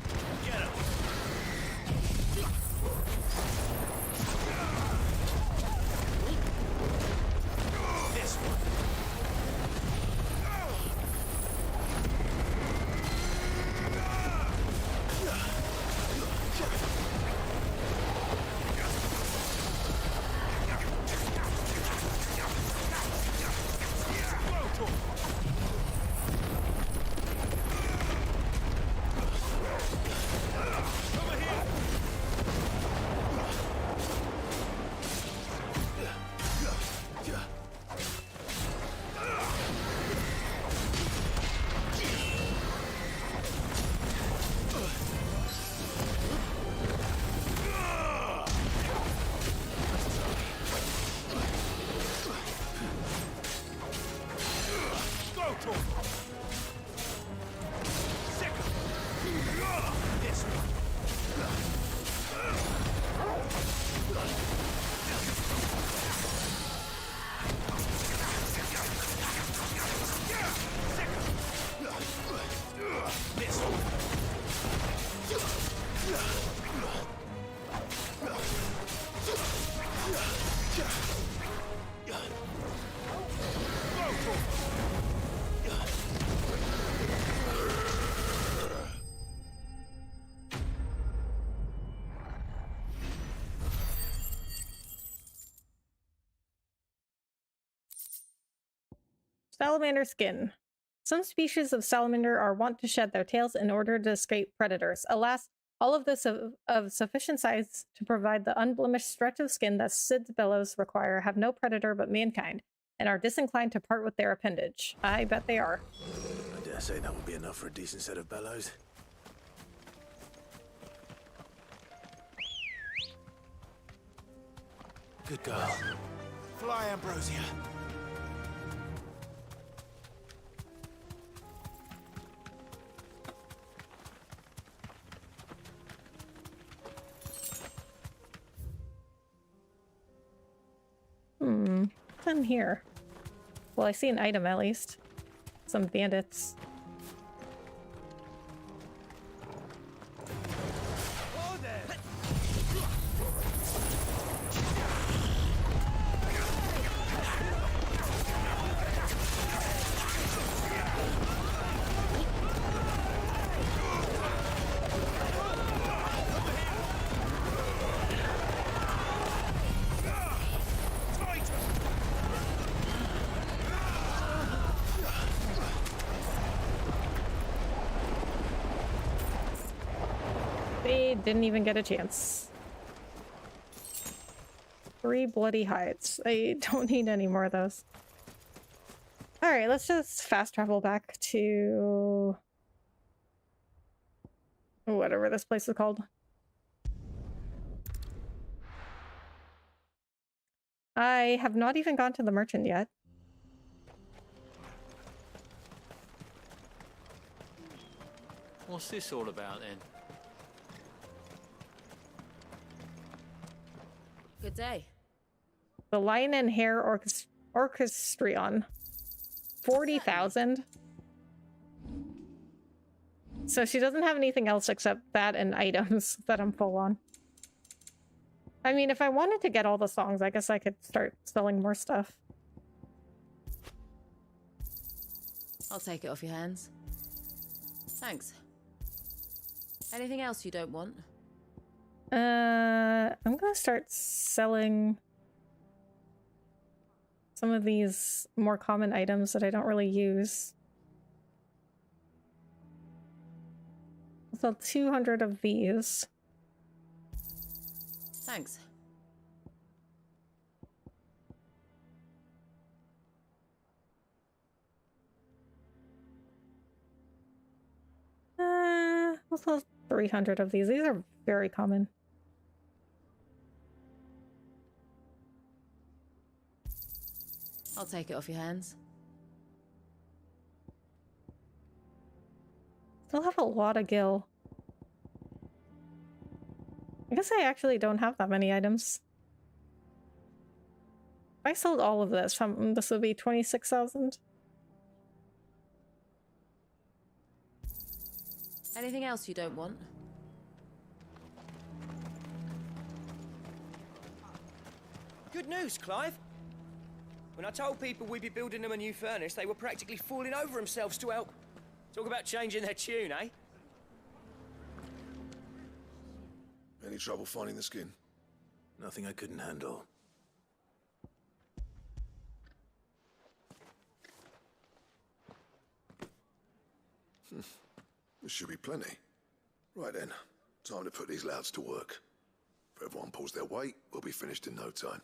Salamander skin. Some species of salamander are wont to shed their tails in order to escape predators. Alas, all of this of sufficient size to provide the unblemished stretch of skin that Sid's bellows require have no predator but mankind, and are disinclined to part with their appendage. I bet they are. I dare say that would be enough for a decent set of bellows. Good girl. Fly, Ambrosia. What's in here? Well, I see an item at least. Some bandits. I didn't even get a chance. 3 bloody hides. I don't need any more of those. Alright, let's just fast travel back to whatever this place is called. I have not even gone to the merchant yet. What's this all about then? Good day. The Lion and Hare Orchestrion. 40,000. So she doesn't have anything else except that and items that I'm full on. I mean, if I wanted to get all the songs, I guess I could start selling more stuff. I'll take it off your hands. Thanks. Anything else you don't want? I'm gonna start selling some of these more common items that I don't really use. I'll sell 200 of these. Thanks. I'll sell 300 of these. These are very common. I'll take it off your hands. Still have a lot of gil. I guess I actually don't have that many items. If I sold all of this, this would be 26,000. Anything else you don't want? Good news, Clive. When I told people we'd be building them a new furnace, they were practically falling over themselves to help. Talk about changing their tune, eh? Any trouble finding the skin? Nothing I couldn't handle. There should be plenty. Right then, time to put these louds to work. If everyone pulls their weight, we'll be finished in no time.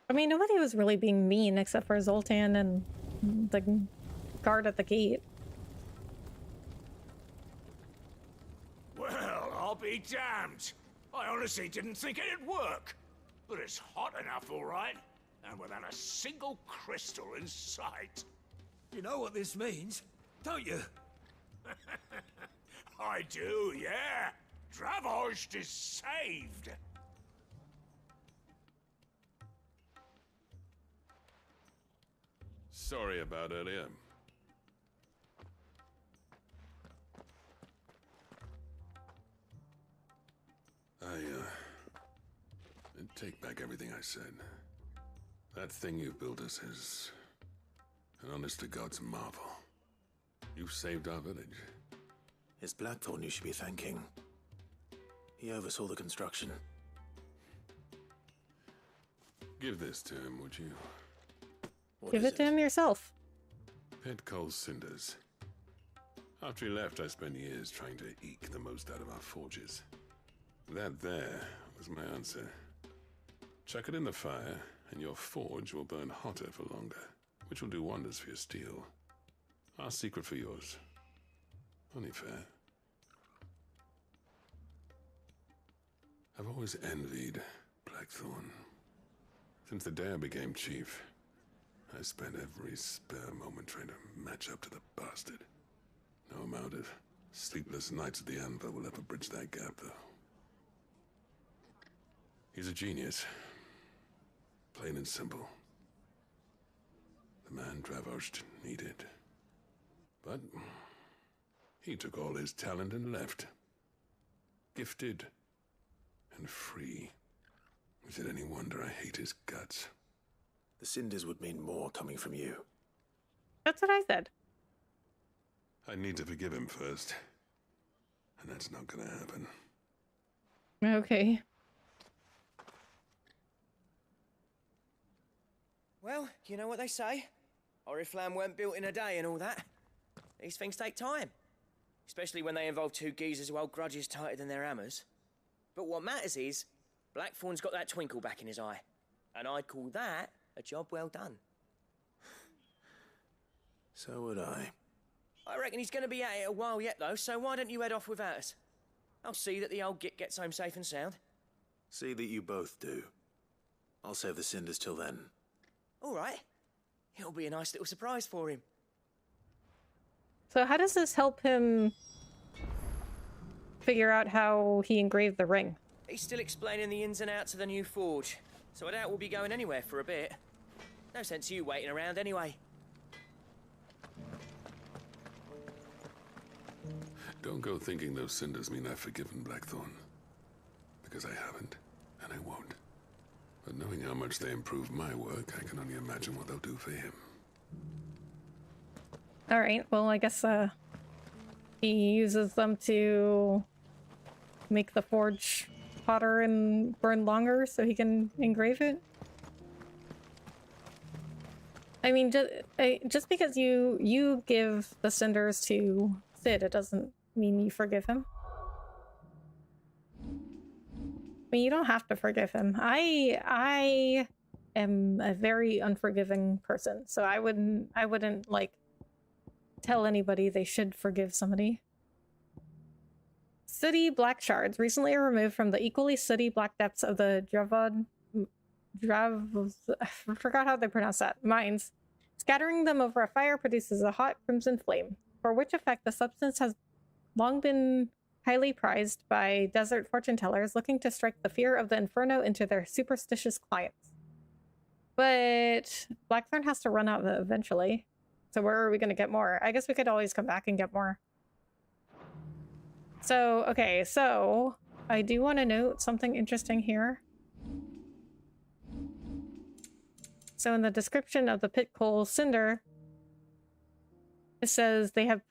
I mean, nobody was really being mean except for Zoltan and the guard at the gate. Well, I'll be damned. I honestly didn't think it'd work. But it's hot enough, all right. And without a single crystal in sight. You know what this means, don't you? I do, yeah. Dravost is saved. Sorry about earlier. I take back everything I said. That thing you built us is an honest-to-God's marvel. You've saved our village. It's Blackthorn you should be thanking. He oversaw the construction. Give this to him, would you? Give it to him yourself. Pet coal cinders. After he left, I spent years trying to eke the most out of our forges. That there was my answer. Chuck it in the fire, and your forge will burn hotter for longer, which will do wonders for your steel. Our secret for yours. Only fair. I've always envied Blackthorn. Since the day I became chief, I spent every spare moment trying to match up to the bastard. No amount of sleepless nights at the anvil will ever bridge that gap, though. He's a genius. Plain and simple. The man Dravost needed. But he took all his talent and left. Gifted and free. Is it any wonder I hate his guts? The cinders would mean more coming from you. That's what I said. I need to forgive him first. And that's not gonna happen. Okay. Well, you know what they say. Oriflamme weren't built in a day and all that. These things take time. especially when they involve two geezers who hold grudges tighter than their hammers. But what matters is, Blackthorn's got that twinkle back in his eye, and I'd call that a job well done. So would I. I reckon he's going to be at it a while yet, though, so why don't you head off without us? I'll see that the old git gets home safe and sound. See that you both do. I'll save the cinders till then. All right. It'll be a nice little surprise for him. So how does this help him figure out how he engraved the ring? He's still explaining the ins and outs of the new forge, so I doubt we'll be going anywhere for a bit. No sense you waiting around anyway. Don't go thinking those cinders mean I've forgiven Blackthorn. Because I haven't, and I won't. But knowing how much they improve my work, I can only imagine what they'll do for him. Alright, well I guess he uses them to make the forge hotter and burn longer so he can engrave it. I mean, just because you give the cinders to Sid, it doesn't mean you forgive him. I mean, you don't have to forgive him. I am a very unforgiving person, so I wouldn't like tell anybody they should forgive somebody. Sooty black shards recently removed from the equally sooty black depths of the I forgot how they pronounce that, mines. Scattering them over a fire produces a hot crimson flame, for which effect the substance has long been highly prized by desert fortune tellers looking to strike the fear of the inferno into their superstitious clients. But Blackthorn has to run out eventually. So where are we going to get more? I guess we could always come back and get more. So, okay, so I do want to note something interesting here. So in the description of the pit coal cinder, it says they have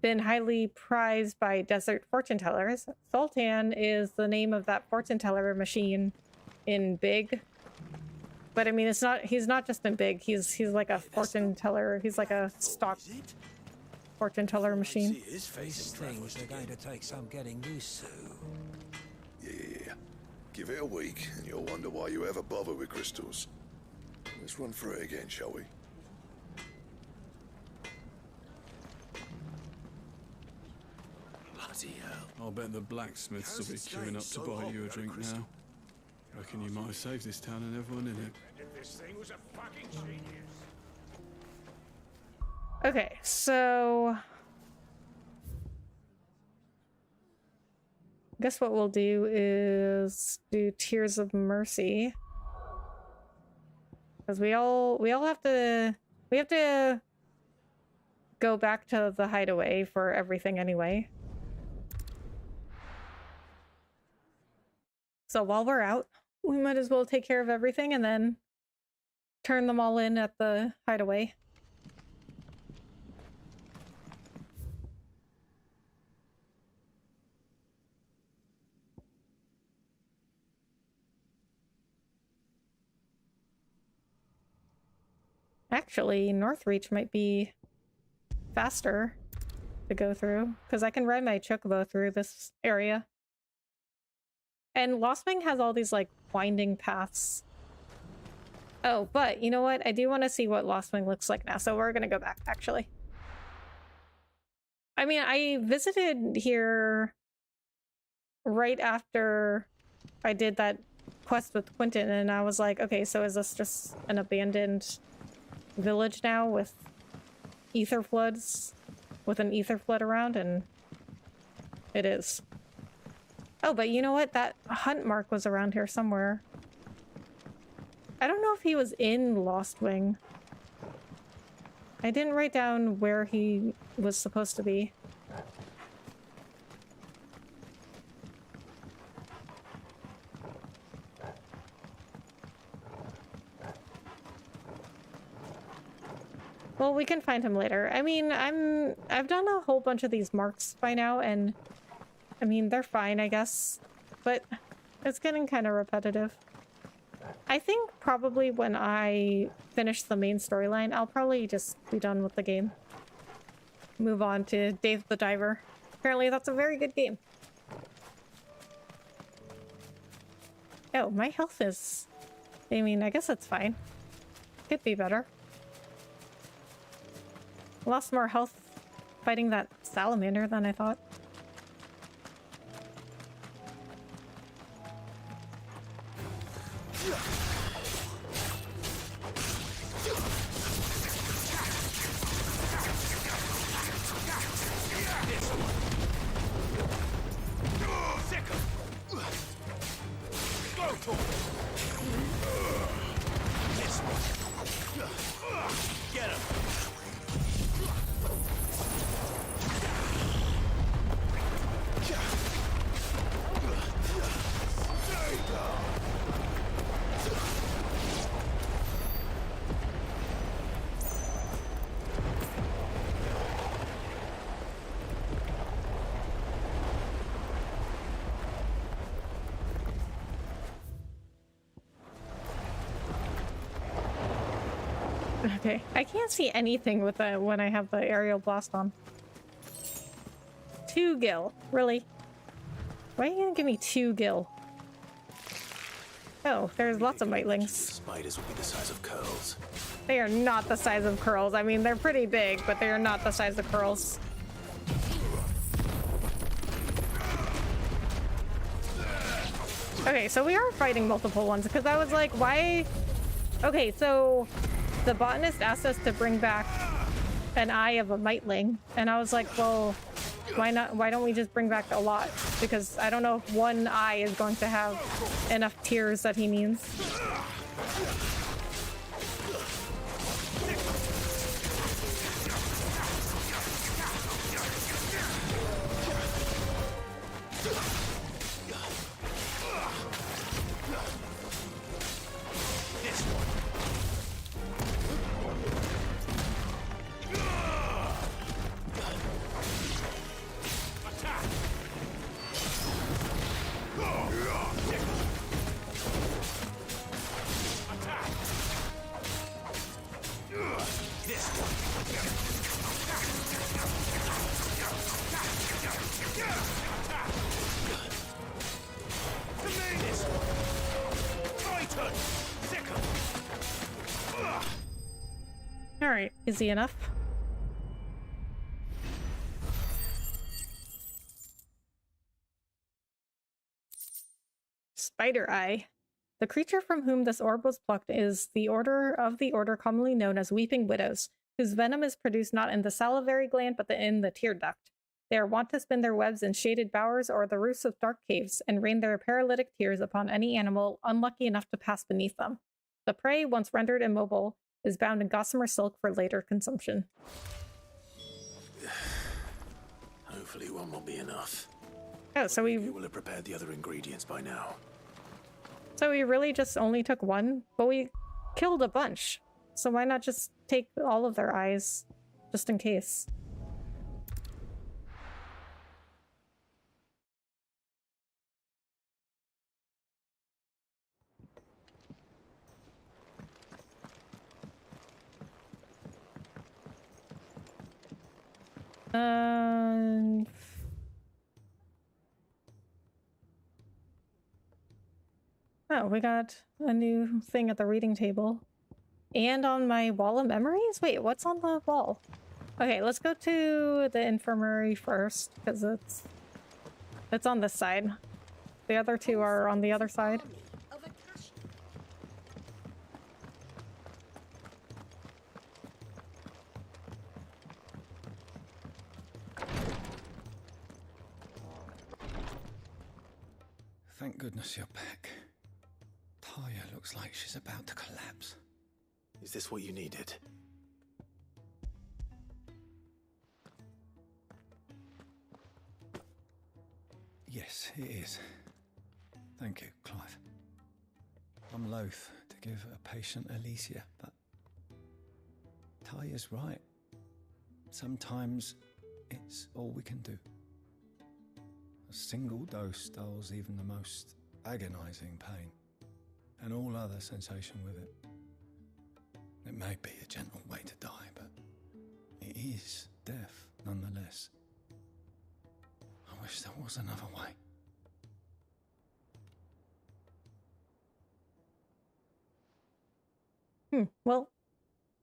been highly prized by desert fortune tellers. Sultan is the name of that fortune teller machine in Big. But I mean, he's not just in Big, he's like a fortune teller, he's like a stock fortune teller machine. These things are going to take some getting used to. Yeah. Give it a week and you'll wonder why you ever bother with crystals. Let's run through it again, shall we? Bloody hell. I'll bet the blacksmiths will be queuing up to buy you a drink now. Reckon you might have saved this town and everyone in it. This thing was a fucking genius. Okay, so I guess what we'll do is do Tears of Mercy. Because we have to go back to the hideaway for everything anyway. So while we're out, we might as well take care of everything and then turn them all in at the hideaway. Actually, Northreach might be faster to go through, because I can ride my chocobo through this area. And Lostwing has all these, like, winding paths. Oh, but you know what? I do want to see what Lostwing looks like now, so we're gonna go back, actually. I mean, I visited here right after I did that quest with Quentin, and I was like, okay, so is this just an abandoned village now with ether floods, with an ether flood around? And it is. Oh, but you know what? That hunt mark was around here somewhere. I don't know if he was in Lostwing. I didn't write down where he was supposed to be. Well, we can find him later. I mean, I've done a whole bunch of these marks by now, and I mean, they're fine, I guess, but it's getting kind of repetitive. I think probably when I finish the main storyline, I'll probably just be done with the game. Move on to Dave the Diver. Apparently that's a very good game. Oh, my health is... I mean, I guess it's fine. Could be better. Lost more health fighting that salamander than I thought. Okay, I can't see anything with the when I have the aerial blast on. 2 gil, really? Why are you gonna give me 2 gil? Oh, there's lots of mightlings. Spiders will be the size of curls. They are not the size of curls. I mean, they're pretty big, but they are not the size of curls. Okay, so we are fighting multiple ones because I was like, why? Okay, so the botanist asked us to bring back an eye of a mightling, and I was like, well, why not? Why don't we just bring back a lot? Because I don't know if one eye is going to have enough tears that he needs. Alright, easy enough. Spider Eye. The creature from whom this orb was plucked is the order commonly known as Weeping Widows, whose venom is produced not in the salivary gland but in the tear duct. They are wont to spin their webs in shaded bowers or the roofs of dark caves and rain their paralytic tears upon any animal unlucky enough to pass beneath them. The prey, once rendered immobile, is bound in gossamer silk for later consumption. Hopefully one will be enough. Oh, so we will have prepared the other ingredients by now. So we really just only took one, but we killed a bunch. So why not just take all of their eyes, just in case? Oh, we got a new thing at the reading table. And on my wall of memories? Wait, what's on the wall? Okay, let's go to the infirmary first, because it's on this side. The other two are on the other side. Thank goodness you're back. Taya looks like she's about to collapse. Is this what you needed? Yes, it is. Thank you, Clive. I'm loath to give a patient Alicia, but Taya's right. Sometimes it's all we can do. A single dose dulls even the most agonizing pain, and all other sensation with it. It may be a gentle way to die, but it is death nonetheless. wish there was another way. Well,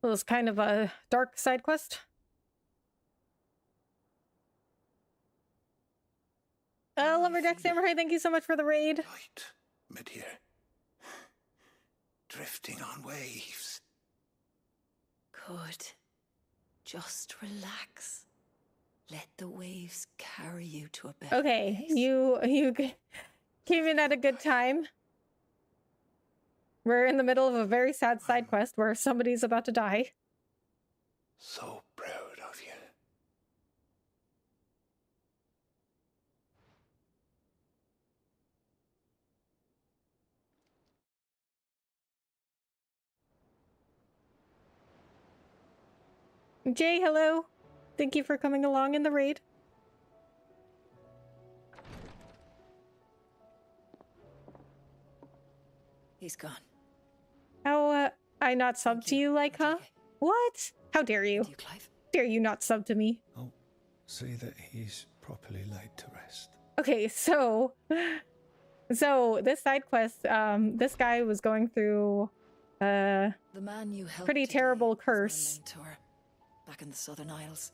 it was kind of a dark side quest. Lumberjack Samurai, thank you so much for the raid. Mid here. Drifting on waves. Good. Just relax. Let the waves carry you to a better Okay, place. you came in at a good time. We're in the middle of a very sad side quest where somebody's about to die. So proud of you. Jay, hello. Thank you for coming along in the raid. He's gone. How, I not sub to you, like, huh? What? How dare you? Dare you not sub to me? Oh, see that he's properly laid to rest. Okay, so this side quest, this guy was going through The man you helped pretty today terrible was my curse. mentor, back in the Southern Isles,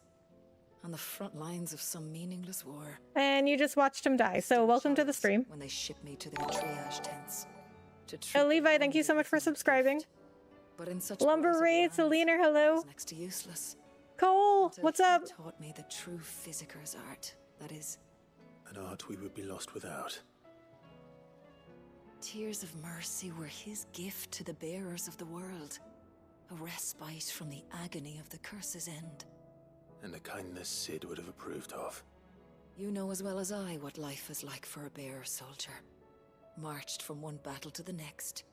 on the front lines of some meaningless war. And you just watched him die, so welcome to the stream. When they shipped me to their triage tents. Levi, thank you so much for subscribing. But in such Lumber Raid, Selena, hello. next to useless. Cole, what's up? He taught me the true physicker's art. That is, An art we would be lost without. tears of mercy were his gift to the bearers of the world. A respite from the agony of the curse's end. And a kindness Sid would have approved of. You know as well as I what life is like for a bearer soldier. Marched from one battle to the next,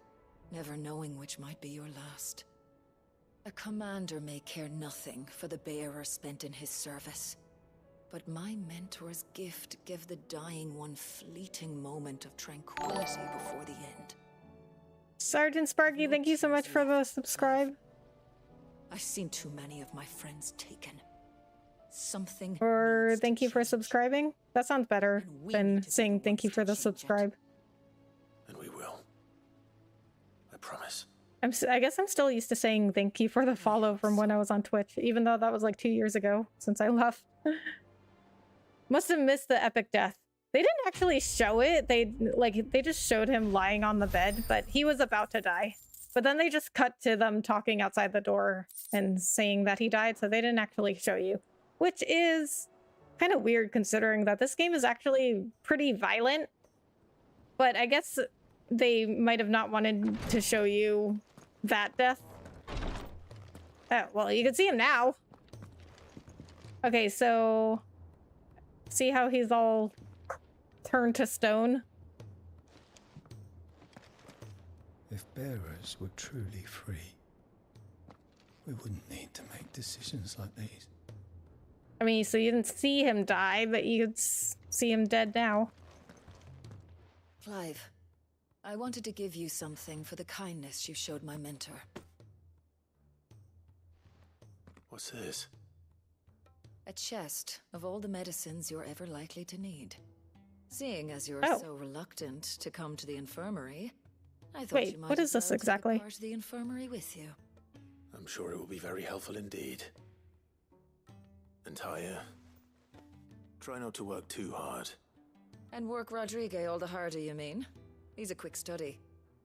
never knowing which might be your last. A commander may care nothing for the bearer spent in his service. But my mentor's gift gave the dying one fleeting moment of tranquility before the end. Sergeant Sparky, thank you so much for the subscribe. I've seen too many of my friends taken. Something. Or thank you for subscribing. That sounds better than saying thank you for the subscribe. And we will. I promise. I guess I'm still used to saying thank you for the follow from when I was on Twitch, even though that was like 2 years ago since I left. Must have missed the epic death. They didn't actually show it. They just showed him lying on the bed, but he was about to die. But then they just cut to them talking outside the door and saying that he died, so they didn't actually show you. Which is kind of weird considering that this game is actually pretty violent. But I guess they might have not wanted to show you that death. Oh, well, you can see him now. Okay, so see how he's all turned to stone? If bearers were truly free, we wouldn't need to make decisions like these. I mean, so you didn't see him die, but you could see him dead now. Clive, I wanted to give you something for the kindness you showed my mentor. What's this? A chest of all the medicines you're ever likely to need. Seeing as you're Oh. so reluctant to come to the infirmary, I thought Wait, you might what as is this well exactly? take part of the infirmary with you. I'm sure it will be very helpful indeed. And Taya, try not to work too hard. And work Rodrigue all the harder, you mean? He's a quick study,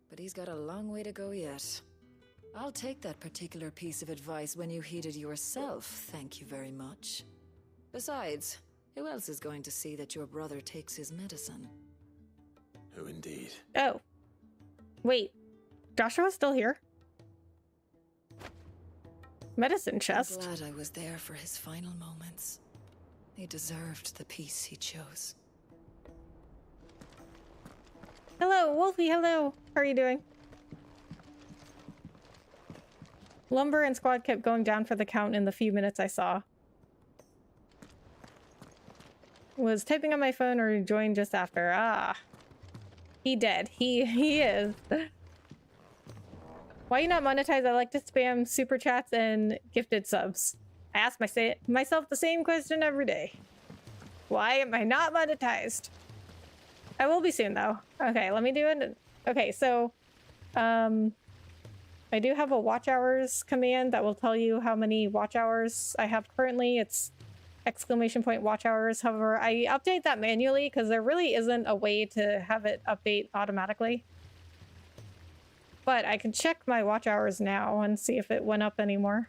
but he's got a long way to go yet. I'll take that particular piece of advice when you heed it yourself, thank you very much. Besides, who else is going to see that your brother takes his medicine? Who indeed? Oh. Wait. Joshua's still here? Medicine chest. I'm glad I was there for his final moments. He deserved the peace he chose. Hello, Wolfie, hello. How are you doing? Lumber and squad kept going down for the count in the few minutes I saw. Was typing on my phone or joined just after. Ah. He dead. He is. Why you not monetize? I like to spam super chats and gifted subs. I ask myself the same question every day. Why am I not monetized? I will be soon though. Okay, let me do it. Okay, so I do have a watch hours command that will tell you how many watch hours I have currently. It's !watch hours. However, I update that manually because there really isn't a way to have it update automatically. But I can check my watch hours now and see if it went up anymore.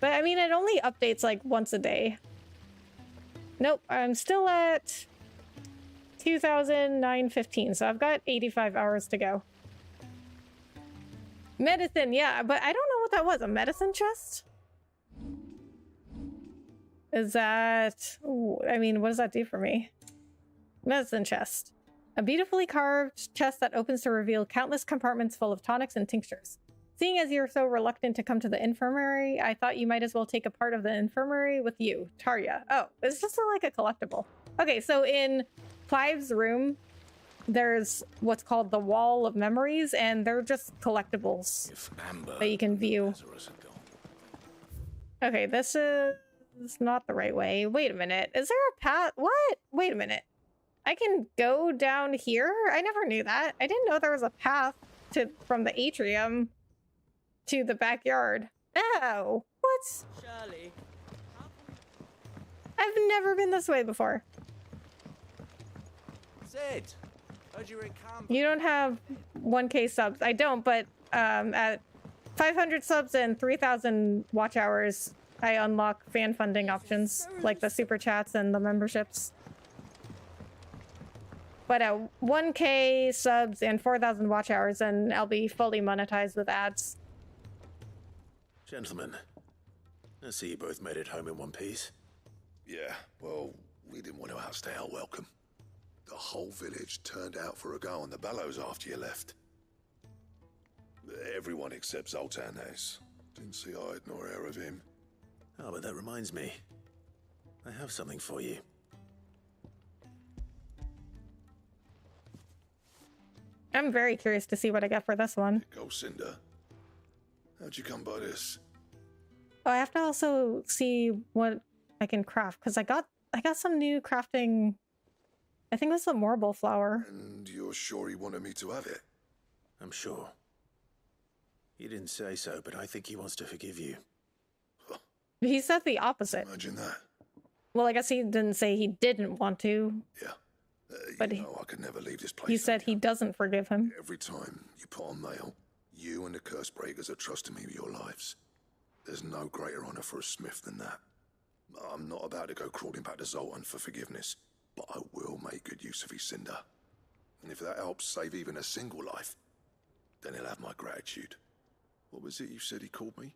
But I mean, it only updates like once a day. Nope, I'm still at 2,915, so I've got 85 hours to go. Medicine, yeah, but I don't know what that was. A medicine chest? Is that... Ooh, I mean, what does that do for me? Medicine chest. A beautifully carved chest that opens to reveal countless compartments full of tonics and tinctures. Seeing as you're so reluctant to come to the infirmary, I thought you might as well take a part of the infirmary with you, Tarja. Oh, it's just like a collectible. Okay, so in Clive's room, there's what's called the Wall of Memories, and they're just collectibles that you can view. Okay, this is not the right way. Wait a minute. Is there a path? What? Wait a minute. I can go down here? I never knew that. I didn't know there was a path from the atrium to the backyard. Oh, what? Shirley. I've never been this way before. Sid, heard you were in camp. You don't have 1K subs. I don't, but at 500 subs and 3,000 watch hours, I unlock fan funding options like the super chats and the memberships. But at 1K subs and 4,000 watch hours, and I'll be fully monetized with ads. Gentlemen, I see you both made it home in one piece. Yeah, well, we didn't want to outstay our welcome. The whole village turned out for a go on the bellows after you left. Everyone except Zoltan has. Didn't see hide nor hair of him. Oh, but that reminds me. I have something for you. I'm very curious to see what I get for this one. Go, Cinder. How'd you come by this? Oh, I have to also see what I can craft, because I got some new crafting. I think this is a marble flower. And you're sure he wanted me to have it? I'm sure. He didn't say so, but I think he wants to forgive you. He said the opposite. Imagine that. Well, I guess he didn't say he didn't want to. Yeah. But you know, I could never leave this place. He said he doesn't forgive him. Every time you put on mail, you and the curse breakers are trusting me with your lives. There's no greater honor for a smith than that. I'm not about to go crawling back to Zoltan for forgiveness, but I will make good use of his cinder. And if that helps save even a single life, then he'll have my gratitude. What was it you said he called me?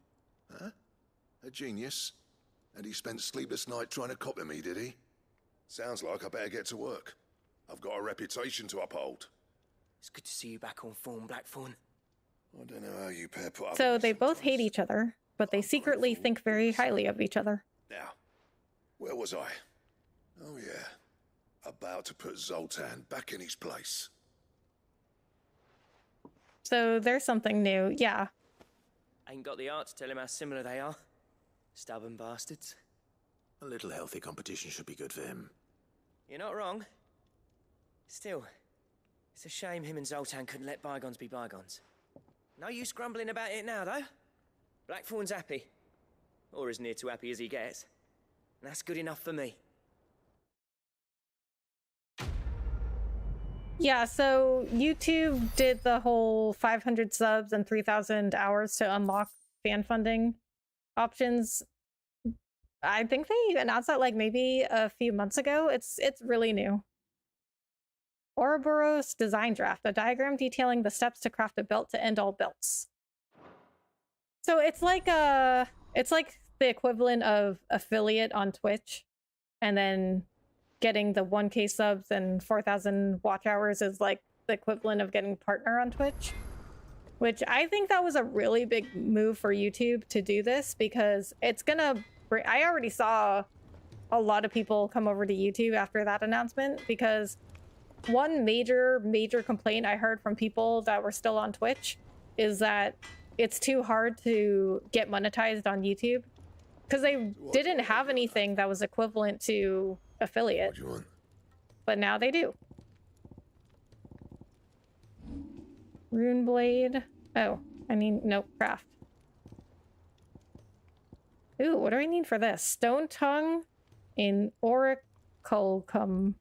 Huh? A genius? And he spent sleepless night trying to copy me, did he? Sounds like I better get to work. I've got a reputation to uphold. It's good to see you back on form, Blackthorn. I don't know how you pair put up. So they both hate each other, but they secretly think very highly of each other. Now, where was I? Oh yeah, about to put Zoltan back in his place. So there's something new, yeah. Ain't got the art to tell him how similar they are. Stubborn bastards. A little healthy competition should be good for him. You're not wrong. Still, it's a shame him and Zoltan couldn't let bygones be bygones. No use grumbling about it now, though. Blackthorn's happy. Or as near to happy as he gets. And that's good enough for me. Yeah, so YouTube did the whole 500 subs and 3,000 hours to unlock fan funding options. I think they announced that like maybe a few months ago. It's really new. Ouroboros design draft, a diagram detailing the steps to craft a belt to end all belts. So it's like the equivalent of affiliate on Twitch, and then getting the 1K subs and 4,000 watch hours is like the equivalent of getting partner on Twitch. Which I think that was a really big move for YouTube to do this, because it's gonna bring... I already saw a lot of people come over to YouTube after that announcement, because one major complaint I heard from people that were still on Twitch is that it's too hard to get monetized on YouTube, because they didn't have anything that was equivalent to affiliate. What do you want? But now they do. Rune blade. Oh, I need nope, craft. Ooh, what do I need for this? Stone tongue in Orichalcum.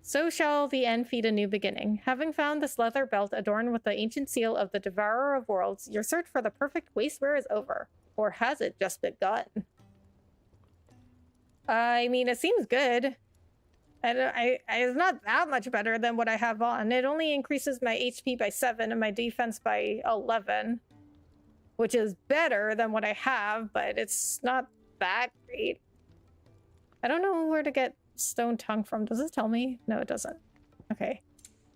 So shall the end feed a new beginning. Having found this leather belt adorned with the ancient seal of the Devourer of Worlds, your search for the perfect wastewear is over. Or has it just begun? I mean, it seems good. It's not that much better than what I have on. It only increases my HP by 7 and my defense by 11. Which is better than what I have, but it's not that great. I don't know where to get stone tongue from. Does it tell me? No, it doesn't. Okay.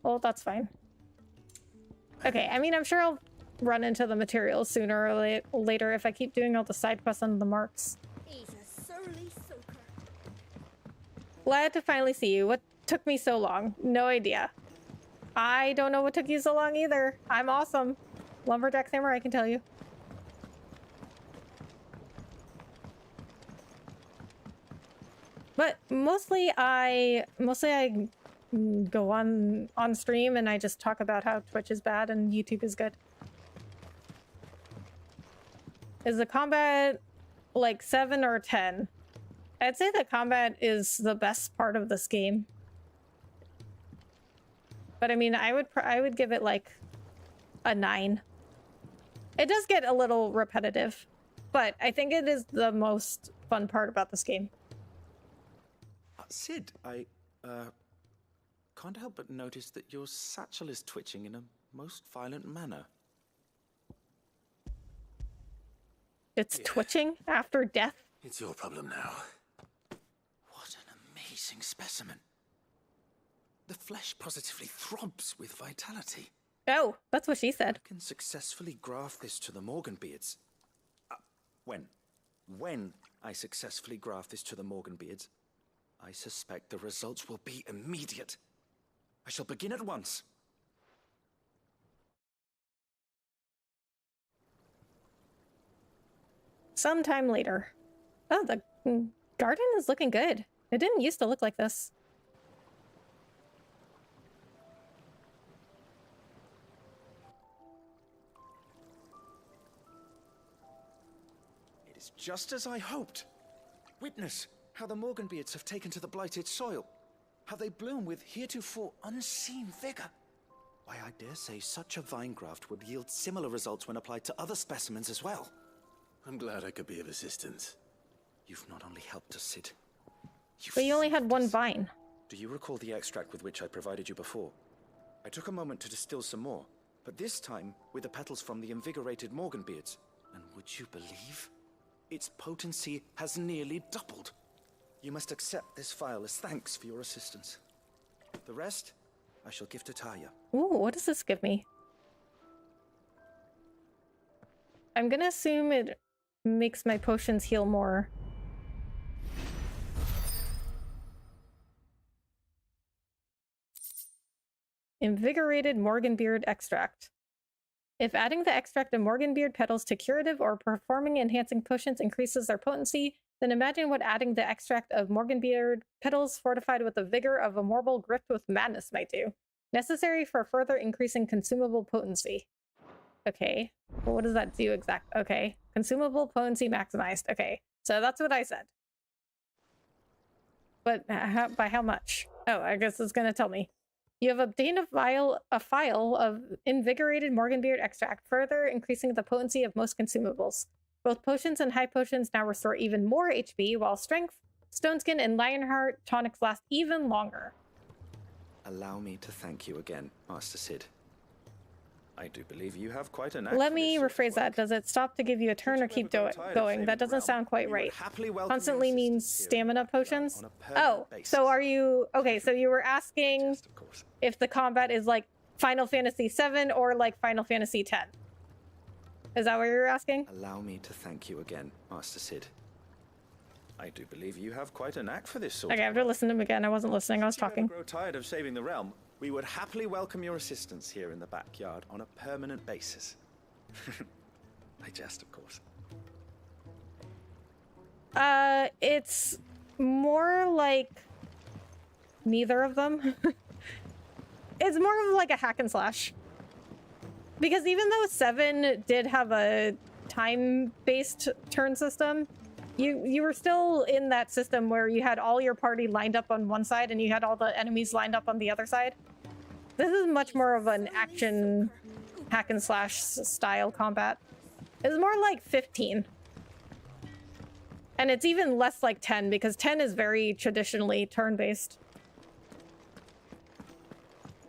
Well, that's fine. Okay, I mean, I'm sure I'll run into the materials sooner or later if I keep doing all the side quests under the marks. He's a surly soaker. Glad to finally see you. What took me so long? No idea. I don't know what took you so long either. I'm awesome. Lumberjack Samurai, I can tell you. But mostly I go on stream and I just talk about how Twitch is bad and YouTube is good. Is the combat like 7 or 10? I'd say the combat is the best part of this game. But I mean, I would give it like a 9. It does get a little repetitive, but I think it is the most fun part about this game. Sid, I can't help but notice that your satchel is twitching in a most violent manner. It's twitching after death? It's your problem now. What an amazing specimen. The flesh positively throbs with vitality. Oh, that's what she said. I can successfully graft this to the Morganbeards. When I successfully graft this to the Morganbeards, I suspect the results will be immediate. I shall begin at once. Sometime later. Oh, the garden is looking good. It didn't used to look like this. It is just as I hoped. Witness how the Morganbeards have taken to the blighted soil. How they bloom with heretofore unseen vigor. Why, I dare say such a vine graft would yield similar results when applied to other specimens as well. I'm glad I could be of assistance. You've not only helped us, Sid. But you only had one vine. Do you recall the extract with which I provided you before? I took a moment to distill some more, but this time with the petals from the invigorated Morganbeards. And would you believe? Its potency has nearly doubled. You must accept this vial as thanks for your assistance. The rest, I shall give to Taya. Ooh, what does this give me? I'm gonna assume it makes my potions heal more. Invigorated Morganbeard extract. If adding the extract of Morganbeard petals to curative or performing enhancing potions increases their potency, then imagine what adding the extract of Morganbeard petals fortified with the vigor of a mortal gripped with madness might do. Necessary for further increasing consumable potency. Okay. Well, what does that do exactly? Okay. Consumable potency maximized. Okay. So that's what I said. But by how much? Oh, I guess it's going to tell me. You have obtained a vial of invigorated Morganbeard extract, further increasing the potency of most consumables. Both potions and high potions now restore even more HP, while strength, stone skin, and lionheart tonics last even longer. Allow me to thank you again, Master Sid. I do believe you have quite an. Let me rephrase that. Does it stop to give you a turn or keep going? That doesn't sound quite right. Constantly means stamina potions? Oh, so are you... Okay, so you were asking if the combat is like Final Fantasy VII or like Final Fantasy X. Is that what you're asking? Allow me to thank you again, Master Sid. I do believe you have quite a knack for this sort. Okay, I have to listen to him again. I wasn't listening, I was talking. If you ever grow tired of saving the realm, we would happily welcome your assistance here in the backyard on a permanent basis. I jest, of course. It's more like neither of them. It's more of like a hack and slash. Because even though 7 did have a time-based turn system, you were still in that system where you had all your party lined up on one side and you had all the enemies lined up on the other side. This is much more of an action hack and slash style combat. It's more like 15. And it's even less like 10 because 10 is very traditionally turn-based.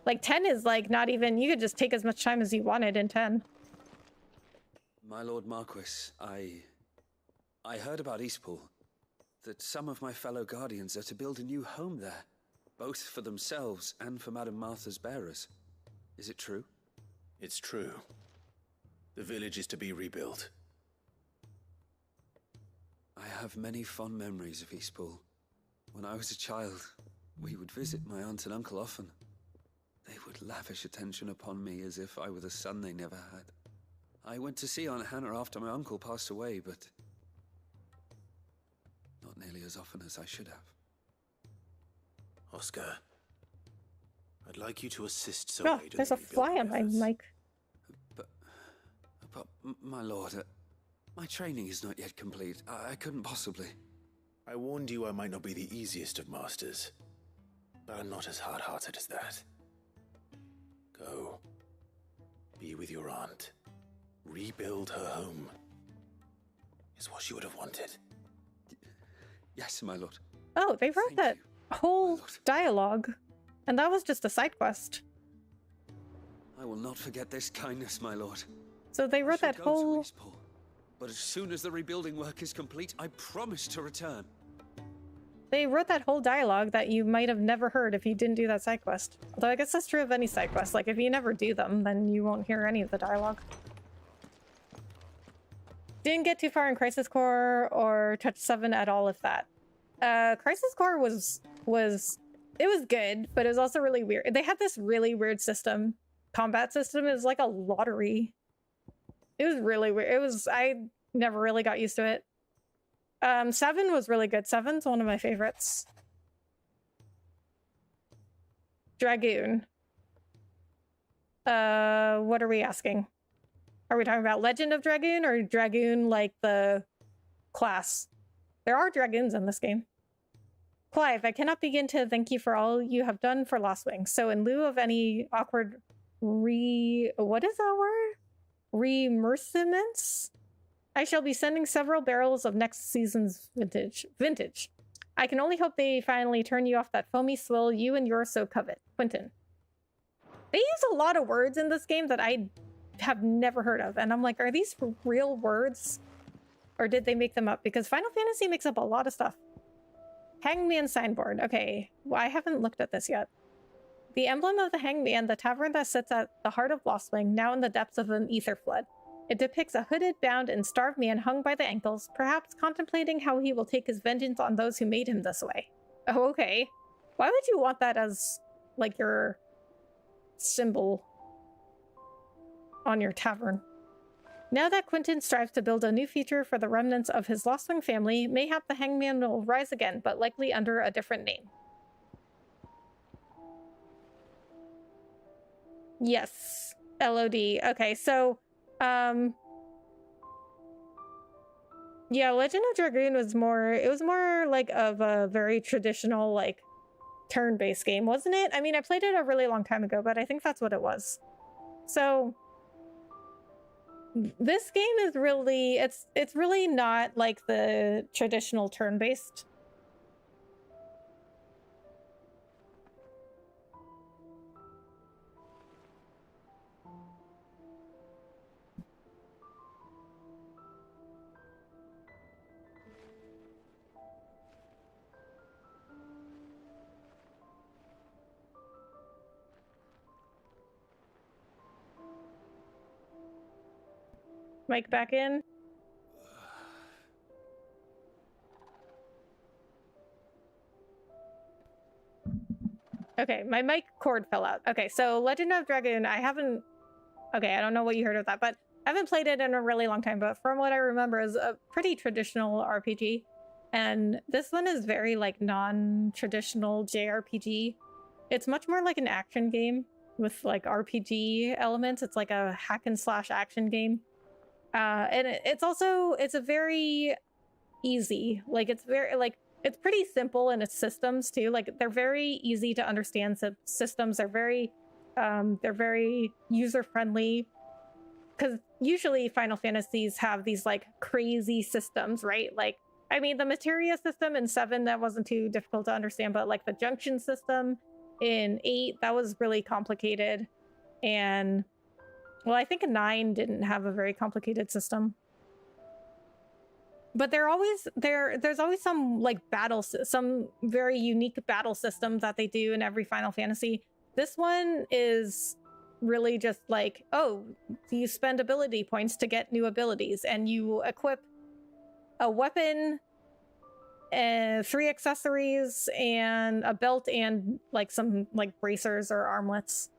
Like 10 is like not even, you could just take as much time as you wanted in 10. My Lord Marquis, I heard about Eastpool, that some of my fellow guardians are to build a new home there, both for themselves and for Madame Martha's bearers. Is it true? It's true. The village is to be rebuilt. I have many fond memories of Eastpool. When I was a child, we would visit my aunt and uncle often. They would lavish attention upon me as if I were the son they never had. I went to see Aunt Hannah after my uncle passed away, but not nearly as often as I should have. Oscar, I'd like you to assist Oh, Zoe to there's the a fly on my mic. But my lord, my training is not yet complete. I couldn't possibly. I warned you I might not be the easiest of masters, but I'm not as hard-hearted as that. Go. Be with your aunt. Rebuild her home. Is what she would have wanted. Yes, my lord. Oh, they wrote that whole dialogue. And that was just a side quest. I will not forget this kindness, my lord. So they wrote that whole... But as soon as the rebuilding work is complete, I promise to return. They wrote that whole dialogue that you might have never heard if you didn't do that side quest. Although I guess that's true of any side quest. Like, if you never do them, then you won't hear any of the dialogue. Didn't get too far in Crisis Core or touch 7 at all, if that. Crisis Core was it was good, but it was also really weird. They had this really weird system. Combat system. It was like a lottery. It was really weird. I never really got used to it. 7 was really good. 7's one of my favorites. Dragoon. What are we asking? Are we talking about Legend of Dragoon or Dragoon like the class? There are dragoons in this game. Clive, I cannot begin to thank you for all you have done for Lost Wings. So in lieu of any awkward what is that word? Remerciments? I shall be sending several barrels of next season's vintage. I can only hope they finally turn you off that foamy swill you and yours so covet. Quentin. They use a lot of words in this game that I have never heard of. And I'm like, are these real words? Or did they make them up? Because Final Fantasy makes up a lot of stuff. Hangman signboard. Okay, well, I haven't looked at this yet. The emblem of the hangman, the tavern that sits at the heart of Lostwing, now in the depths of an ether flood. It depicts a hooded, bound, and starved man hung by the ankles, perhaps contemplating how he will take his vengeance on those who made him this way. Oh, okay. Why would you want that as, like, your symbol on your tavern? Now that Quentin strives to build a new future for the remnants of his Lostwing family, mayhap the hangman will rise again, but likely under a different name. Yes. LOD. Okay, so, yeah, Legend of Dragoon was more like of a very traditional, like, turn-based game, wasn't it? I mean, I played it a really long time ago, but I think that's what it was. So, this game is really, it's really not like the traditional turn-based. Mic back in. Okay, my mic cord fell out. Okay, so Legend of Dragoon, I don't know what you heard of that, but I haven't played it in a really long time, but from what I remember is a pretty traditional RPG. And this one is very like non-traditional JRPG. It's much more like an action game with like RPG elements. It's like a hack and slash action game. And it's a very easy, like it's very like it's pretty simple in its systems too. Like they're very easy to understand systems. They're very user friendly, because usually Final Fantasies have these like crazy systems, right? Like, I mean, the materia system in 7, that wasn't too difficult to understand, but like the junction system in 8, that was really complicated. And well, I think 9 didn't have a very complicated system. But there's always some like some very unique battle system that they do in every Final Fantasy. This one is really just like, oh, you spend ability points to get new abilities, and you equip a weapon, 3 accessories, and a belt, and like some like bracers or armlets.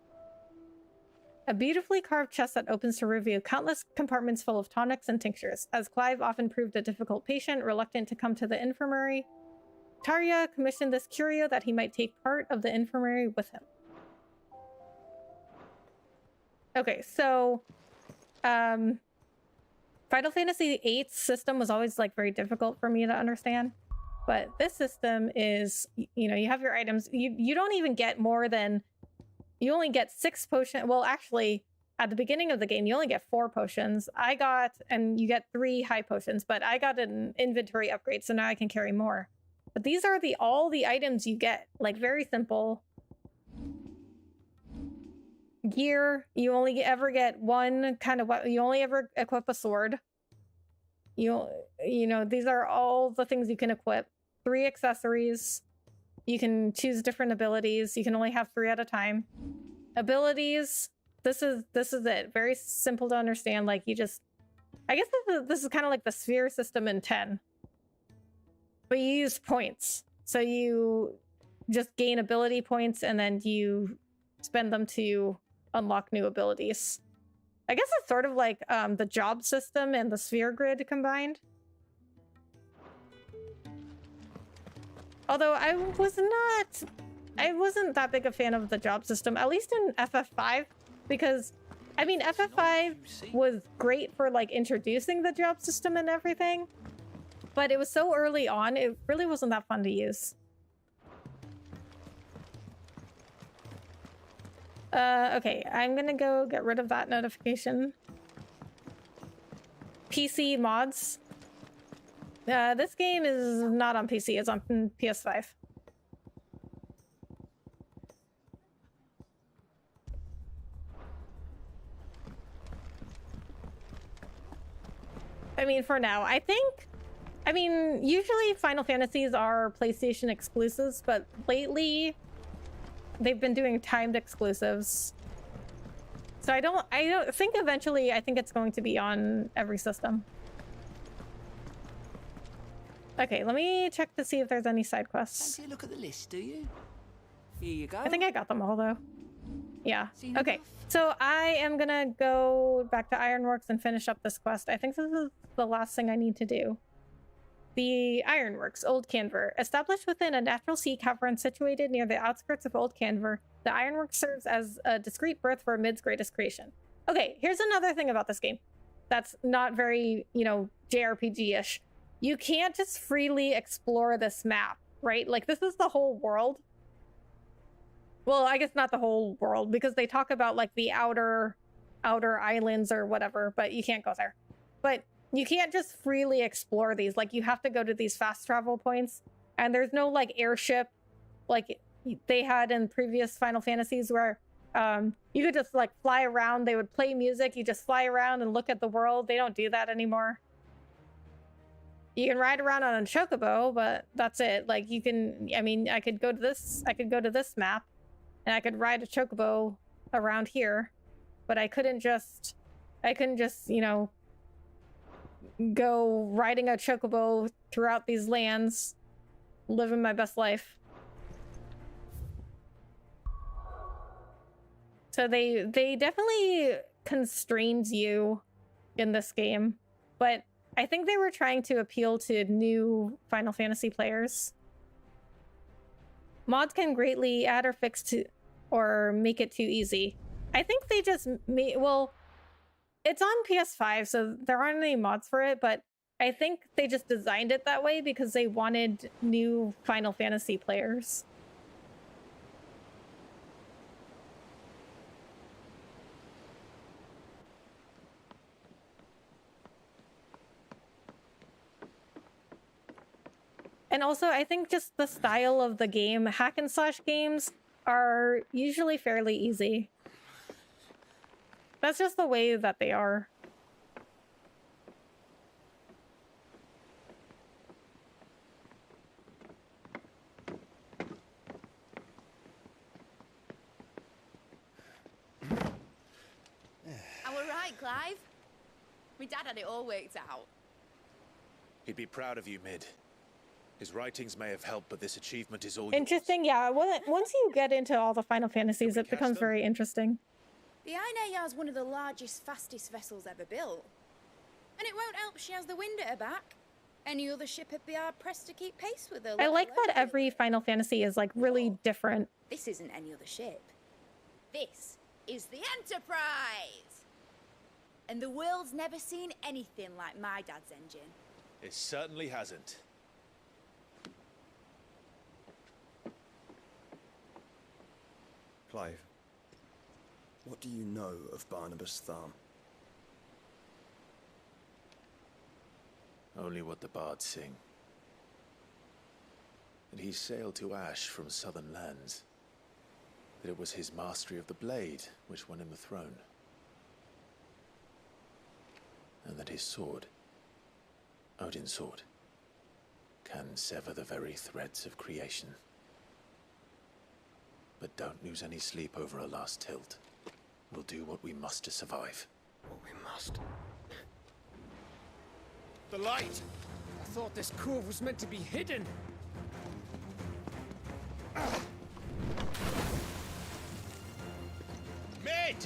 A beautifully carved chest that opens to reveal countless compartments full of tonics and tinctures. As Clive often proved a difficult patient, reluctant to come to the infirmary, Tarja commissioned this curio that he might take part of the infirmary with him. Okay, so Final Fantasy VIII's system was always like very difficult for me to understand, but this system is, you know, you have your items. You don't even get more than, you only get 6 potions. Well, actually, at the beginning of the game, you only get 4 potions. And you get 3 high potions, but I got an inventory upgrade, so now I can carry more. But these are all the items you get, like very simple. Gear, you only ever get one kind of what, you only ever equip a sword. You know, these are all the things you can equip. 3 accessories. You can choose different abilities. You can only have 3 at a time. Abilities, this is it. Very simple to understand. Like, you just, I guess this is kind of like the sphere system in 10. But you use points. So you just gain ability points, and then you spend them to unlock new abilities. I guess it's sort of like the job system and the sphere grid combined. Although I wasn't that big a fan of the job system, at least in FF5, because I mean, FF5 was great for like introducing the job system and everything, but it was so early on, it really wasn't that fun to use. Okay, I'm gonna go get rid of that notification. PC mods. This game is not on PC, it's on PS5. I mean, for now, I mean, usually Final Fantasies are PlayStation exclusives, but lately they've been doing timed exclusives. So I don't think eventually, I think it's going to be on every system. Okay, let me check to see if there's any side quests. Fancy a look at the list, do you? Here you go. I think I got them all though. Yeah. Okay, so I am gonna go back to Ironworks and finish up this quest. I think this is the last thing I need to do. The Ironworks, Old Canver. Established within a natural sea cavern situated near the outskirts of Old Canver, the Ironworks serves as a discreet birth for Mid's greatest creation. Okay, here's another thing about this game that's not very, you know, JRPG-ish. You can't just freely explore this map, right? Like, this is the whole world. Well, I guess not the whole world, because they talk about, like, the outer islands or whatever, but you can't go there. But you can't just freely explore these. Like, you have to go to these fast travel points, and there's no, like, airship like they had in previous Final Fantasies where you could just, like, fly around. They would play music. You just fly around and look at the world. They don't do that anymore. You can ride around on a chocobo, but that's it. Like, you can, I mean, I could go to this map, and I could ride a chocobo around here, but I couldn't just, you know, go riding a chocobo throughout these lands, living my best life. So they definitely constrained you in this game, but I think they were trying to appeal to new Final Fantasy players. Mods can greatly add or fix to or make it too easy. I think they just made, well, it's on PS5, so there aren't any mods for it, but I think they just designed it that way because they wanted new Final Fantasy players. And also, I think just the style of the game, hack and slash games are usually fairly easy. That's just the way that they are. I were right, Clive. My dad had it all worked out. He'd be proud of you, Mid. His writings may have helped, but this achievement is all Interesting, yeah. Once you get into all the Final Fantasies, it becomes very interesting. The Aina is one of the largest, fastest vessels ever built. And it won't help she has the wind at her back. Any other ship would be hard pressed to keep pace with her. I like that every Final Fantasy is like really different. This isn't any other ship. This is the Enterprise! And the world's never seen anything like my dad's engine. It certainly hasn't. Clive, what do you know of Barnabas Tharm? Only what the bards sing. That he sailed to Ash from southern lands. That it was his mastery of the blade which won him the throne. And that his sword, Odin's sword, can sever the very threads of creation. But don't lose any sleep over a last tilt. We'll do what we must to survive. What we must? The light! I thought this cove was meant to be hidden. Mid!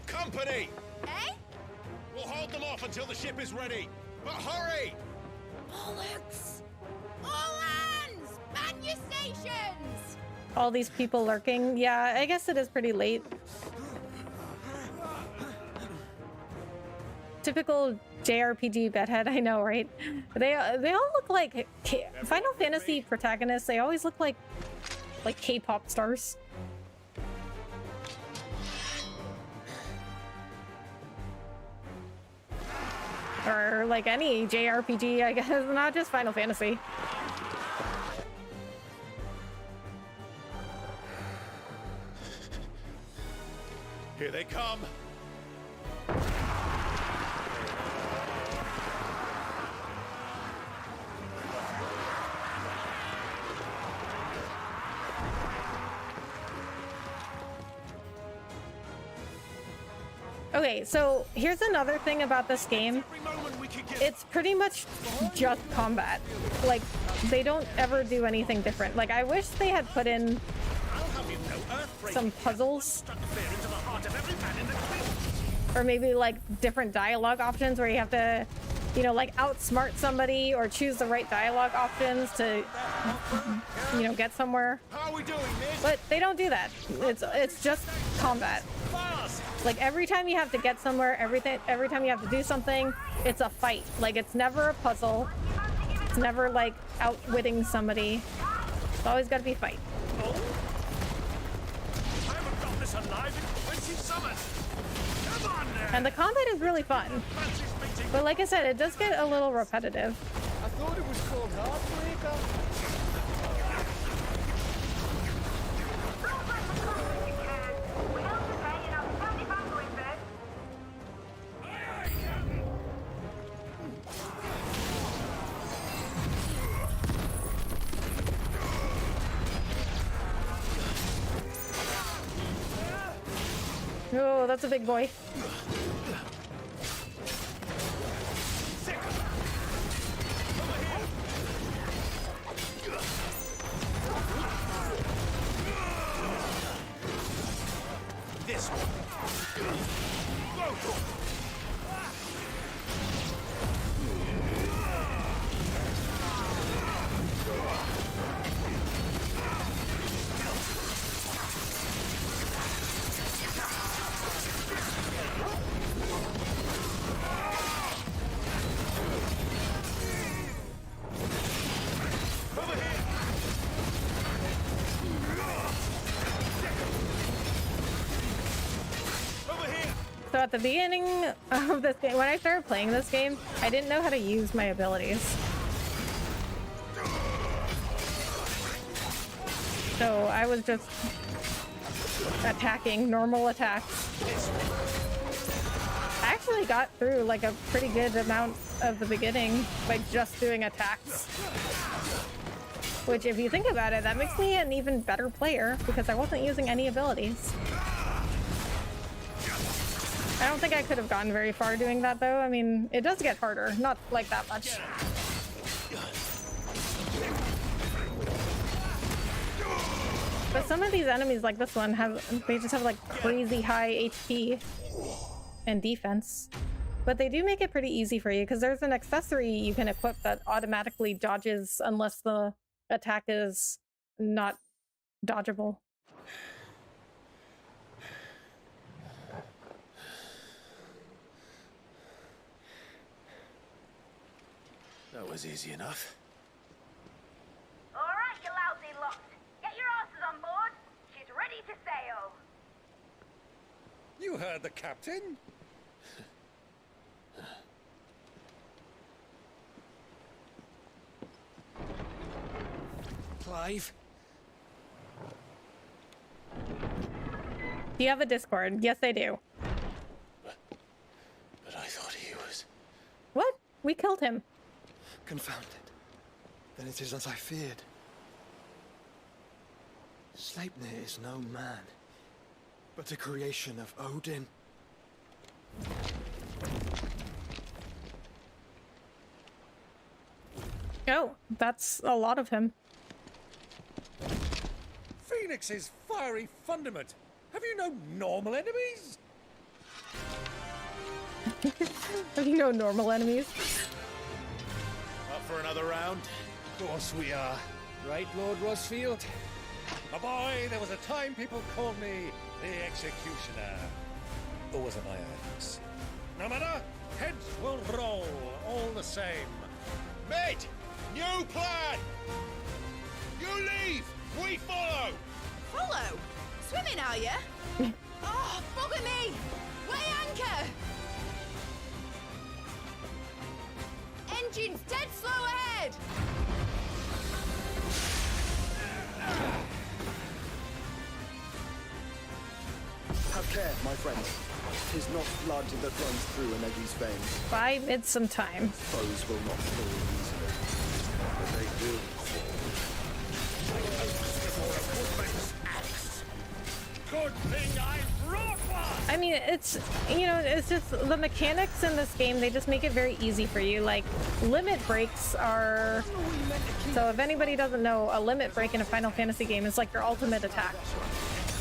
Company! Eh? We'll hold them off until the ship is ready. But hurry! Bollocks! All hands! Man your stations! All these people lurking. Yeah, I guess it is pretty late. Typical JRPG bedhead, I know, right? They all look like Final Fantasy protagonists. They always look like K-pop stars. Or like any JRPG, I guess, not just Final Fantasy. Here they come! Okay, so here's another thing about this game. It's pretty much just combat. Like, they don't ever do anything different. Like, I wish they had put in some puzzles. Or maybe, like, different dialogue options where you have to, you know, like, outsmart somebody or choose the right dialogue options to, you know, get somewhere. But they don't do that. It's just combat. Like, every time you have to get somewhere, every time you have to do something, it's a fight. Like, it's never a puzzle. It's never, like, outwitting somebody. It's always got to be a fight. I haven't got this alive in 20 summers. Come on now. And the combat is really fun. But like I said, it does get a little repetitive. I thought it was called Heartbreaker. Oh, that's a big boy. This one. So at the beginning of this game, when I started playing this game, I didn't know how to use my abilities. So I was just attacking normal attacks. I actually got through like a pretty good amount of the beginning by just doing attacks. Which, if you think about it, that makes me an even better player because I wasn't using any abilities. I don't think I could have gotten very far doing that though. I mean, it does get harder, not like that much. But some of these enemies like this one they just have like crazy high HP and defense. But they do make it pretty easy for you because there's an accessory you can equip that automatically dodges unless the attack is not dodgeable. That was easy enough. All right, you lousy lot. Get your asses on board. She's ready to sail. You heard the captain. Clive. Do you have a Discord? Yes, I do. But I thought he was... What? We killed him. Confounded. Then it is as I feared. Sleipnir is no man, but a creation of Odin. Oh, that's a lot of him. Phoenix's fiery fundament. Have you no normal enemies? Have you no normal enemies? Up for another round? Of course we are. Right, Lord Rosfield? My boy, there was a time people called me the Executioner. Or was it my axe? No matter, heads will roll all the same. Mate! New plan! You leave! We follow! Follow? Swimming, are you? Oh, bugger me! Weigh anchor! Engine's dead slow ahead! Have care, my friend. 'Tis not blood that runs through an Eddie's veins. Buy it some time. Foes will not fall easily, but they will Good thing I brought one! I mean, it's, you know, it's just the mechanics in this game, they just make it very easy for you. Like, limit breaks are... So if anybody doesn't know, a limit break in a Final Fantasy game is like your ultimate attack.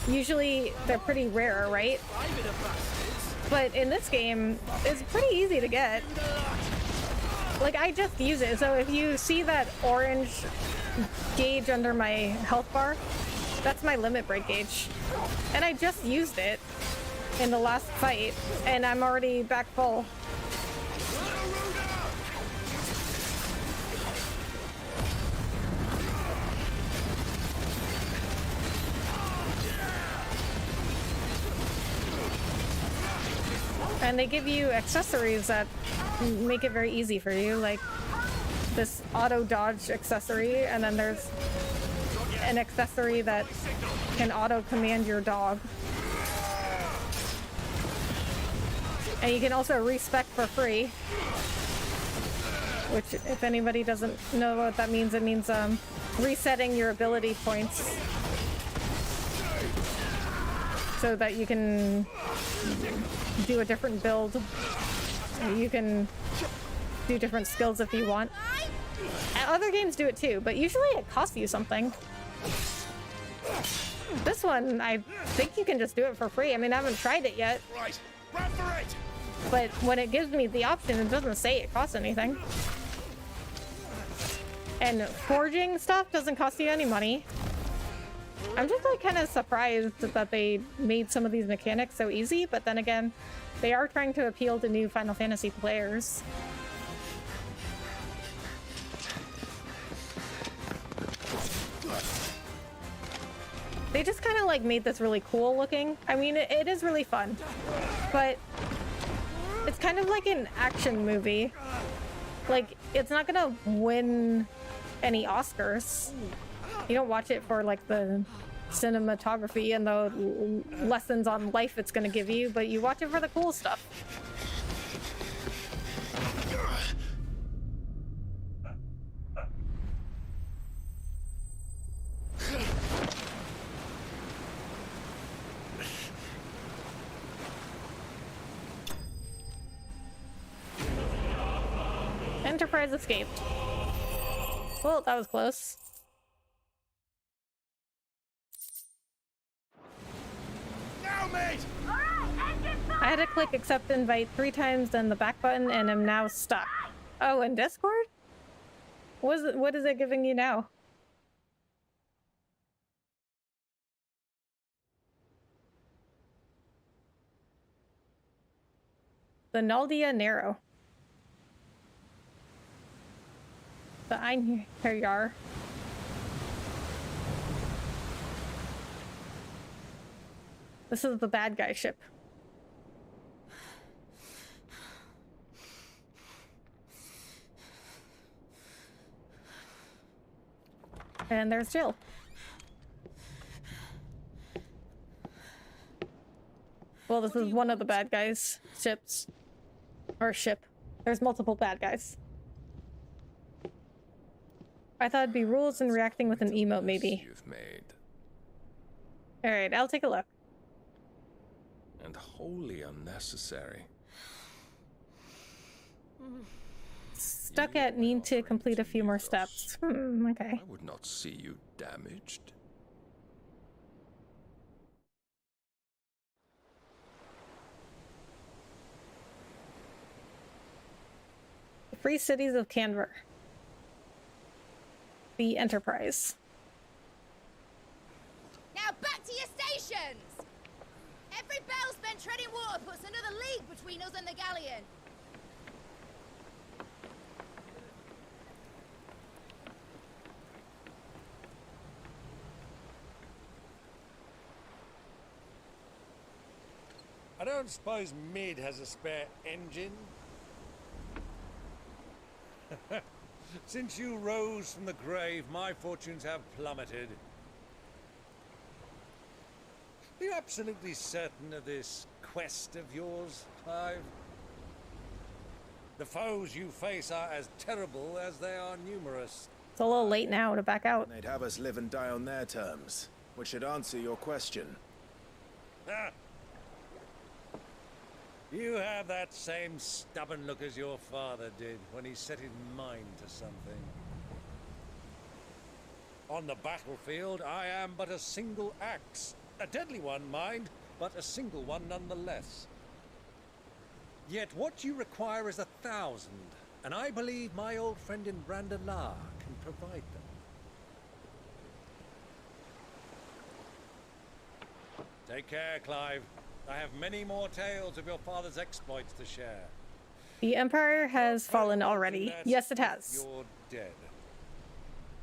Usually, they're pretty rare, right? But in this game, it's pretty easy to get. Like, I just use it. So if you see that orange gauge under my health bar, that's my limit break gauge. And I just used it in the last fight, and I'm already back full. And they give you accessories that make it very easy for you, like this auto dodge accessory, and then there's an accessory that can auto command your dog. And you can also respec for free, which, if anybody doesn't know what that means, it means resetting your ability points so that you can do a different build. You can do different skills if you want. And other games do it too, but usually it costs you something. This one, I think you can just do it for free. I mean, I haven't tried it yet. Right, run for it! But when it gives me the option, it doesn't say it costs anything. And forging stuff doesn't cost you any money. I'm just like kind of surprised that they made some of these mechanics so easy, but then again, they are trying to appeal to new Final Fantasy players. They just kind of like made this really cool looking. I mean, it is really fun, but It's kind of like an action movie. Like, it's not gonna win any Oscars. You don't watch it for like the cinematography and the lessons on life it's gonna give you, but you watch it for the cool stuff. Enterprise escaped. Well, that was close. Now, mate! I had to click accept invite 3 times, then the back button, and am now stuck. Oh, in Discord? What is it giving you now? The Naldia Narrow. The Einherjar. This is the bad guy ship. And there's Jill. Well, this is one of the bad guys' ships. Or ship. There's multiple bad guys. I thought it'd be rules and reacting with an emote, maybe. You've made. Alright, I'll take a look. And wholly unnecessary. Stuck at need to complete a few more steps. Okay. I would not see you damaged. The Free Cities of Canver. The Enterprise. Now back to your stations! Every bell spent treading water puts another league between us and the galleon. I don't suppose Mid has a spare engine? Since you rose from the grave, my fortunes have plummeted. Are you absolutely certain of this quest of yours, Clive? The foes you face are as terrible as they are numerous. It's a little late now to back out. They'd have us live and die on their terms, which should answer your question. Ah. You have that same stubborn look as your father did when he set his mind to something. On the battlefield, I am but a single axe. A deadly one, mind, but a single one nonetheless. Yet what you require is 1,000, and I believe my old friend in Brandalar can provide them. Take care, Clive. I have many more tales of your father's exploits to share. The Empire has fallen already. Yes, it has. You're dead.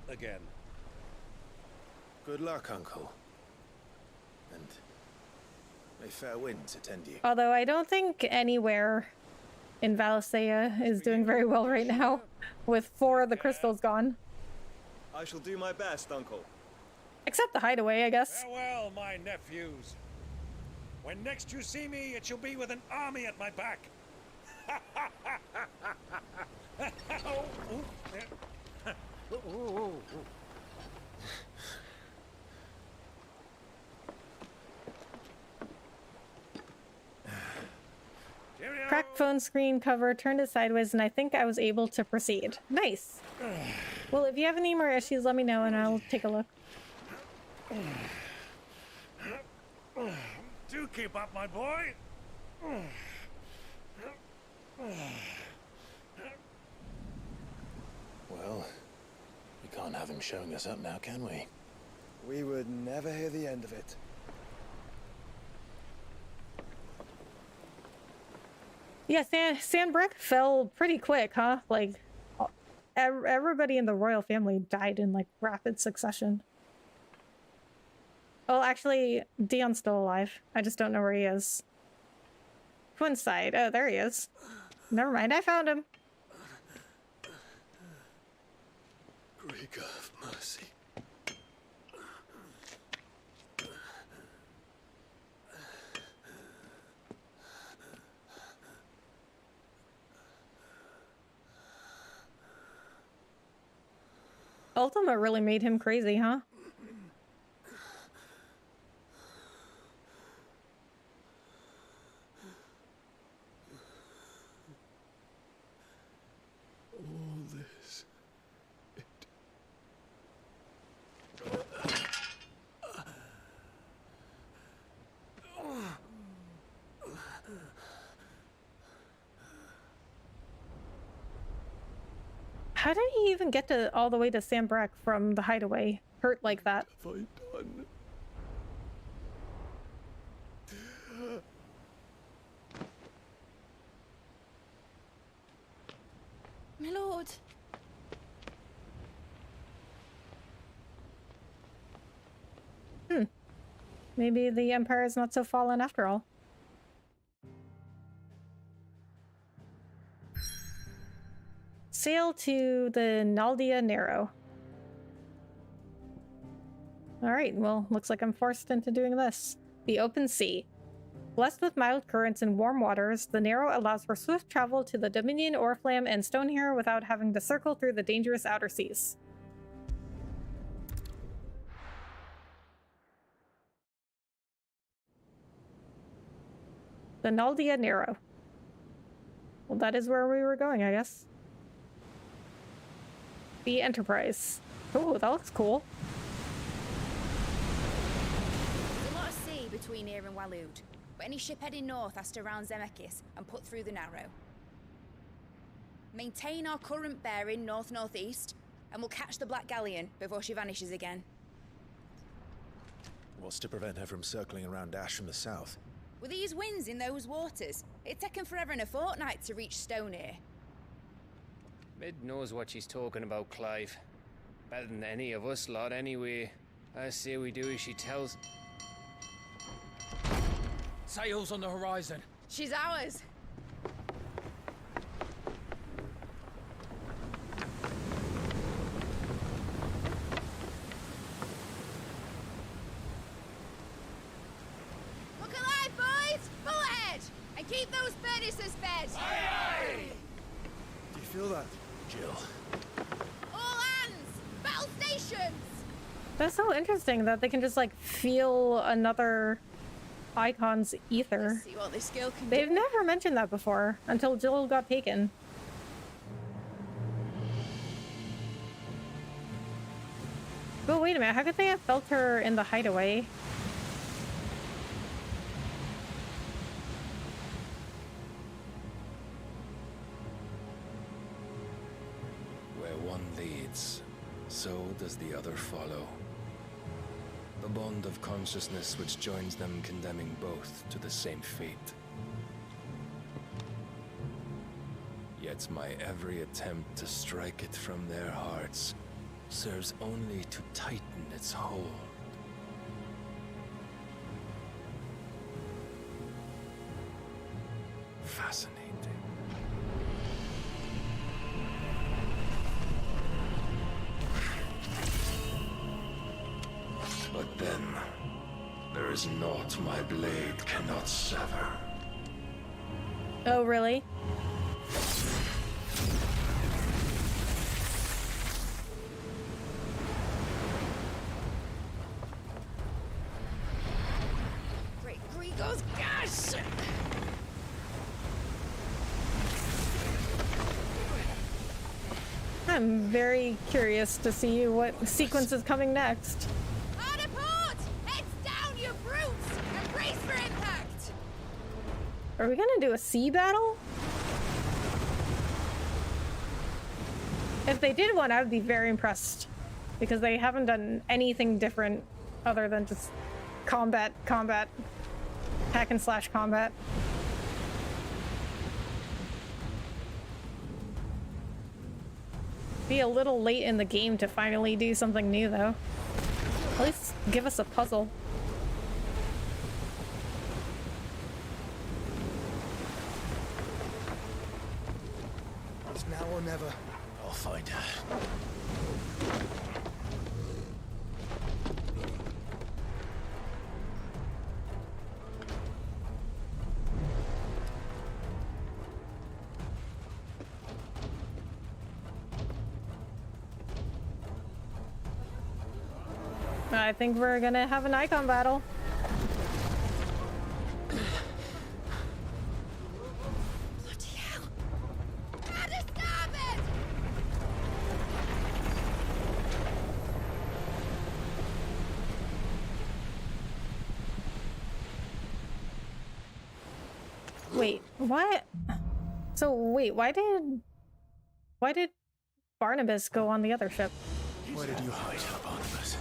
Again. Good luck, Uncle. And may fair winds attend you. Although I don't think anywhere in Valisthea is doing very well right now, with 4 of the crystals gone. I shall do my best, Uncle. Except the hideaway, I guess. Farewell, my nephews. When next you see me, it shall be with an army at my back. Cracked phone screen cover, turned it sideways, and I think I was able to proceed. Nice. Well, if you have any more issues, let me know and I'll take a look. Do keep up, my boy. Well, we can't have him showing us up now, can we? We would never hear the end of it. Yeah, Sandbrook fell pretty quick, huh? Like, everybody in the royal family died in, like, rapid succession. Well, actually, Dion's still alive. I just don't know where he is. Twin side. Oh, there he is. Never mind, I found him. Greek of mercy. Ultima really made him crazy, huh? All this. How did he even get to all the way to Sambrek from the hideaway? Hurt like that. What have I done? My lord. Maybe the Empire is not so fallen after all. Sail to the Naldia Narrow. Alright, well, looks like I'm forced into doing this. The open sea. Blessed with mild currents and warm waters, the Narrow allows for swift travel to the Dominion, Oriflamme, and Stonehair without having to circle through the dangerous outer seas. The Naldia Narrow. Well, that is where we were going, I guess. The Enterprise. Oh, that looks cool. There's a lot of sea between here and Waloed, but any ship heading north has to round Zemeckis and put through the Narrow. Maintain our current bearing north-northeast, and we'll catch the Black Galleon before she vanishes again. What's to prevent her from circling around Ash from the south? With these winds in those waters, it'd take 'em forever and a fortnight to reach Stonehair. Mid knows what she's talking about, Clive. Better than any of us lot, anyway. I say we do as she tells. Sails on the horizon. She's ours. Look alive, boys! Full ahead! And keep those furnaces fed! Aye, aye! Do you feel that, Jill? All hands! Battle stations! That's so interesting that they can just, like, feel another icon's ether. See what this skill can They've do. never mentioned that before, until Jill got taken. But wait a minute, how could they have felt her in the hideaway? Where one leads, so does the other follow. The bond of consciousness which joins them, condemning both to the same fate. Yet my every attempt to strike it from their hearts serves only to tighten its hold. Fascinating. But then, there is naught my blade cannot sever. Oh, really? Great Grigos, gosh! I'm very curious to see what sequence is coming next. Hard a port! Heads down, you brutes! And brace for impact! Are we gonna do a sea battle? If they did one, I would be very impressed. Because they haven't done anything different other than just combat, hack and slash combat. Be a little late in the game to finally do something new, though. At least give us a puzzle. never. I'll find her. I think we're gonna have an icon battle. Bloody hell. Gotta stop it! Wait, what? So wait, why did Barnabas go on the other ship? Where did you hide her, Barnabas?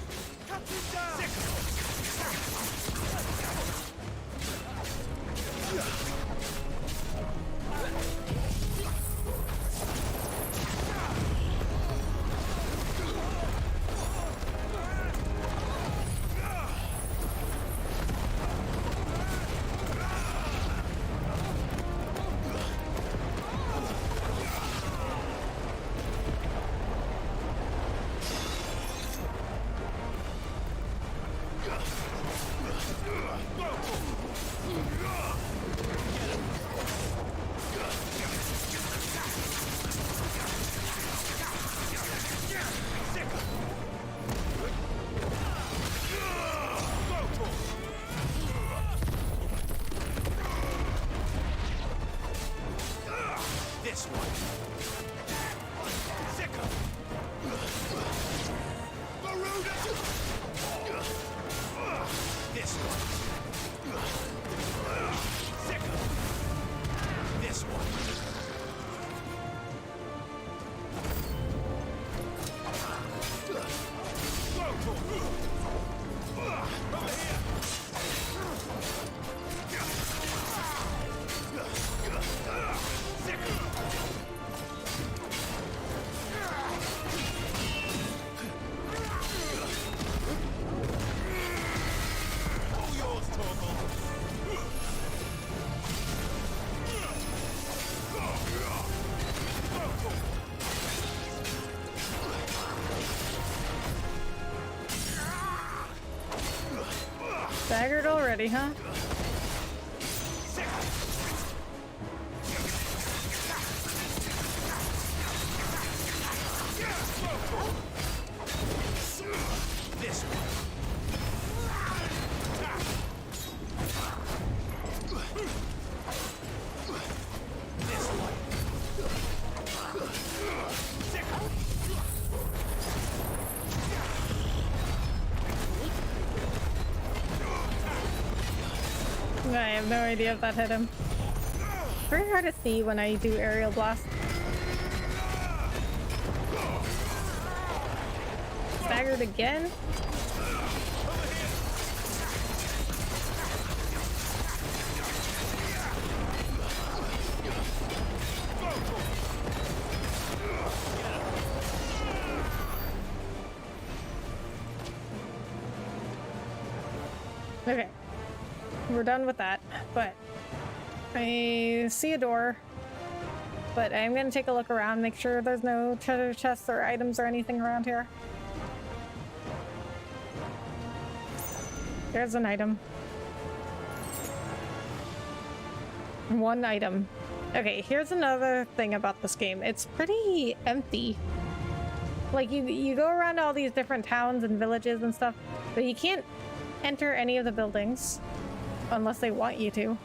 This one. Sicker. Garuda. This one. Sicker. This one. Over here. Staggered already, huh? This one. This one. I have no idea if that hit him. Very hard to see when I do aerial blast. Staggered again? Okay. We're done with that, but I see a door, but I'm gonna take a look around, make sure there's no treasure chests or items or anything around here. There's an item. One item. Okay, here's another thing about this game. It's pretty empty. Like, you go around all these different towns and villages and stuff, but you can't enter any of the buildings unless they want you to.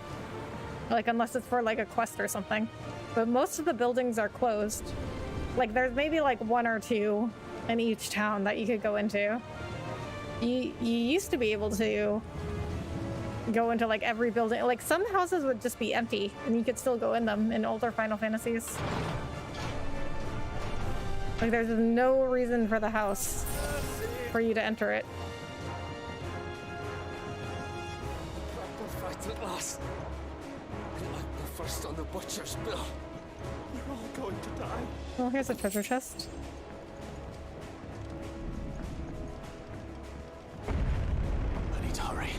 Like, unless it's for like a quest or something. But most of the buildings are closed. Like, there's maybe like one or two in each town that you could go into. You used to be able to go into like every building. Like, some houses would just be empty and you could still go in them in older Final Fantasies. Like, there's no reason for the house for you to enter it. Fight at last. I'm the first on the butcher's bill. We're all going to die. Well, here's a treasure chest. I need to hurry.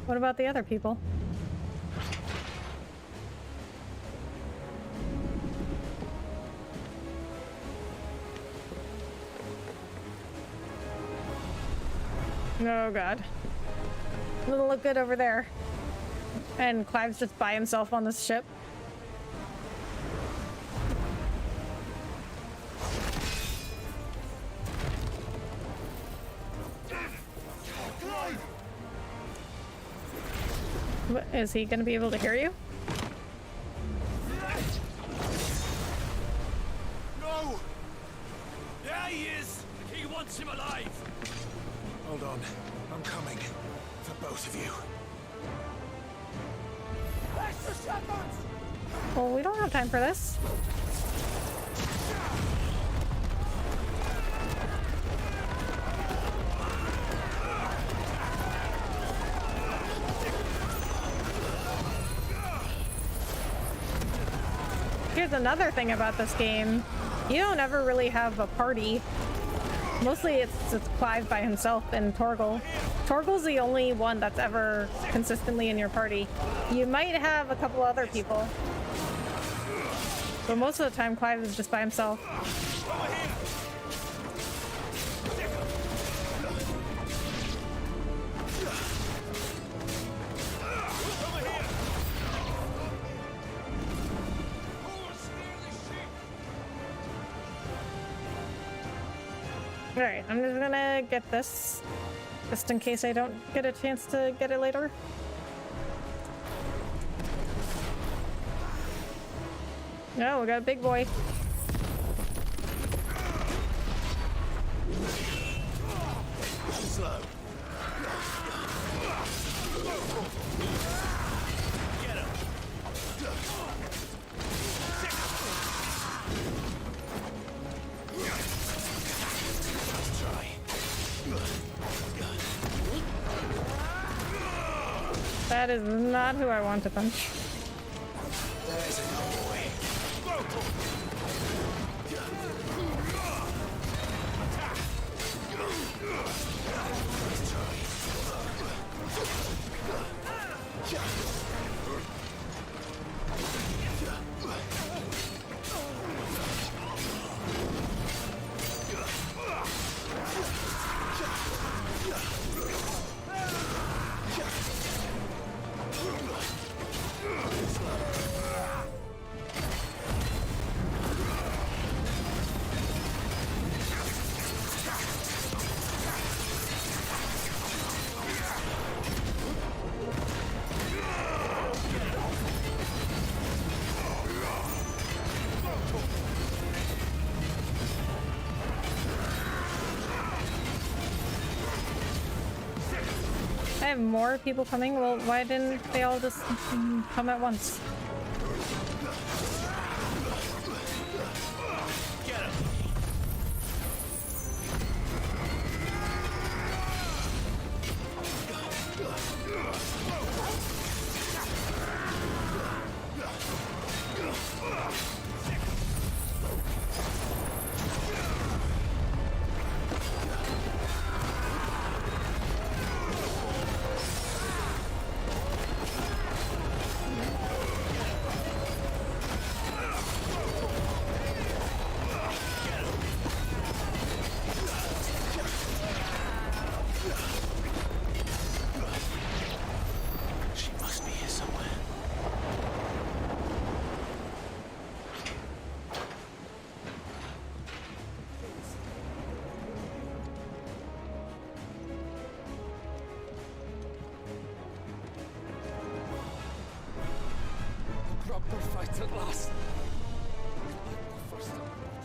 What about the other people? Oh god. Doesn't look good over there. And Clive's just by himself on this ship. What, is he gonna be able to hear you? No! There he is! He wants him alive! Hold on. I'm coming. For both of you. Extra shotguns! Well, we don't have time for this. Here's another thing about this game. You don't ever really have a party. Mostly it's Clive by himself and Torgal. Torgal's the only one that's ever consistently in your party. You might have a couple other people, but most of the time Clive is just by himself. Alright, I'm just gonna get this, just in case I don't get a chance to get it later. No, we got a big boy. Slow. Get him. That is not who I want to punch. There's a good boy. I have more people coming. Well, why didn't they all just come at once?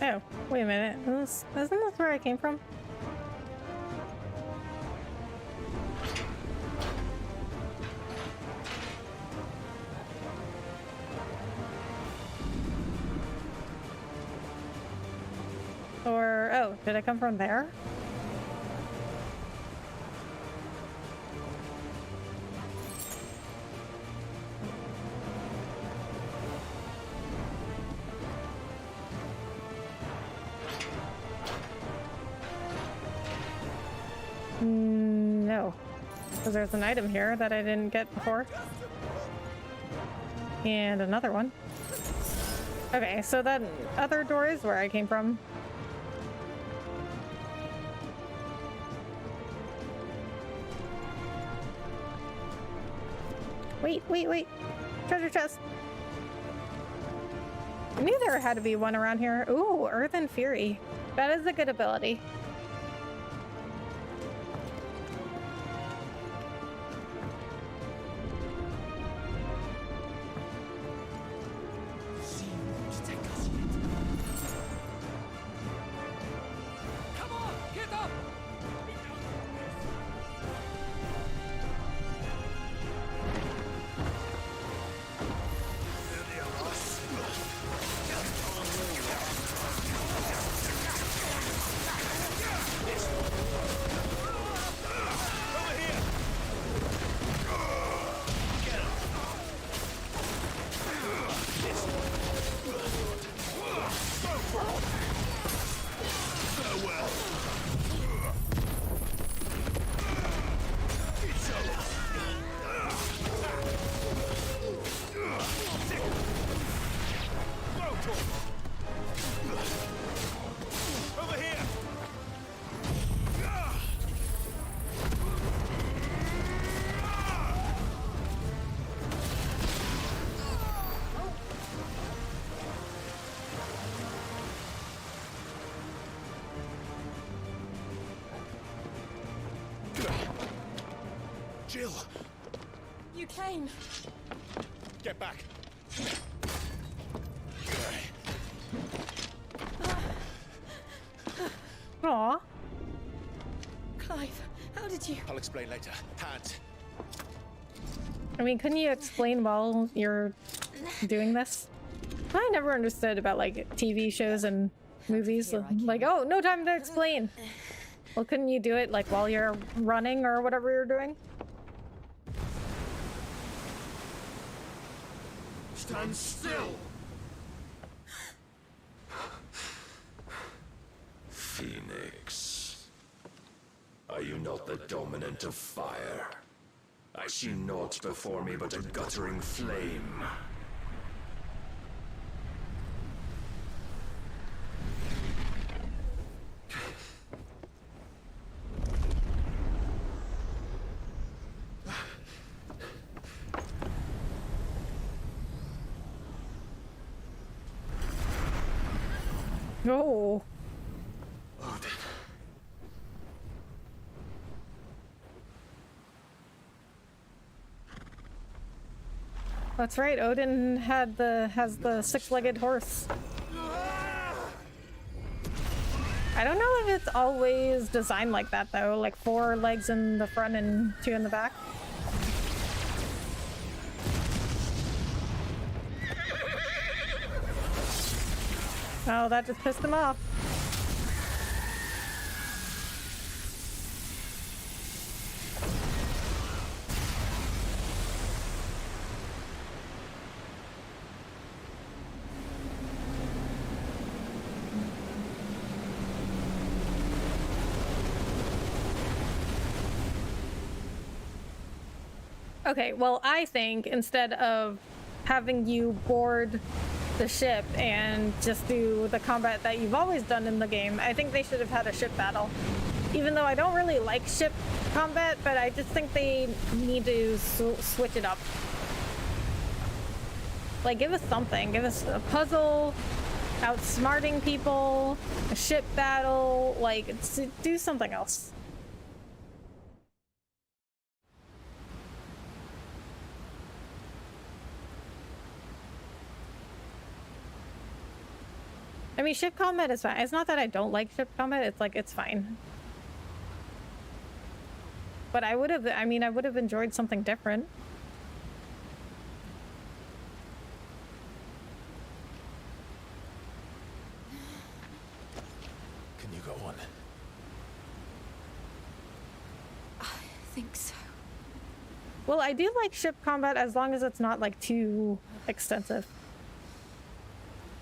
Oh, wait a minute. Isn't this where I came from? Or, oh, did I come from there? No, because there's an item here that I didn't get before. And another one. Okay, so that other door is where I came from. Wait. Treasure chest. I knew there had to be one around here. Ooh, Earth and Fury. That is a good ability. Jill! You came. Get back. Aww. Clive, how did you... I'll explain later. Hands. I mean, couldn't you explain while you're doing this? I never understood about like TV shows and movies. Like, oh, no time to explain. Well, couldn't you do it like while you're running or whatever you're doing? Stand still! Phoenix, are you not the dominant of fire? I see naught before me but a guttering flame. No. That's right, Odin has the six-legged horse. I don't know if it's always designed like that though, like 4 legs in the front and 2 in the back. Oh, that just pissed him off. Okay, well, I think instead of having you board the ship and just do the combat that you've always done in the game, I think they should have had a ship battle. Even though I don't really like ship combat, but I just think they need to switch it up. Like, give us something. Give us a puzzle, outsmarting people, a ship battle, like, do something else. I mean, ship combat is fine. It's not that I don't like ship combat, it's like, it's fine. But I would have enjoyed something different. Can you go on? I think so. Well, I do like ship combat as long as it's not, like, too extensive.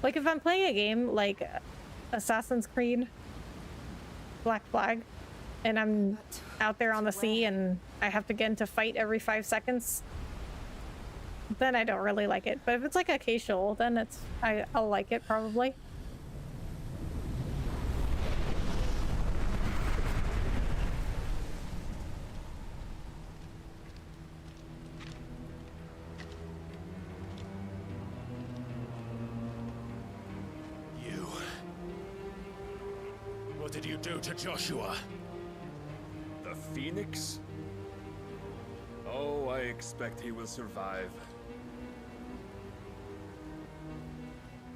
Like, if I'm playing a game like Assassin's Creed Black Flag, and I'm out there on the sea and I have to get into fight every 5 seconds, then I don't really like it. But if it's like a casual, then I'll like it probably. What did you do to Joshua? The Phoenix? Oh, I expect he will survive.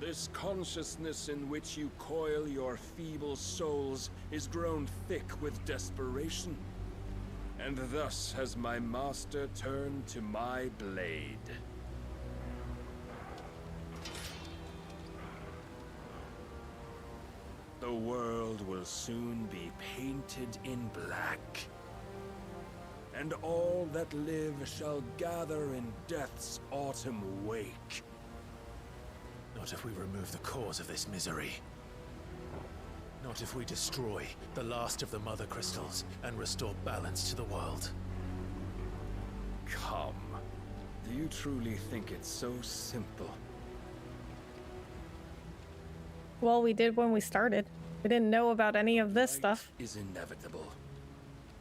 This consciousness in which you coil your feeble souls is grown thick with desperation. And thus has my master turned to my blade. The world will soon be painted in black. And all that live shall gather in death's autumn wake. Not if we remove the cause of this misery. Not if we destroy the last of the Mother Crystals and restore balance to the world. Come. Do you truly think it's so simple? Well, we did when we started. We didn't know about any of this stuff. Is inevitable.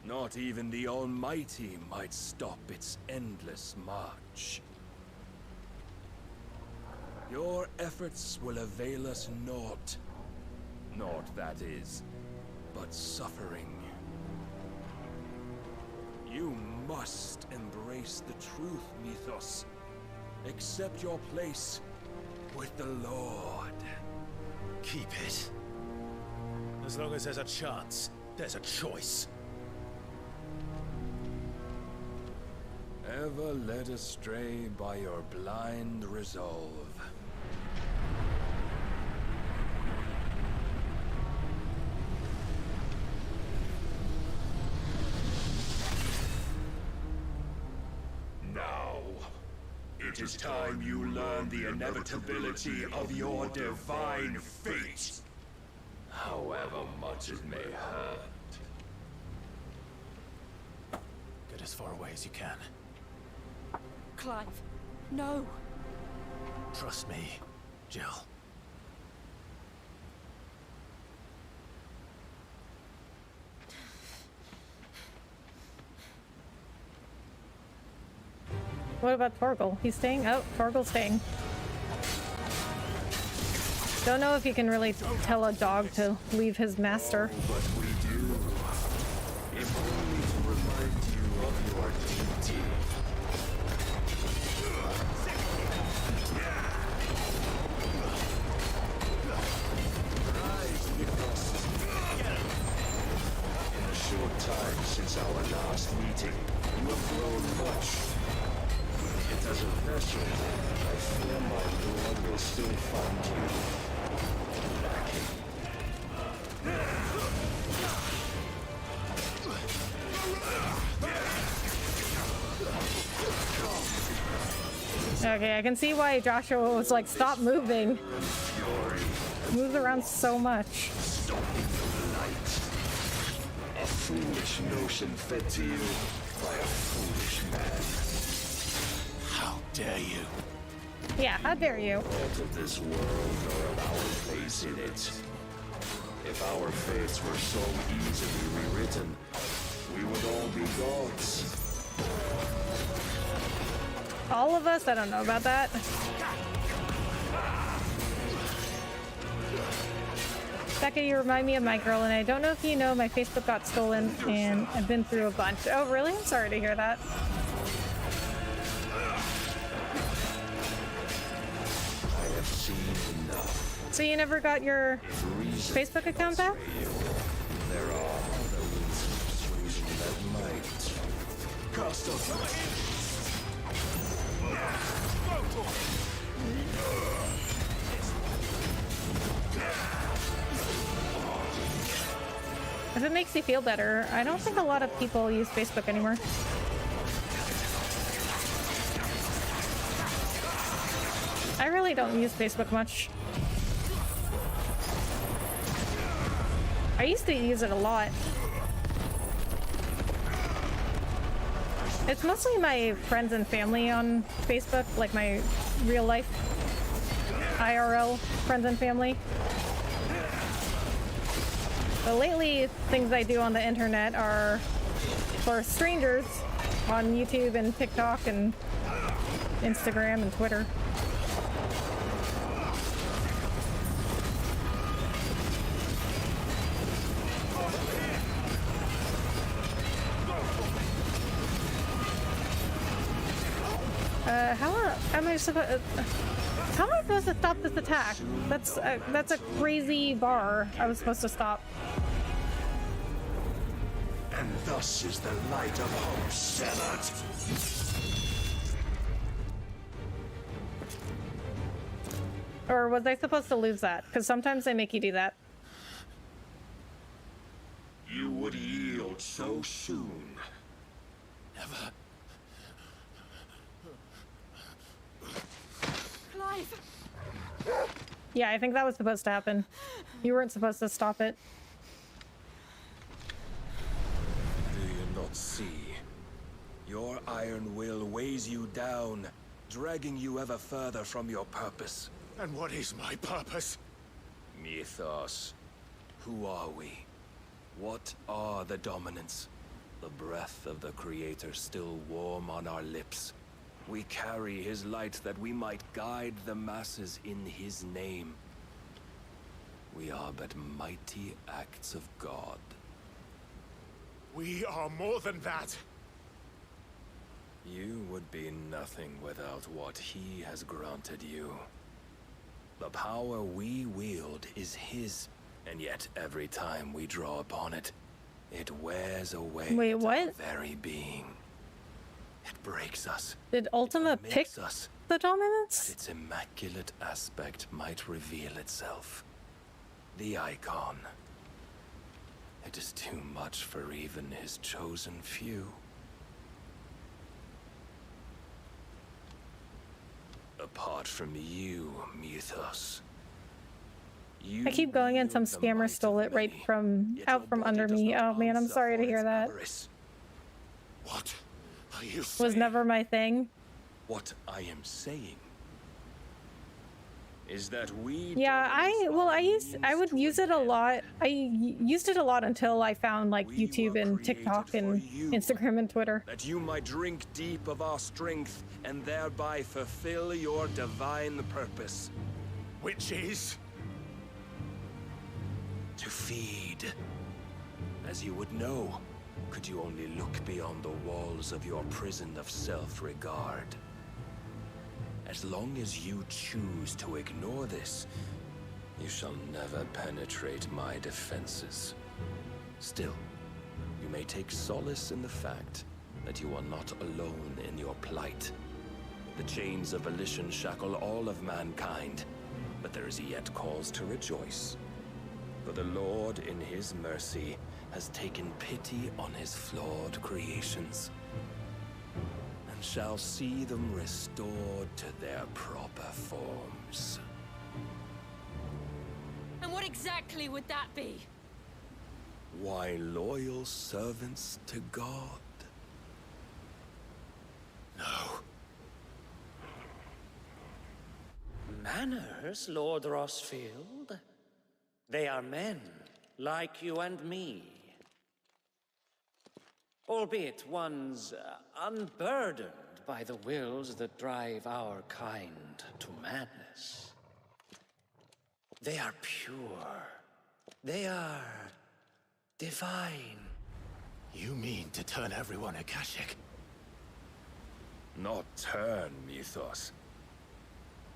Not even the Almighty might stop its endless march. Your efforts will avail us naught. Naught, that is, but suffering. You must embrace the truth, Mythos. Accept your place with the Lord. Keep it. As long as there's a chance, there's a choice. Ever led astray by your blind resolve. Now, it is time you learn the inevitability of your divine fate. However much it may hurt. Get as far away as you can. Clive, no. Trust me, Jill. What about Torgal? He's staying? Oh, Torgal's staying. Don't know if you can really tell a dog to leave his master. But we do. If only to remind you of your duty. Rise, Nicholas. In a short time since our last meeting, you have grown much. Yet as a vessel, I fear my Lord will still find you. Okay, I can see why Joshua was like, stop moving. Moves around so much. A foolish notion fed to you by a foolish man. How dare you? Yeah, how dare you? Not of this world nor of our place in it. If our fates were so easily rewritten, we would all be gods. All of us? I don't know about that. Becca, you remind me of my girl, and I don't know if you know, my Facebook got stolen, and I've been through a bunch. Oh, really? I'm sorry to hear that. I have seen enough. So you never got your Facebook account back? There are other reasons that might. Cast off. If it makes you feel better, I don't think a lot of people use Facebook anymore. I really don't use Facebook much. I used to use it a lot. It's mostly my friends and family on Facebook, like my real life IRL friends and family. But lately, things I do on the internet are for strangers on YouTube and TikTok and Instagram and Twitter. how am I supposed? How am I supposed to stop this attack? That's a crazy bar. I was supposed to stop. And thus is the light of hope severed. Or was I supposed to lose that? Because sometimes they make you do that. You would yield so soon. Never. Clive! Yeah, I think that was supposed to happen. You weren't supposed to stop it. Do you not see? Your iron will weighs you down, dragging you ever further from your purpose. And what is my purpose? Mythos. Who are we? What are the dominants? The breath of the Creator still warm on our lips. We carry his light that we might guide the masses in his name. We are but mighty acts of God. We are more than that. You would be nothing without what he has granted you. The power we wield is his, and yet every time we draw upon it, it wears away our very being. It breaks us. Did Ultima pick us, the dominance? that its immaculate aspect might reveal itself. The icon. It is too much for even his chosen few. Apart from you, Mythos. I keep going and some scammer stole it right from out from under me. Oh man, I'm sorry to hear that. What are you Was saying? never my thing. What I am saying is that we I would use it a lot. I used it a lot until I found like YouTube and TikTok and Instagram and Twitter. that you might drink deep of our strength and thereby fulfill your divine purpose. Which is? To feed. As you would know, could you only look beyond the walls of your prison of self-regard. As long as you choose to ignore this, you shall never penetrate my defenses. Still, you may take solace in the fact that you are not alone in your plight. The chains of volition shackle all of mankind, but there is yet cause to rejoice. For the Lord, in his mercy, has taken pity on his flawed creations, and shall see them restored to their proper forms. And what exactly would that be? Why, loyal servants to God. No. Manners, Lord Rossfield? They are men, like you and me. Albeit ones unburdened by the wills that drive our kind to madness. They are pure. They are divine. You mean to turn everyone Akashic? Not turn, Mythos.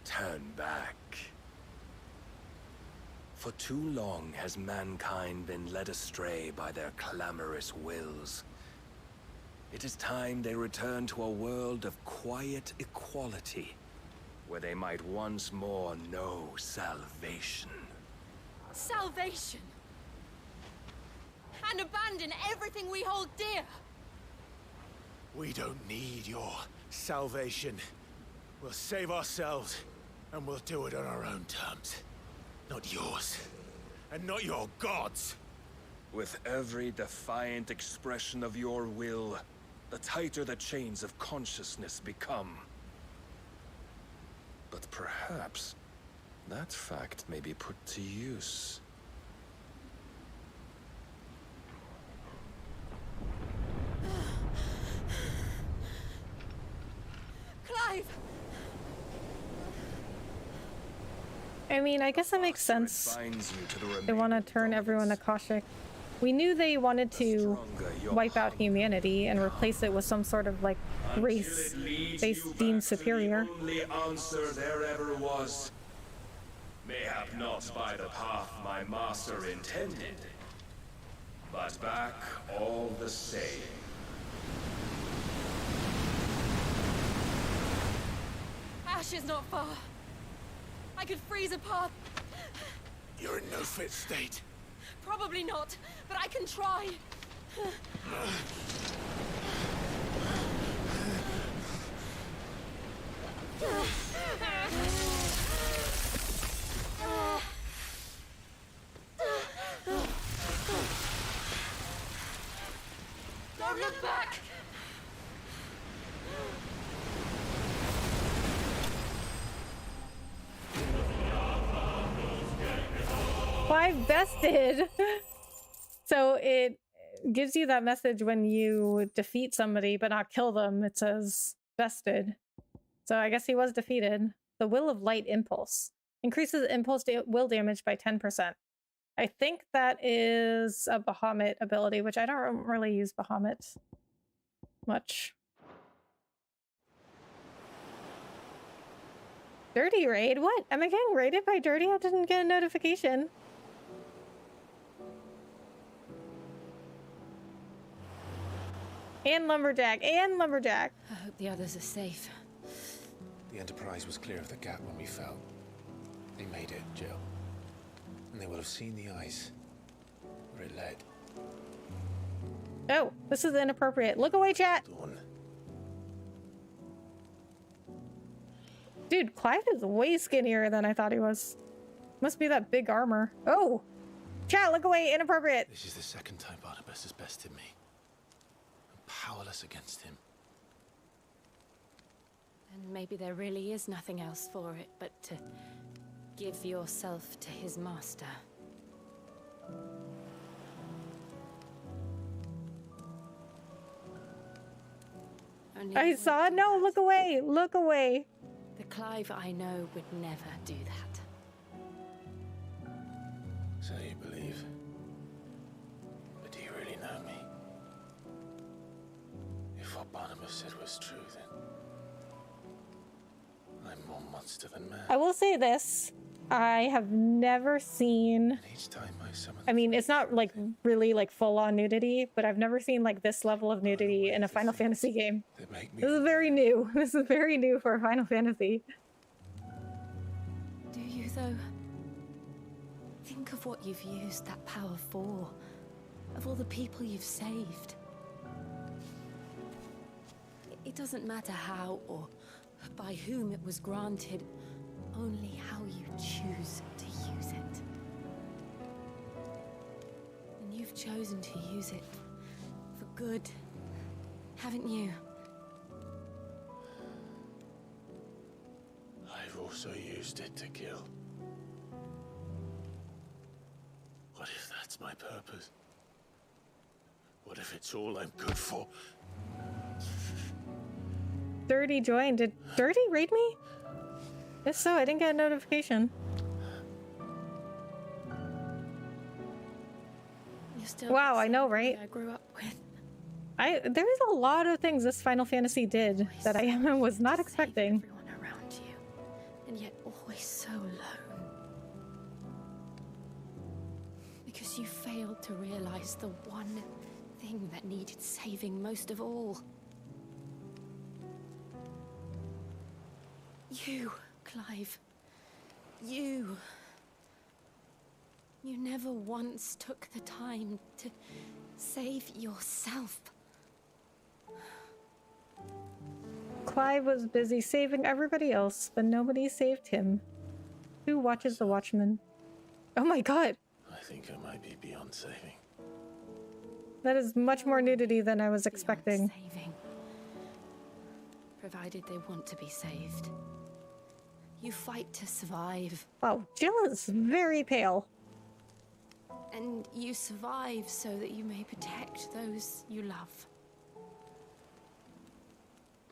Turn back. For too long has mankind been led astray by their clamorous wills. It is time they return to a world of quiet equality, where they might once more know salvation. Salvation! And abandon everything we hold dear! We don't need your salvation. We'll save ourselves, and we'll do it on our own terms. Not yours, and not your gods. With every defiant expression of your will, the tighter the chains of consciousness become. But perhaps that fact may be put to use. Clive! I mean, I guess that makes sense. They want to turn everyone Akashic. We knew they wanted to wipe out humanity and replace it with some sort of like race they deemed superior. The only answer there ever was. Mayhap not by the path my master intended, but back all the same. Ash is not far. I could freeze a path. You're in no fit state. Probably not, but I can try. Don't look back! Clive bested! So it gives you that message when you defeat somebody but not kill them. It says bested. So I guess he was defeated. The Will of Light Impulse. Increases impulse will damage by 10%. I think that is a Bahamut ability, which I don't really use Bahamut much. Dirty raid? What? Am I getting raided by Dirty? I didn't get a notification. And Lumberjack. And Lumberjack. I hope the others are safe. The Enterprise was clear of the gap when we fell. They made it, Jill. And they will have seen the ice where it led. Oh, this is inappropriate. Look away, chat. Dawn. Dude, Clive is way skinnier than I thought he was. Must be that big armor. Oh! Chat, look away. Inappropriate. This is the second time Barnabas has bested me. I'm powerless against him. And maybe there really is nothing else for it but to give yourself to his master. I saw it. No, look away. Look away. The Clive I know would never do that. So you believe? But do you really know me? If what Barnabas said was true, then I'm more monster than man. I will say this. I have never seen... Each time I summon... I mean, it's not like really like full-on nudity, but I've never seen like this level of nudity in a Final Fantasy game. This is very new. This is very new for a Final Fantasy. Do you, though? Think of what you've used that power for. Of all the people you've saved. It doesn't matter how or by whom it was granted, only how you choose to use it. And you've chosen to use it for good, haven't you? I've also used it to kill. What if that's my purpose? What if it's all I'm good for? Dirty joined. Did Dirty raid me? If so, I didn't get a notification. Wow, I know, right? I grew up with. There's a lot of things this Final Fantasy did that I was not expecting. Everyone around you, and yet always so alone. Because you failed to realize the one thing that needed saving most of all. You, Clive. You. You never once took the time to save yourself. Clive was busy saving everybody else, but nobody saved him. Who watches the Watchmen? Oh my god! I think I might be beyond saving. That is much more nudity than I was expecting. Saving. Provided they want to be saved. You fight to survive. Wow, Jill is very pale. And you survive so that you may protect those you love.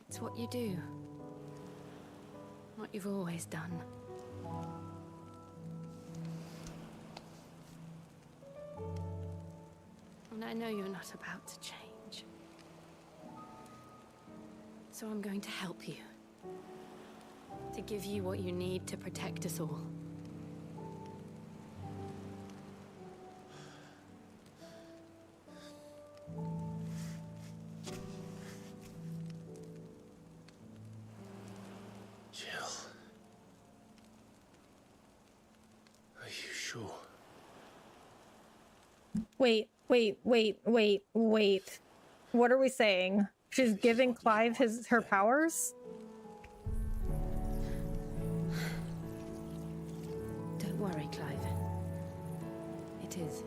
It's what you do. What you've always done. And I know you're not about to change. So I'm going to help you. To give you what you need to protect us all. Jill. Are you sure? Wait. What are we saying? She's giving Clive her powers? Don't worry, Clive. It is.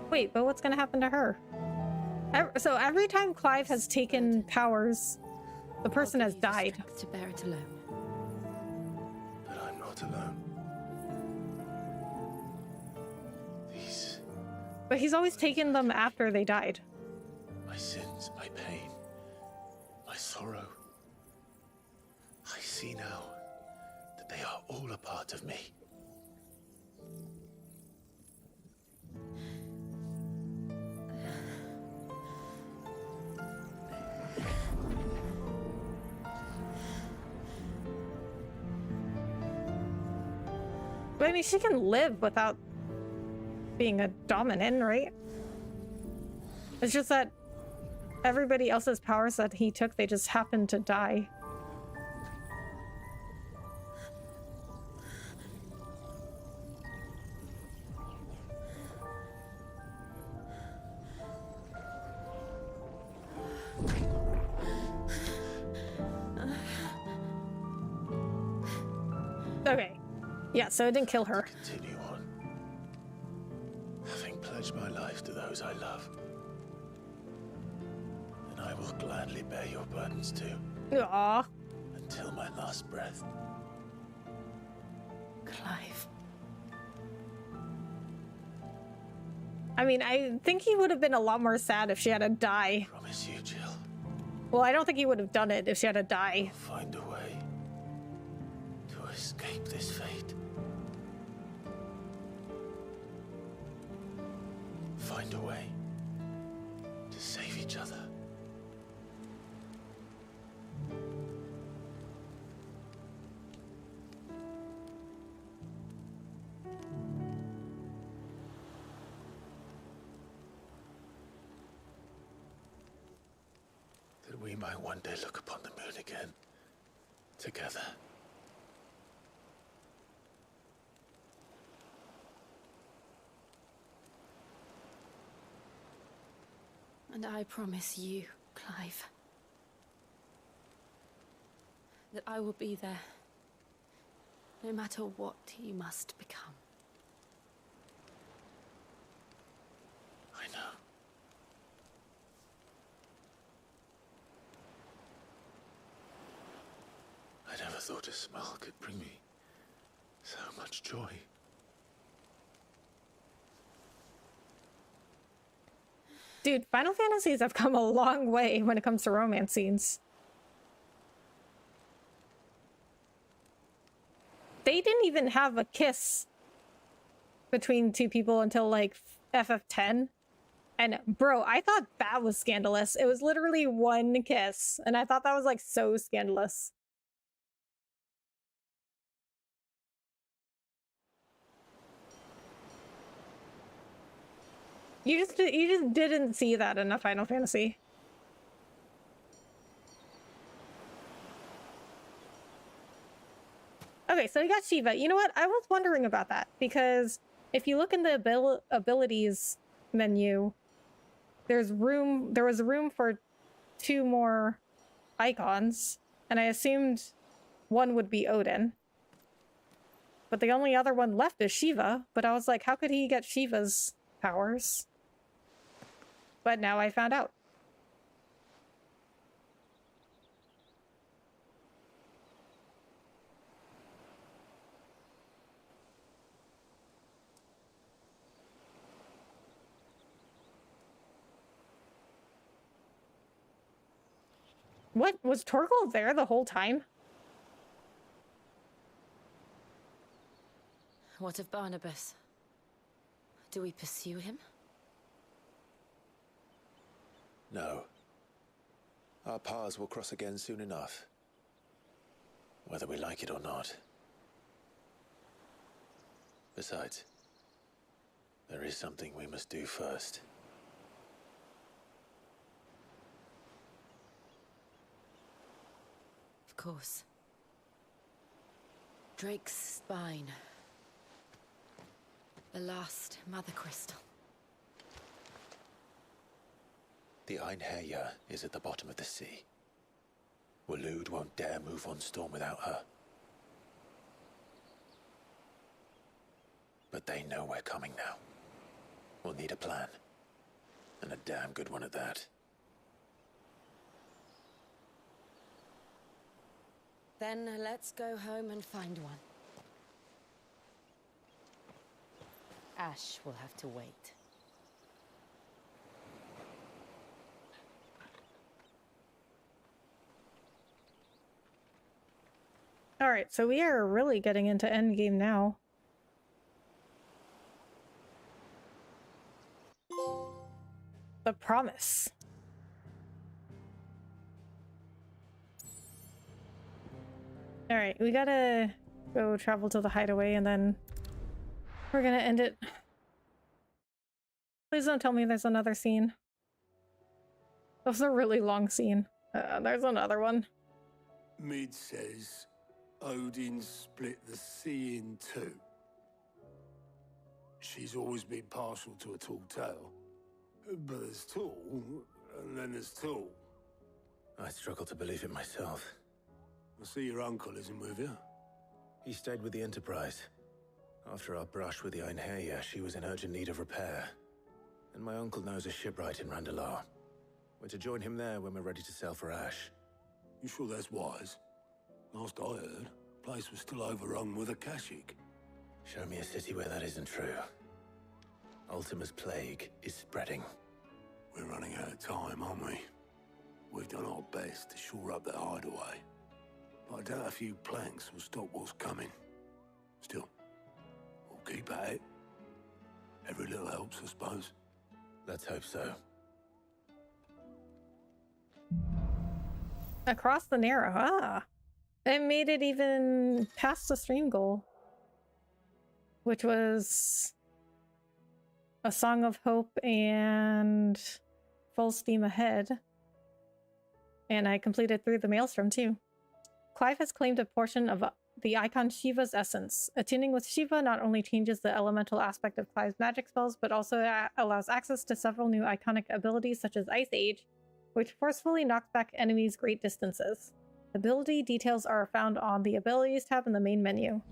Wait, but what's gonna happen to her? So every time Clive has taken powers, the person has died. To bear it alone. But I'm not alone. But he's always taken them after they died. My sins, my pain, my sorrow. I see now that they are all a part of me. But I mean, she can live without being a dominant, right? It's just that everybody else's powers that he took, they just happened to die. Okay. Yeah, so it didn't kill her. Continue on. Having pledged my life to those I love. And I will gladly bear your burdens too. Aww. Until my last breath. Clive. I mean, I think he would have been a lot more sad if she had to die. Promise you, Jill. Well, I don't think he would have done it if she had to die. Find a way to escape this fate. Find a way to save each other. That we might one day look upon the moon again, together. And I promise you, Clive, that I will be there, no matter what you must become. I know. I never thought a smile could bring me so much joy. Dude, Final Fantasies have come a long way when it comes to romance scenes. They didn't even have a kiss between two people until like FF10. And bro, I thought that was scandalous. It was literally one kiss, and I thought that was like so scandalous. You just didn't see that in a Final Fantasy. Okay, so we got Shiva. You know what? I was wondering about that because if you look in the abilities menu, there was room for 2 more icons, and I assumed one would be Odin. But the only other one left is Shiva, but I was like, how could he get Shiva's powers? But now I found out. What? Was Torgal there the whole time? What of Barnabas? Do we pursue him? No. Our paths will cross again soon enough. Whether we like it or not. Besides, there is something we must do first. Of course. Drake's spine. The last mother crystal. The Einherjar is at the bottom of the sea. Waloed won't dare move on Storm without her. But they know we're coming now. We'll need a plan. And a damn good one at that. Then let's go home and find one. Ash will have to wait. Alright, so we are really getting into endgame now. The Promise. Alright, we gotta go travel to the hideaway and then we're gonna end it. Please don't tell me there's another scene. That was a really long scene. There's another one. Mid says Odin split the sea in two. She's always been partial to a tall tale. But there's tall, and then there's tall. I struggle to believe it myself. I see your uncle isn't with you. He stayed with the Enterprise. After our brush with the Einherjar, she was in urgent need of repair. And my uncle knows a shipwright in Randalar. We're to join him there when we're ready to sail for Ash. You sure that's wise? Last I heard, the place was still overrun with Akashic. Show me a city where that isn't true. Ultima's plague is spreading. We're running out of time, aren't we? We've done our best to shore up that hideaway. But I doubt a few planks will stop what's coming. Still, we'll keep at it. Every little helps, I suppose. Let's hope so. Across the Narrow, ah. It made it even past the stream goal. Which was A Song of Hope and Full Steam Ahead. And I completed Through the Maelstrom too. Clive has claimed a portion of the icon Shiva's essence. Attuning with Shiva not only changes the elemental aspect of Clive's magic spells, but also allows access to several new iconic abilities such as Ice Age, which forcefully knocks back enemies great distances. Ability details are found on the Abilities tab in the main menu.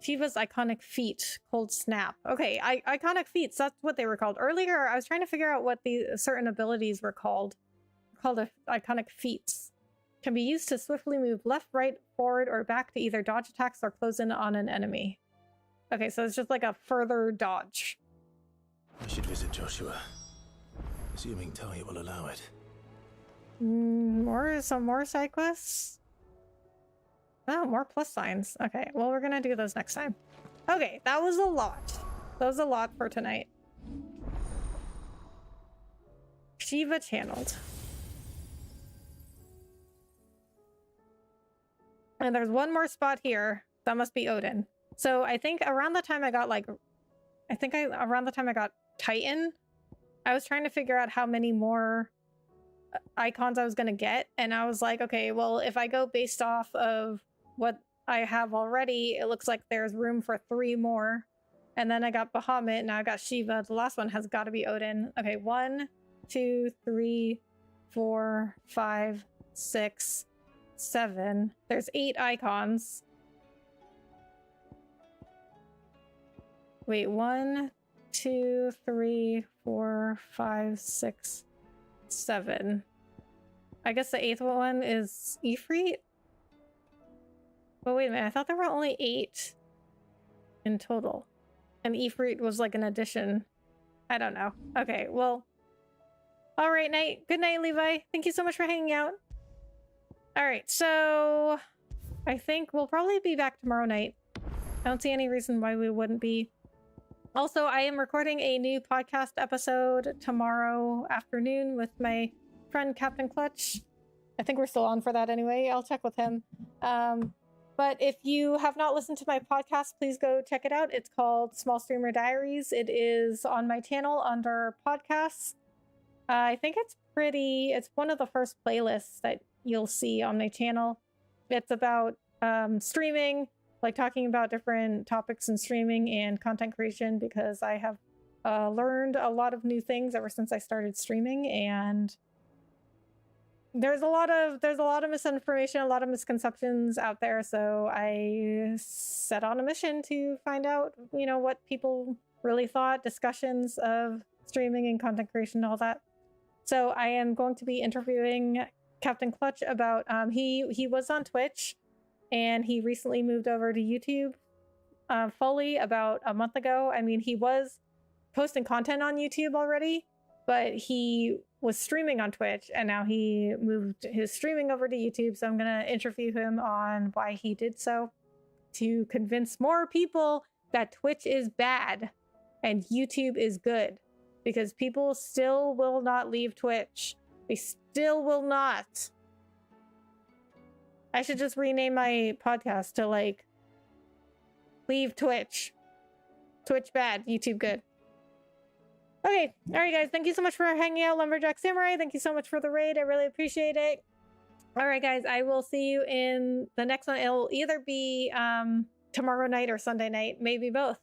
Shiva's iconic feat, Cold Snap. Okay, iconic feats, that's what they were called. Earlier, I was trying to figure out what the certain abilities were called. Iconic feats. Can be used to swiftly move left, right, forward, or back to either dodge attacks or close in on an enemy. Okay, so it's just like a further dodge. I should visit Joshua. Assuming Talia will allow it. Some more side quests? Oh, more plus signs. Okay, well, we're gonna do those next time. Okay, that was a lot. That was a lot for tonight. Shiva channeled. And there's one more spot here. That must be Odin. So I think around the time I got around the time I got Titan, I was trying to figure out how many more icons I was going to get. And I was like, okay, well, if I go based off of what I have already, it looks like there's room for 3 more. And then I got Bahamut, now I got Shiva. The last one has got to be Odin. Okay, 1, 2, 3, 4, 5, 6, 7. There's 8 icons. Wait, 1, 2, 3, 4, 5, 6, 7. I guess the 8th one is Ifrit? But wait a minute, I thought there were only 8 in total. And Ifrit was like an addition. I don't know. Okay, well. Alright, night. Good night, Levi. Thank you so much for hanging out. Alright, so I think we'll probably be back tomorrow night. I don't see any reason why we wouldn't be. Also, I am recording a new podcast episode tomorrow afternoon with my friend Captain Clutch. I think we're still on for that anyway. I'll check with him. But if you have not listened to my podcast, please go check it out. It's called Small Streamer Diaries. It is on my channel under podcasts. I think it's one of the first playlists that you'll see on my channel. It's about streaming, like talking about different topics in streaming and content creation, because I have learned a lot of new things ever since I started streaming, and there's a lot of misinformation, a lot of misconceptions out there. So I set on a mission to find out, what people really thought, discussions of streaming and content creation, and all that. So I am going to be interviewing Captain Clutch about he was on Twitch, and he recently moved over to YouTube fully about a month ago. I mean, he was posting content on YouTube already, but he was streaming on Twitch, and now he moved his streaming over to YouTube. So I'm going to interview him on why he did so, to convince more people that Twitch is bad and YouTube is good, because people still will not leave Twitch. They still will not. I should just rename my podcast to leave Twitch. Twitch bad, YouTube good. Okay, alright guys, thank you so much for hanging out, Lumberjack Samurai. Thank you so much for the raid, I really appreciate it. Alright guys, I will see you in the next one. It'll either be tomorrow night or Sunday night, maybe both.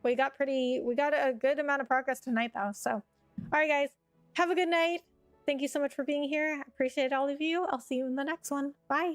We got a good amount of progress tonight though, so. Alright guys, have a good night. Thank you so much for being here. I appreciate all of you. I'll see you in the next one. Bye.